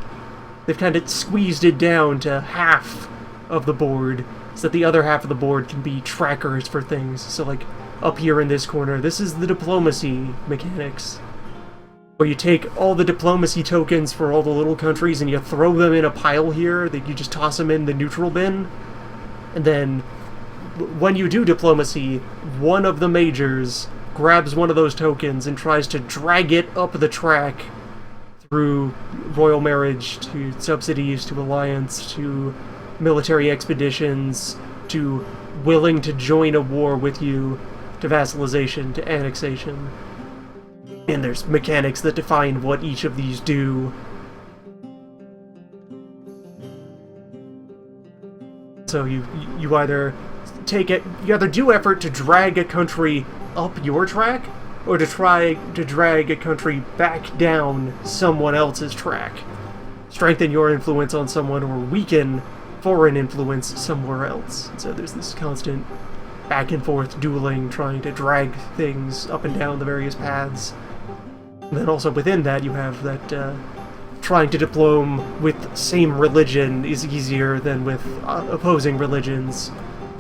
They've kind of squeezed it down to half of the board, so that the other half of the board can be trackers for things. So like, up here in this corner, this is the diplomacy mechanics, where you take all the diplomacy tokens for all the little countries and you throw them in a pile here, that you just toss them in the neutral bin, and then when you do diplomacy, one of the majors grabs one of those tokens and tries to drag it up the track through royal marriage, to subsidies, to alliance, to military expeditions, to willing to join a war with you, to vassalization, to annexation. And there's mechanics that define what each of these do. So you either do effort to drag a country up your track, or to try to drag a country back down someone else's track. Strengthen your influence on someone, or weaken foreign influence somewhere else. So there's this constant back and forth dueling, trying to drag things up and down the various paths. And then also within that you have that trying to diplome with same religion is easier than with opposing religions.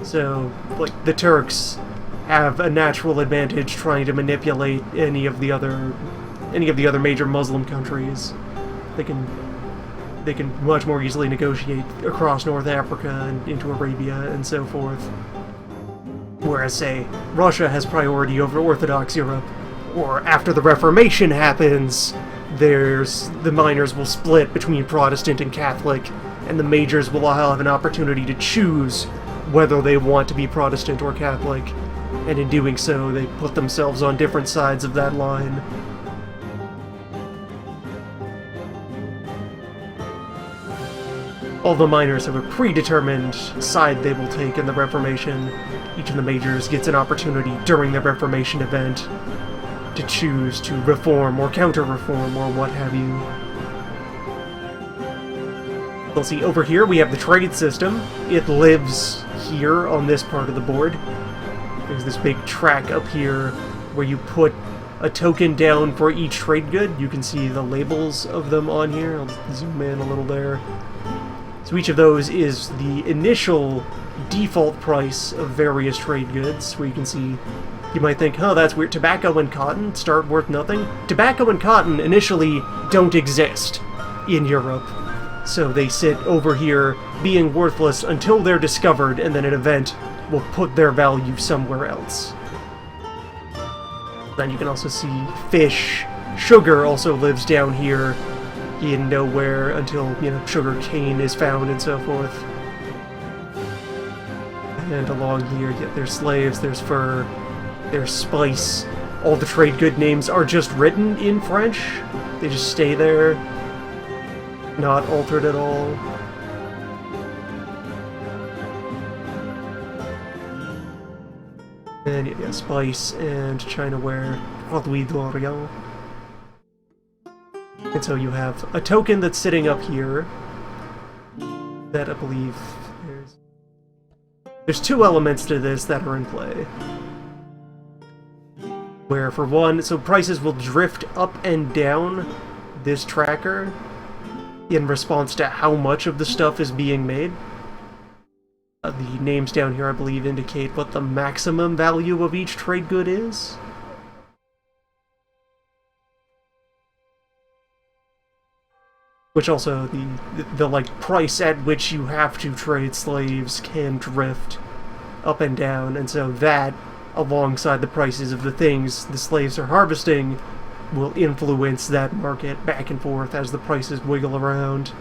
So, like, the Turks have a natural advantage trying to manipulate any of the other major Muslim countries. They can much more easily negotiate across North Africa and into Arabia and so forth. Whereas, say, Russia has priority over Orthodox Europe. Or after the Reformation happens, the minors will split between Protestant and Catholic, and the majors will all have an opportunity to choose whether they want to be Protestant or Catholic, and in doing so, they put themselves on different sides of that line. All the minors have a predetermined side they will take in the Reformation. Each of the majors gets an opportunity during the Reformation event to choose to reform or counter-reform or what have you. You'll see over here we have the trade system. It lives here on this part of the board. There's this big track up here where you put a token down for each trade good. You can see the labels of them on here. I'll zoom in a little there. So each of those is the initial default price of various trade goods, where you can see, you might think, huh, that's weird, tobacco and cotton start worth nothing? Tobacco and cotton initially don't exist in Europe, so they sit over here being worthless until they're discovered, and then an event will put their value somewhere else. Then you can also see fish. Sugar also lives down here in nowhere until, you know, sugar cane is found and so forth. And along here, yeah, there's slaves, there's fur, there's spice. All the trade good names are just written in French. They just stay there, not altered at all. And yeah, spice and Chinaware, produits d'Orient. And so you have a token that's sitting up here that I believe there's two elements to this that are in play. Where, for one, so prices will drift up and down this tracker in response to how much of the stuff is being made. The names down here, I believe, indicate what the maximum value of each trade good is. Which also, the like, price at which you have to trade slaves can drift up and down, and so that, alongside the prices of the things the slaves are harvesting, will influence that market back and forth as the prices wiggle around.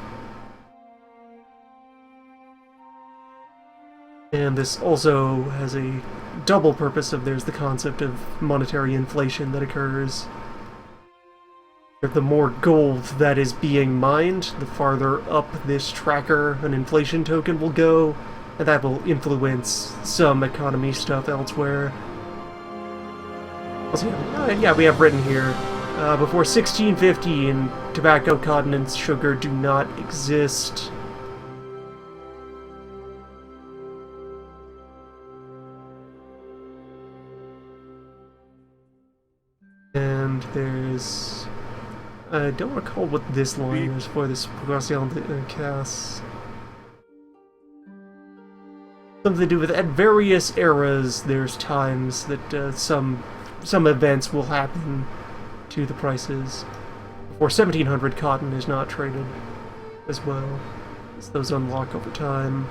And this also has a double purpose of there's the concept of monetary inflation that occurs. The more gold that is being mined, the farther up this tracker an inflation token will go, and that will influence some economy stuff elsewhere. Also, yeah, we have written here, before 1650, tobacco, cotton, and sugar do not exist. And there's... I don't recall what this line is for, this Progression de Casse. Something to do with, at various eras, there's times that some events will happen to the prices. Before 1700, cotton is not traded as well, as those unlock over time.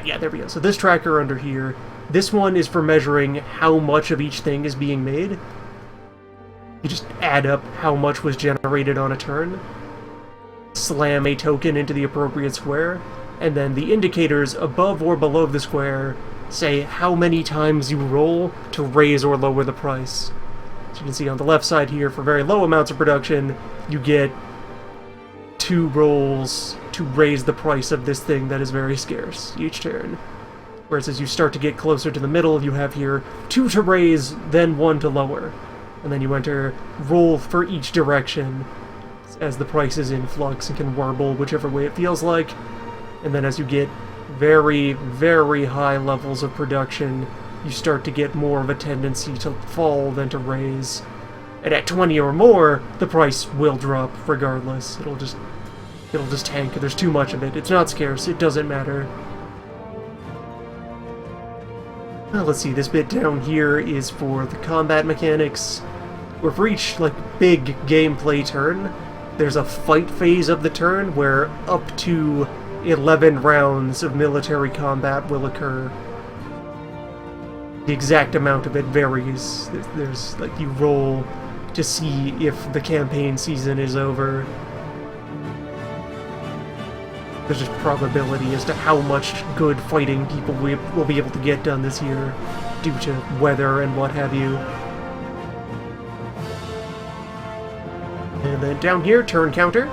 Yeah, there we go. So this tracker under here, this one is for measuring how much of each thing is being made. You just add up how much was generated on a turn, slam a token into the appropriate square, and then the indicators above or below the square say how many times you roll to raise or lower the price. So you can see on the left side here, for very low amounts of production, you get 2 rolls to raise the price of this thing that is very scarce each turn. Whereas as you start to get closer to the middle, you have here 2 to raise, then 1 to lower. And then you enter roll for each direction as the price is in flux and can warble whichever way it feels like. And then as you get very, very high levels of production, you start to get more of a tendency to fall than to raise. And at 20 or more, the price will drop regardless. It'll just tank. There's too much of it. It's not scarce. It doesn't matter. Let's see, this bit down here is for the combat mechanics, where for each, like, big gameplay turn, there's a fight phase of the turn where up to 11 rounds of military combat will occur. The exact amount of it varies. There's, like, you roll to see if the campaign season is over. There's just probability as to how much good fighting people will be able to get done this year due to weather and what have you. And then down here, turn counter.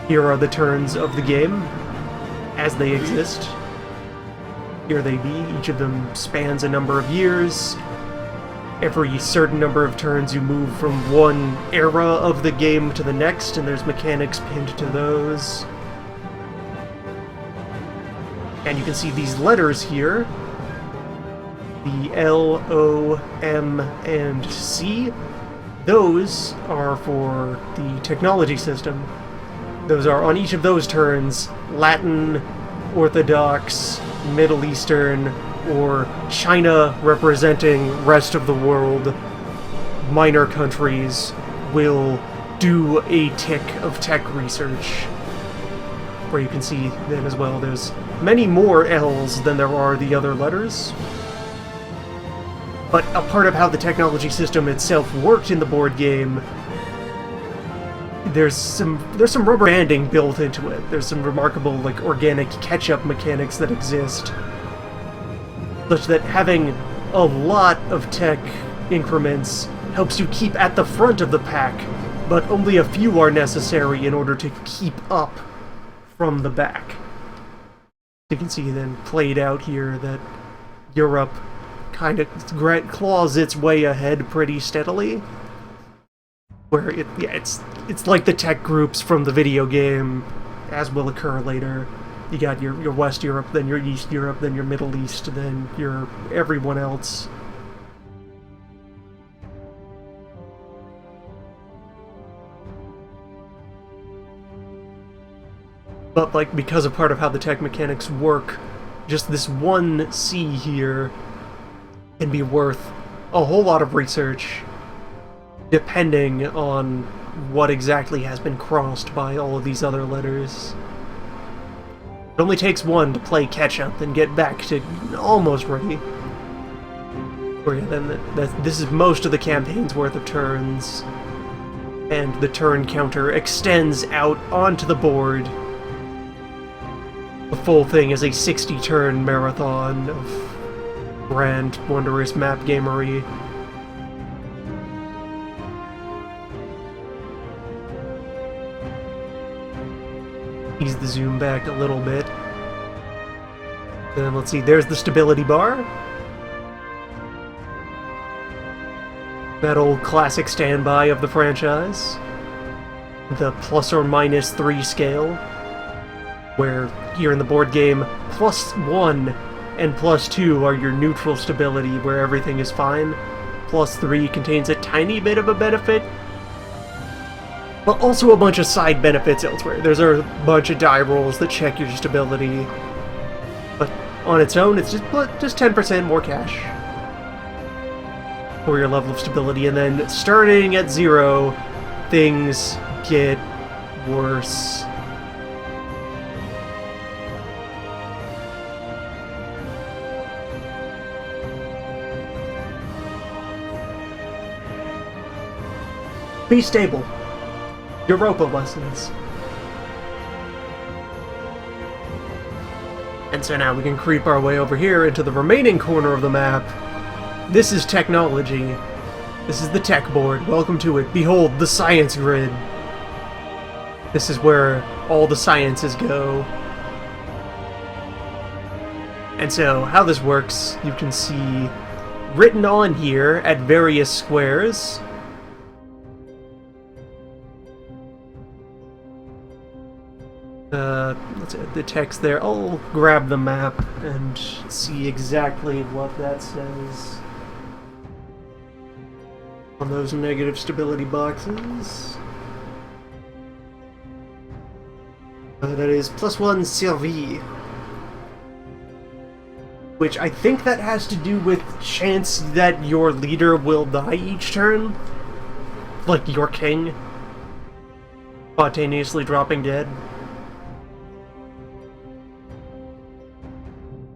Here are the turns of the game as they exist. Here they be. Each of them spans a number of years. Every certain number of turns you move from one era of the game to the next, and there's mechanics pinned to those. And you can see these letters here The L, O, M, and C, those are for the technology system. Those are, on each of those turns, Latin, Orthodox, Middle Eastern, or China representing rest of the world. Minor countries will do a tick of tech research. Where you can see then as well, there's many more L's than there are the other letters. But a part of how the technology system itself worked in the board game, there's some rubber banding built into it. There's some remarkable, like, organic catch-up mechanics that exist, such that having a lot of tech increments helps you keep at the front of the pack, but only a few are necessary in order to keep up from the back. You can see then played out here that Europe kind of claws its way ahead pretty steadily. Where it's like the tech groups from the video game, as will occur later. You got your West Europe, then your East Europe, then your Middle East, then your everyone else. But, like, because of part of how the tech mechanics work, just this one C here can be worth a whole lot of research, depending on what exactly has been crossed by all of these other letters. It only takes one to play catch-up and get back to almost ready. Or yeah, then this is most of the campaign's worth of turns, and the turn counter extends out onto the board. The full thing is a 60-turn marathon of grand, wondrous map gamery. Ease the zoom back a little bit. Then let's see, there's the stability bar. That old classic standby of the franchise. The ±3 scale, where here in the board game, +1 and +2 are your neutral stability, where everything is fine. +3 contains a tiny bit of a benefit, but also a bunch of side benefits elsewhere. There's a bunch of die rolls that check your stability, but on its own, it's just 10% more cash for your level of stability, and then starting at 0, things get worse. Be stable. Europa lessons. And so now we can creep our way over here into the remaining corner of the map. This is technology. This is the tech board. Welcome to it. Behold, the science grid. This is where all the sciences go. And so, how this works, you can see written on here at various squares. Let's add the text there. I'll grab the map and see exactly what that says on those negative stability boxes. That is +1 survie, which I think that has to do with chance that your leader will die each turn, like your king spontaneously dropping dead.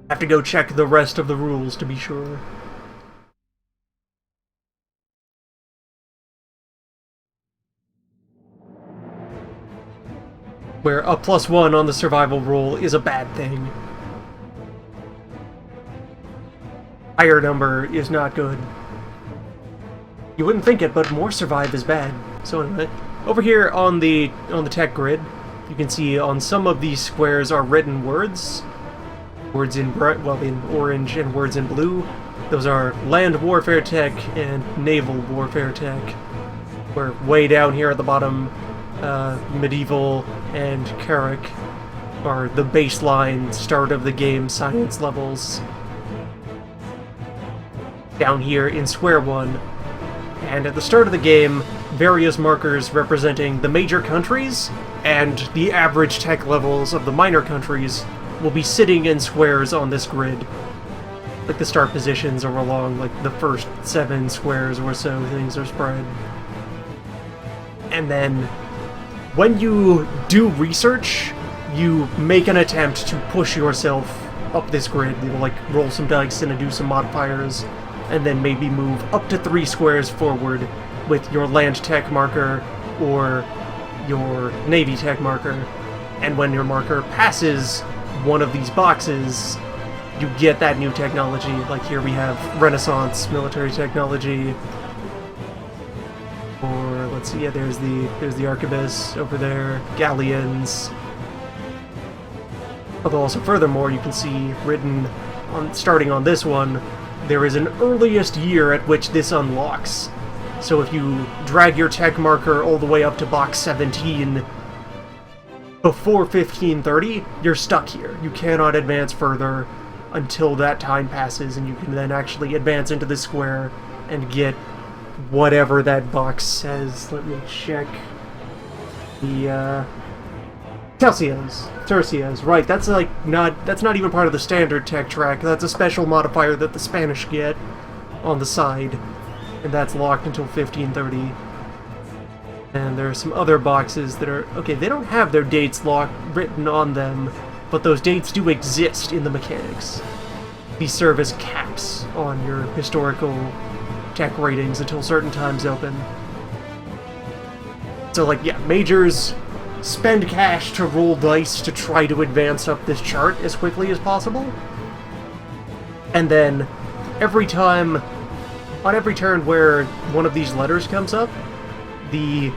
Have to go check the rest of the rules to be sure. Where a +1 on the survival roll is a bad thing. Higher number is not good. You wouldn't think it, but more survive is bad. So anyway, over here on the tech grid, you can see on some of these squares are written words. Words in orange and words in blue. Those are land warfare tech and naval warfare tech. We're way down here at the bottom. Medieval and Carrick are the baseline start of the game science levels. down here in Square 1. And at the start of the game, various markers representing the major countries and the average tech levels of the minor countries will be sitting in squares on this grid. Like the start positions are along like the first 7 squares or so things are spread. And then when you do research, you make an attempt to push yourself up this grid. You'll like roll some dice and do some modifiers, and then maybe move up to 3 squares forward with your land tech marker or your navy tech marker. And when your marker passes one of these boxes, you get that new technology. Like here we have Renaissance military technology. Or let's see, yeah, there's the arquebus over there, galleons. Although also furthermore, you can see written on starting on this one, there is an earliest year at which this unlocks. So if you drag your tech marker all the way up to box 17 before 1530, you're stuck here. You cannot advance further until that time passes, and you can then actually advance into the square and get whatever that box says. Let me check. The Tercios, right, that's not even part of the standard tech track. That's a special modifier that the Spanish get on the side, and that's locked until 1530. And there are some other boxes that are, okay, they don't have their dates written on them, but those dates do exist in the mechanics. These serve as caps on your historical tech ratings until certain times open. So like, yeah, majors spend cash to roll dice to try to advance up this chart as quickly as possible. And then every time, on every turn where one of these letters comes up, the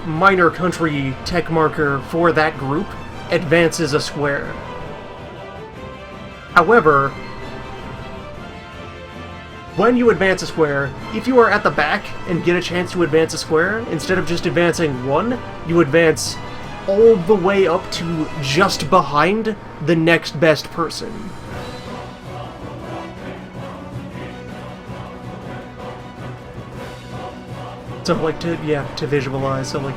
minor country tech marker for that group advances a square. However, when you advance a square, if you are at the back and get a chance to advance a square, instead of just advancing 1, you advance all the way up to just behind the next best person. So like to visualize, so like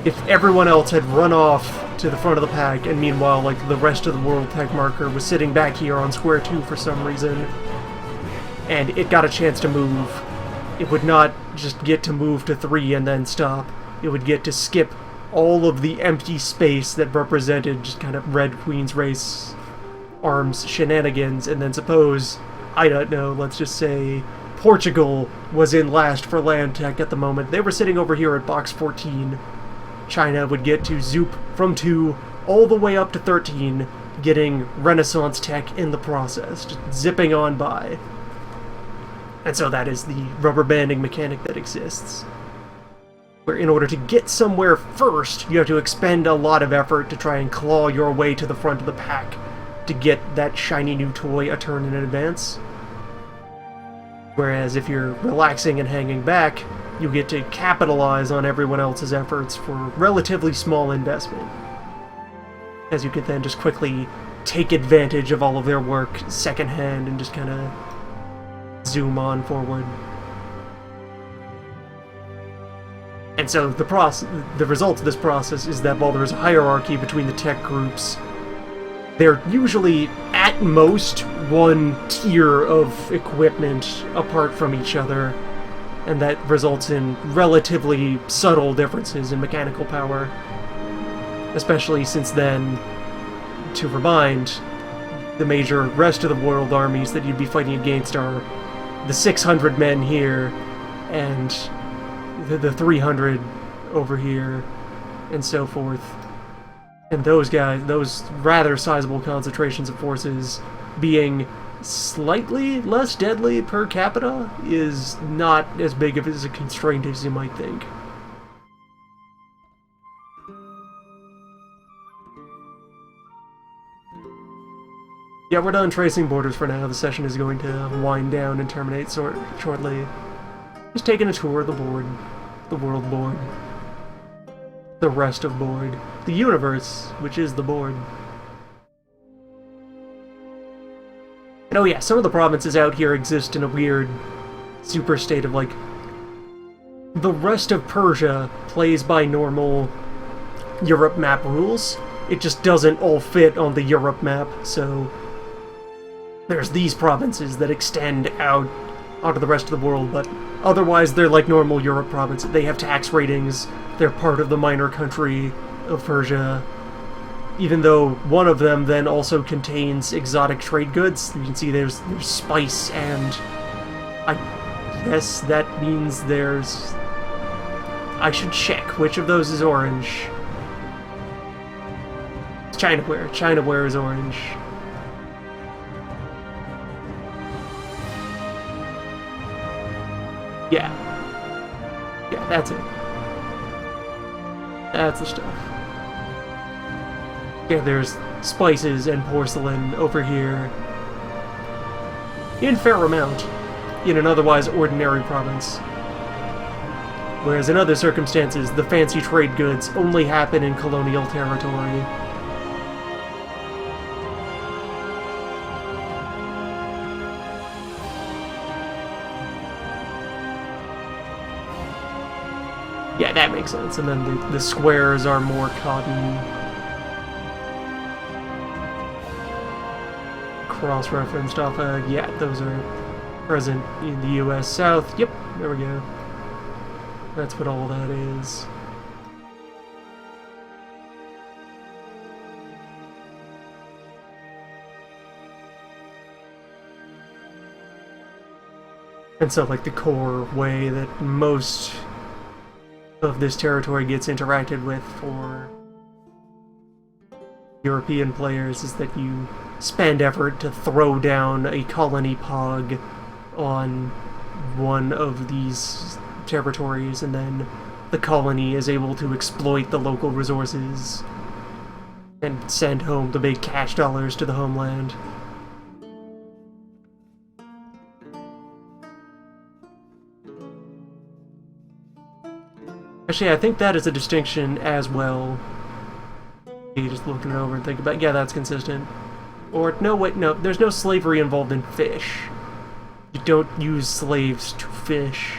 if everyone else had run off to the front of the pack, and meanwhile like the rest of the world tech marker was sitting back here on square 2 for some reason, and it got a chance to move, it would not just get to move to 3 and then stop. It would get to skip all of the empty space that represented just kind of Red Queen's race arms shenanigans, and then suppose, I don't know, let's just say Portugal was in last for land tech at the moment. They were sitting over here at box 14. China would get to zoop from 2 all the way up to 13, getting Renaissance tech in the process, just zipping on by. And so that is the rubber banding mechanic that exists, where in order to get somewhere first, you have to expend a lot of effort to try and claw your way to the front of the pack to get that shiny new toy a turn in advance. Whereas if you're relaxing and hanging back, you get to capitalize on everyone else's efforts for relatively small investment, as you can then just quickly take advantage of all of their work secondhand and just kind of zoom on forward. And so the result of this process is that while there is a hierarchy between the tech groups, they're usually at most 1 tier of equipment apart from each other, and that results in relatively subtle differences in mechanical power. Especially since then, to remind, the major rest of the world armies that you'd be fighting against are the 600 men here, and the 300 over here, and so forth. And those guys, those rather sizable concentrations of forces, being slightly less deadly per capita, is not as big of a constraint as you might think. Yeah, we're done tracing borders for now. The session is going to wind down and terminate shortly. Just taking a tour of the board. The world board. The rest of board. The universe, which is the board. And oh yeah, some of the provinces out here exist in a weird super state of like... The rest of Persia plays by normal Europe map rules. It just doesn't all fit on the Europe map, so... There's these provinces that extend out onto the rest of the world, but otherwise they're like normal Europe provinces. They have tax ratings, they're part of the minor country of Persia. Even though one of them then also contains exotic trade goods. You can see there's spice, and I guess that means there's... I should check which of those is orange. It's Chinaware. Chinaware is orange. Yeah. Yeah, that's it. That's the stuff. Yeah, there's spices and porcelain over here. In fair amount. In an otherwise ordinary province. Whereas in other circumstances, the fancy trade goods only happen in colonial territory. Yeah, that makes sense. And then the squares are more cotton. Cross-referenced off of... Yeah, those are present in the US South. Yep, there we go. That's what all that is. And so, like, the core way that most of this territory gets interacted with for European players is that you spend effort to throw down a colony pog on one of these territories, and then the colony is able to exploit the local resources and send home the big cash dollars to the homeland. Actually, I think that is a distinction as well. You just looking it over and think about, yeah, that's consistent. Or, no, wait, no, there's no slavery involved in fish. You don't use slaves to fish.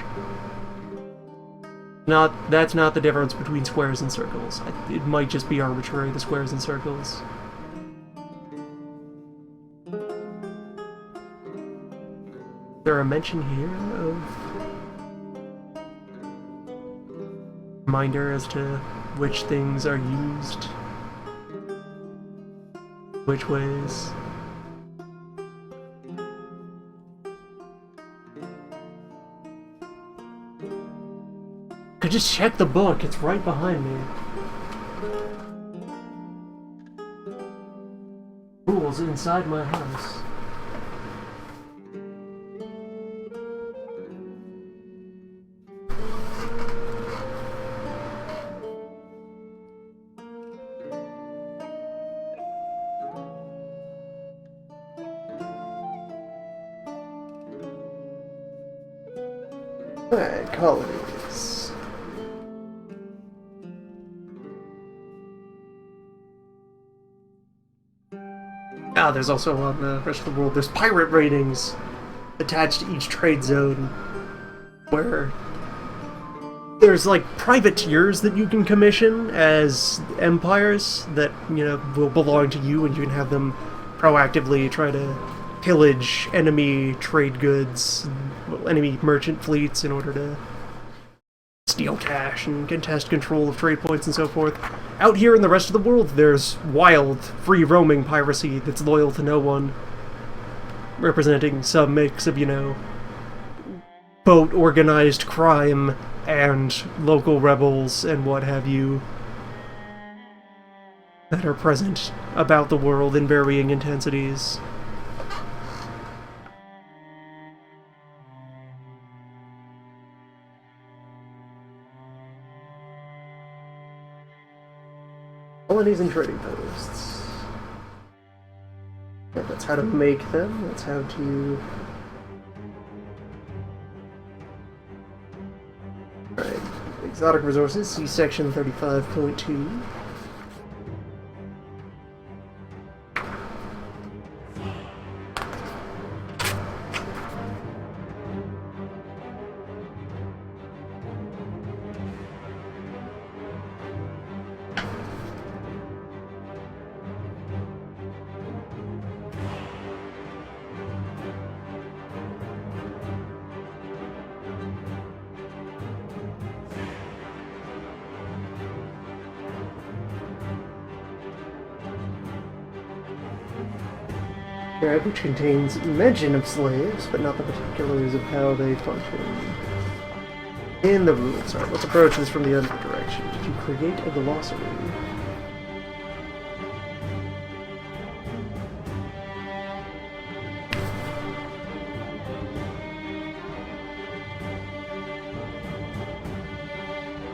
That's not the difference between squares and circles. It might just be arbitrary, the squares and circles. Is there a mention here of... reminder as to which things are used? Which ways? Could just check the book, it's right behind me. Rules inside my house. Alright, colonies. Ah, there's also on the rest of the world, there's pirate ratings attached to each trade zone, where there's like privateers that you can commission as empires that, you know, will belong to you, and you can have them proactively try to pillage enemy trade goods, enemy merchant fleets in order to steal cash and contest control of trade points and so forth. Out here in the rest of the world, there's wild, free-roaming piracy that's loyal to no one, representing some mix of, you know, boat organized crime and local rebels and what have you that are present about the world in varying intensities. Colonies and trading posts. Yeah, that's how to make them, that's how to... Alright, exotic resources, see section 35.2. Right, which contains mention of slaves, but not the particulars of how they function. In the rules. Alright, let's approach this from the other direction. Did you create a glossary?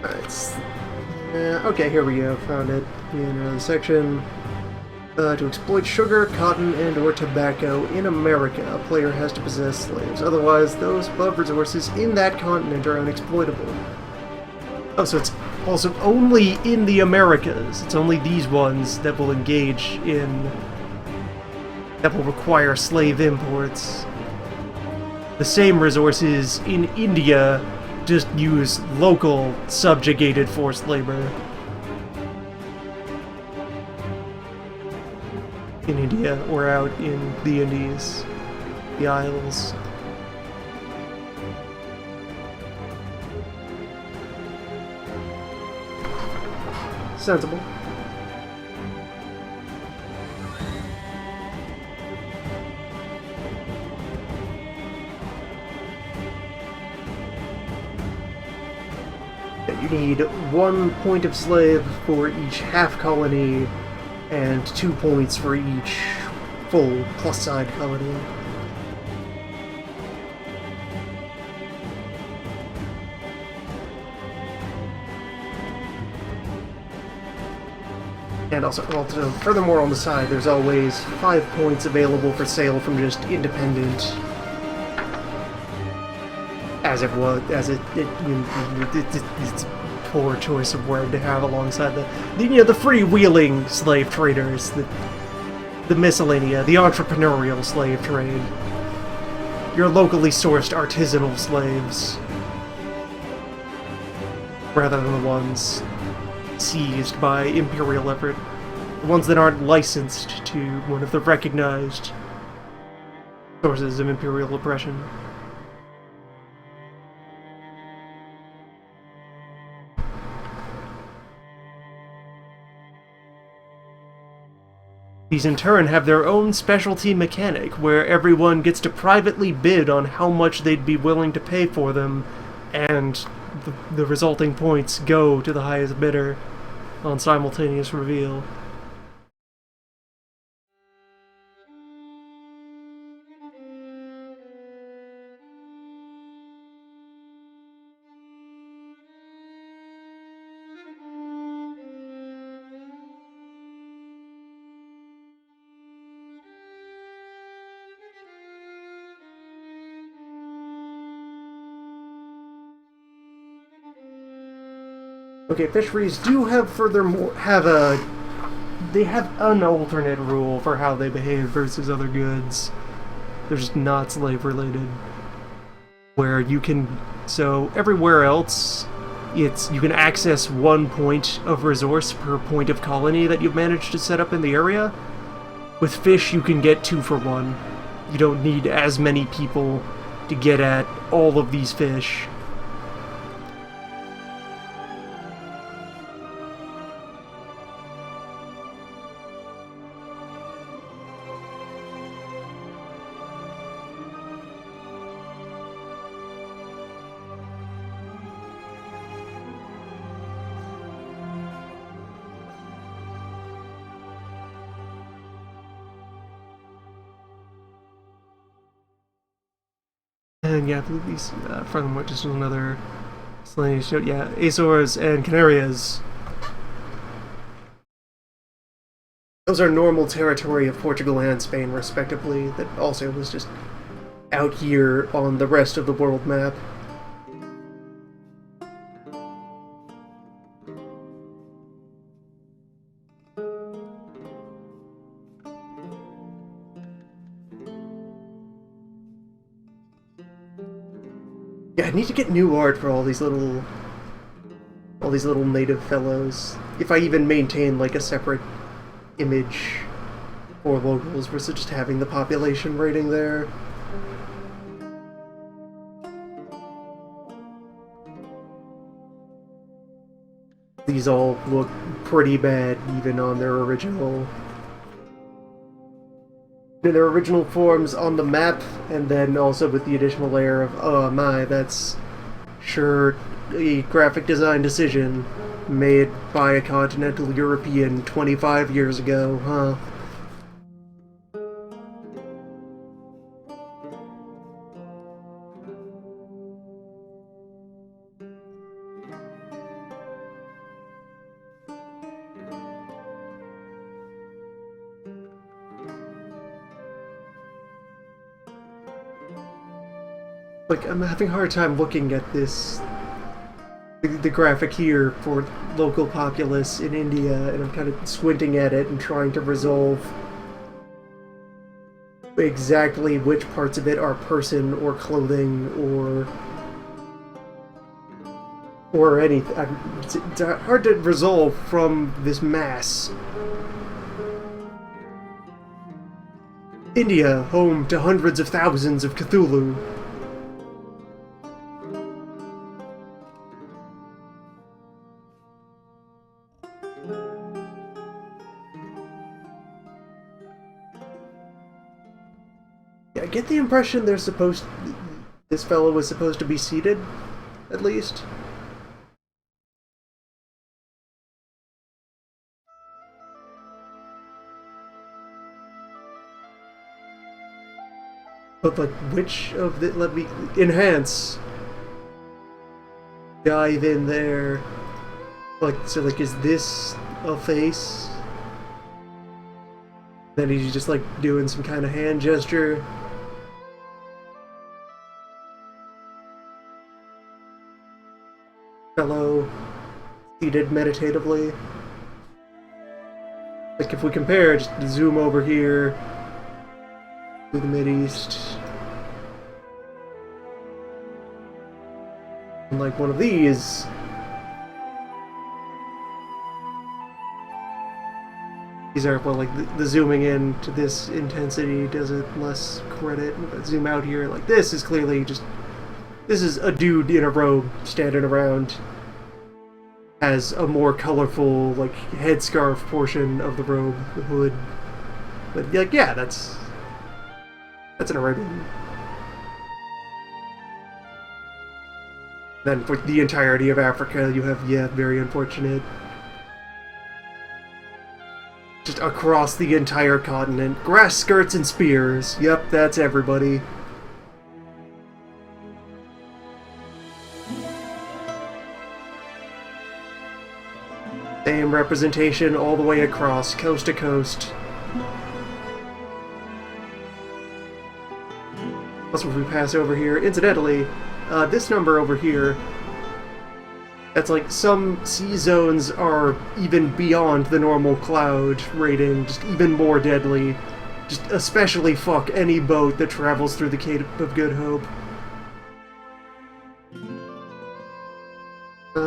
Alright. Okay, here we go. Found it. In another section. To exploit sugar, cotton, and or tobacco in America, a player has to possess slaves. Otherwise, those above resources in that continent are unexploitable. Oh, so it's also only in the Americas. It's only these ones that will engage in... that will require slave imports. The same resources in India just use local subjugated forced labor. In India or out in the Indies, the Isles. Sensible. You need 1 point of slave for each half colony, and 2 points for each full plus-side colony. And also, furthermore on the side, there's always 5 points available for sale from just independent, it's a poor choice of word to have alongside the freewheeling slave traders, the miscellanea, the entrepreneurial slave trade, your locally sourced artisanal slaves, rather than the ones seized by imperial effort, the ones that aren't licensed to one of the recognized sources of imperial oppression. These in turn have their own specialty mechanic, where everyone gets to privately bid on how much they'd be willing to pay for them, and the resulting points go to the highest bidder on simultaneous reveal. Okay, fisheries do have they have an alternate rule for how they behave versus other goods. They're just not slave related. Where you can, so everywhere else, you can access 1 point of resource per point of colony that you've managed to set up in the area. With fish, you can get 2 for 1. You don't need as many people to get at all of these fish. And yeah, I believe these, furthermore, just another miscellaneous note, yeah, Azores and Canarias. Those are normal territory of Portugal and Spain, respectively, that also was just out here on the rest of the world map. Yeah, I need to get new art for all these little native fellows. If I even maintain like a separate image for locals versus just having the population rating there. These all look pretty bad even on their original in their original forms on the map, and then also with the additional layer of, oh my, that's sure a graphic design decision made by a continental European 25 years ago, huh? Like, I'm having a hard time looking at this, the graphic here for local populace in India, and I'm kind of squinting at it and trying to resolve exactly which parts of it are person or clothing or anything. It's hard to resolve from this mass. India, home to hundreds of thousands of Cthulhu. Yeah, I get the impression this fellow was supposed to be seated, at least. But, like, which of the... Let me... Enhance. Dive in there. Like, so, like, is this a face? Then he's just, like, doing some kind of hand gesture. Fellow seated meditatively. Like, if we compare, just zoom over here to the Mideast. And like one of these. These are, well, like, the zooming in to this intensity does it less credit. But zoom out here, like, this is clearly just... This is a dude in a robe standing around. Has a more colorful, like, headscarf portion of the robe, the hood. But, like, yeah, that's an Arabian. Then for the entirety of Africa, you have, yeah, very unfortunate. Just across the entire continent. Grass skirts and spears. Yep, that's everybody. Same representation all the way across, coast to coast. Plus, if we pass over here, incidentally, this number over here, that's like some sea zones are even beyond the normal cloud rating, just even more deadly. Just especially fuck any boat that travels through the Cape of Good Hope.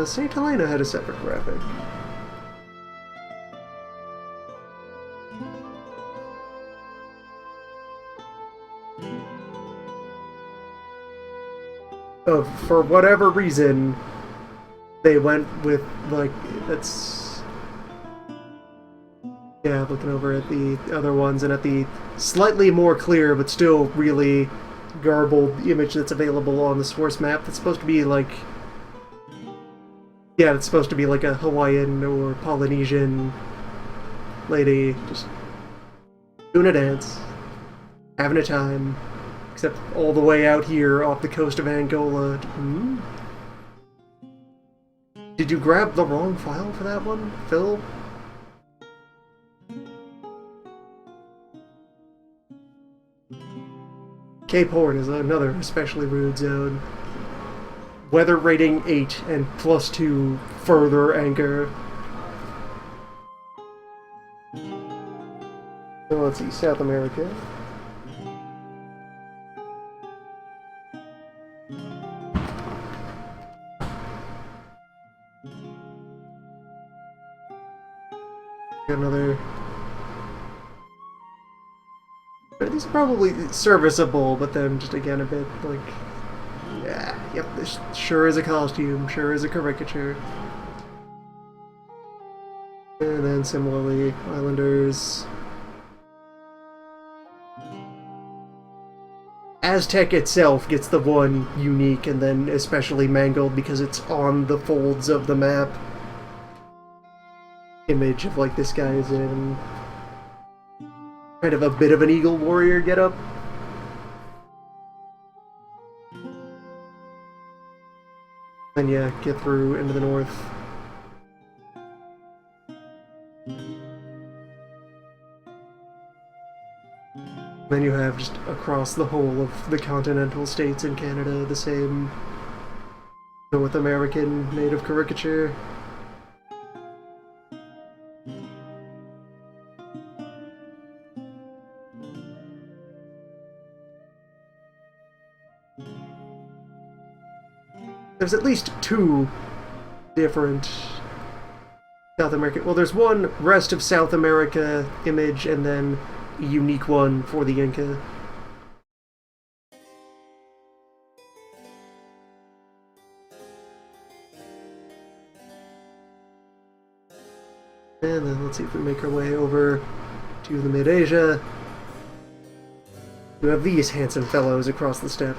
St. Helena had a separate graphic. For whatever reason, they went with, like, that's... Yeah, looking over at the other ones and at the slightly more clear but still really garbled image that's available on the source map that's supposed to be, like... Yeah, it's supposed to be like a Hawaiian or Polynesian lady just doing a dance, having a time. Except all the way out here off the coast of Angola. Hmm? Did you grab the wrong file for that one, Phil? Cape Horn is another especially rude zone. Weather rating 8 and +2 further anchor. So let's see, South America. Another... These are probably serviceable, but then just again a bit like... Yeah, yep, this sure is a costume, sure is a caricature. And then similarly, Islanders... Aztec itself gets the one unique and then especially mangled because it's on the folds of the map. Image of like this guy is in kind of a bit of an eagle warrior getup. And yeah, get through into the north. Then you have just across the whole of the continental states in Canada the same North American native caricature. There's at least two different South American... Well, there's one rest of South America image and then a unique one for the Inca. And then let's see if we make our way over to the Mid-Asia. We have these handsome fellows across the steppe.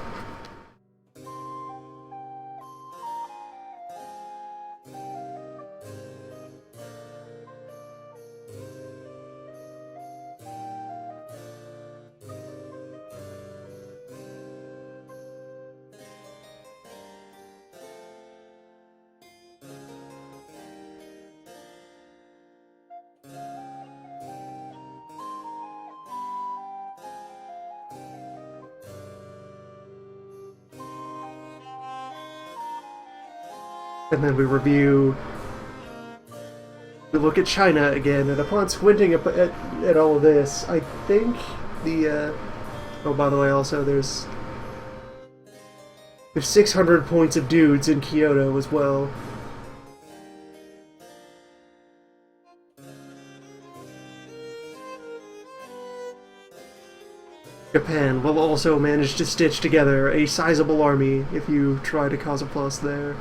And then we review... We look at China again, and upon squinting at all of this, I think the... Oh, by the way, also, there's 600 points of dudes in Kyoto as well. Japan will also manage to stitch together a sizable army if you try to cause a plus there.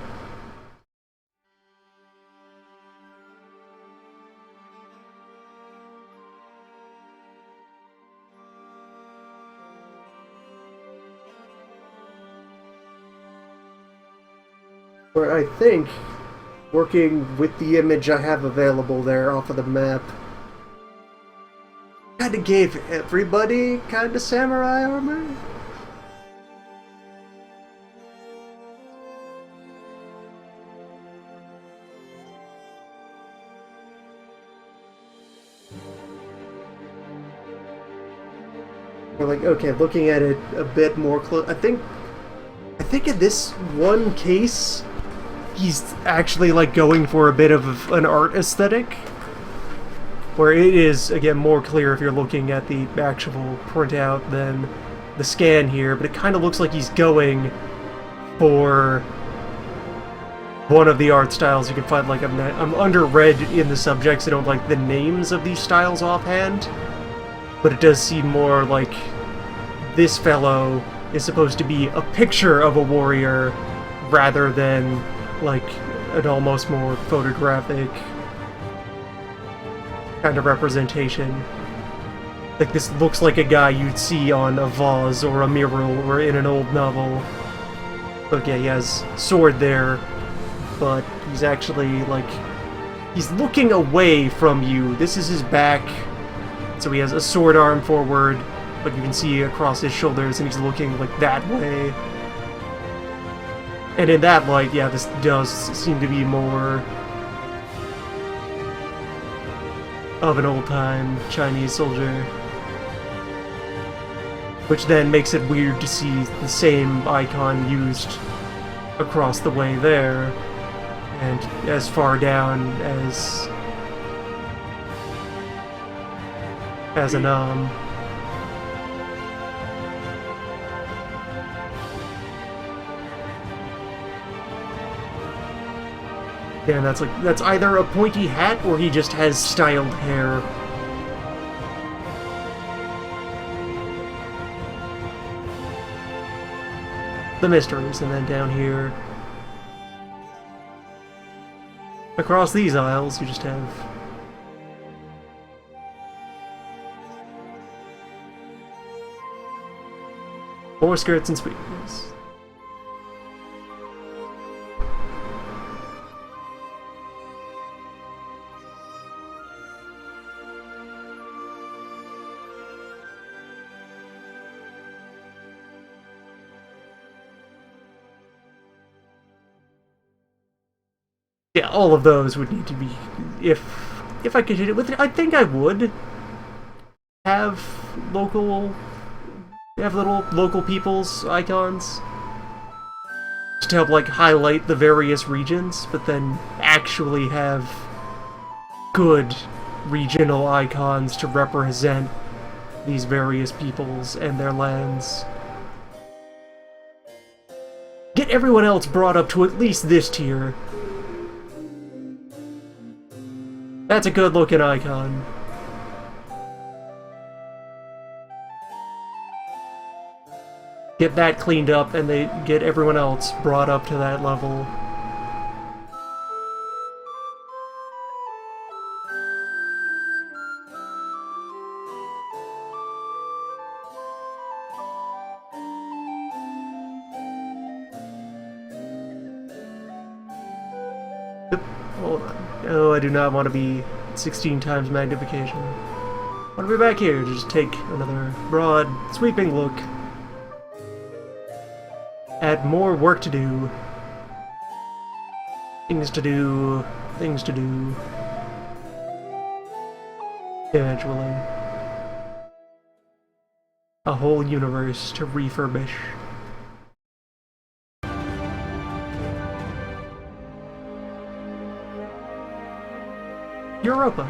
Where I think, working with the image I have available there off of the map, kinda gave everybody kinda samurai armor. We're like, okay, looking at it a bit more close, I think in this one case, he's actually like going for a bit of an art aesthetic, where it is, again, more clear if you're looking at the actual printout than the scan here, but it kind of looks like he's going for one of the art styles you can find. Like, I'm underread in the subjects, I don't like the names of these styles offhand, but it does seem more like this fellow is supposed to be a picture of a warrior rather than like an almost more photographic kind of representation. Like, this looks like a guy you'd see on a vase or a mural or in an old novel. Okay, he has sword there, but he's actually, like, he's looking away from you. This is his back, so he has a sword arm forward, but you can see across his shoulders, and he's looking, like, that way. And in that light, yeah, this does seem to be more of an old-time Chinese soldier. Which then makes it weird to see the same icon used across the way there, and as far down as Annam. Yeah, that's either a pointy hat or he just has styled hair. The mysteries, and then down here, across these aisles, you just have More skirts and sweepers. Yeah, all of those would need to be, if I could hit it with it, I think I would have little local people's icons just to help like highlight the various regions, but then actually have good regional icons to represent these various peoples and their lands. Get everyone else brought up to at least this tier. That's a good looking icon. Get that cleaned up and they get everyone else brought up to that level. Hold on. Oh, I do not want to be 16 times magnification. I want to be back here to just take another broad, sweeping look at more work to do. Things to do. Things to do. Eventually. A whole universe to refurbish. Europa.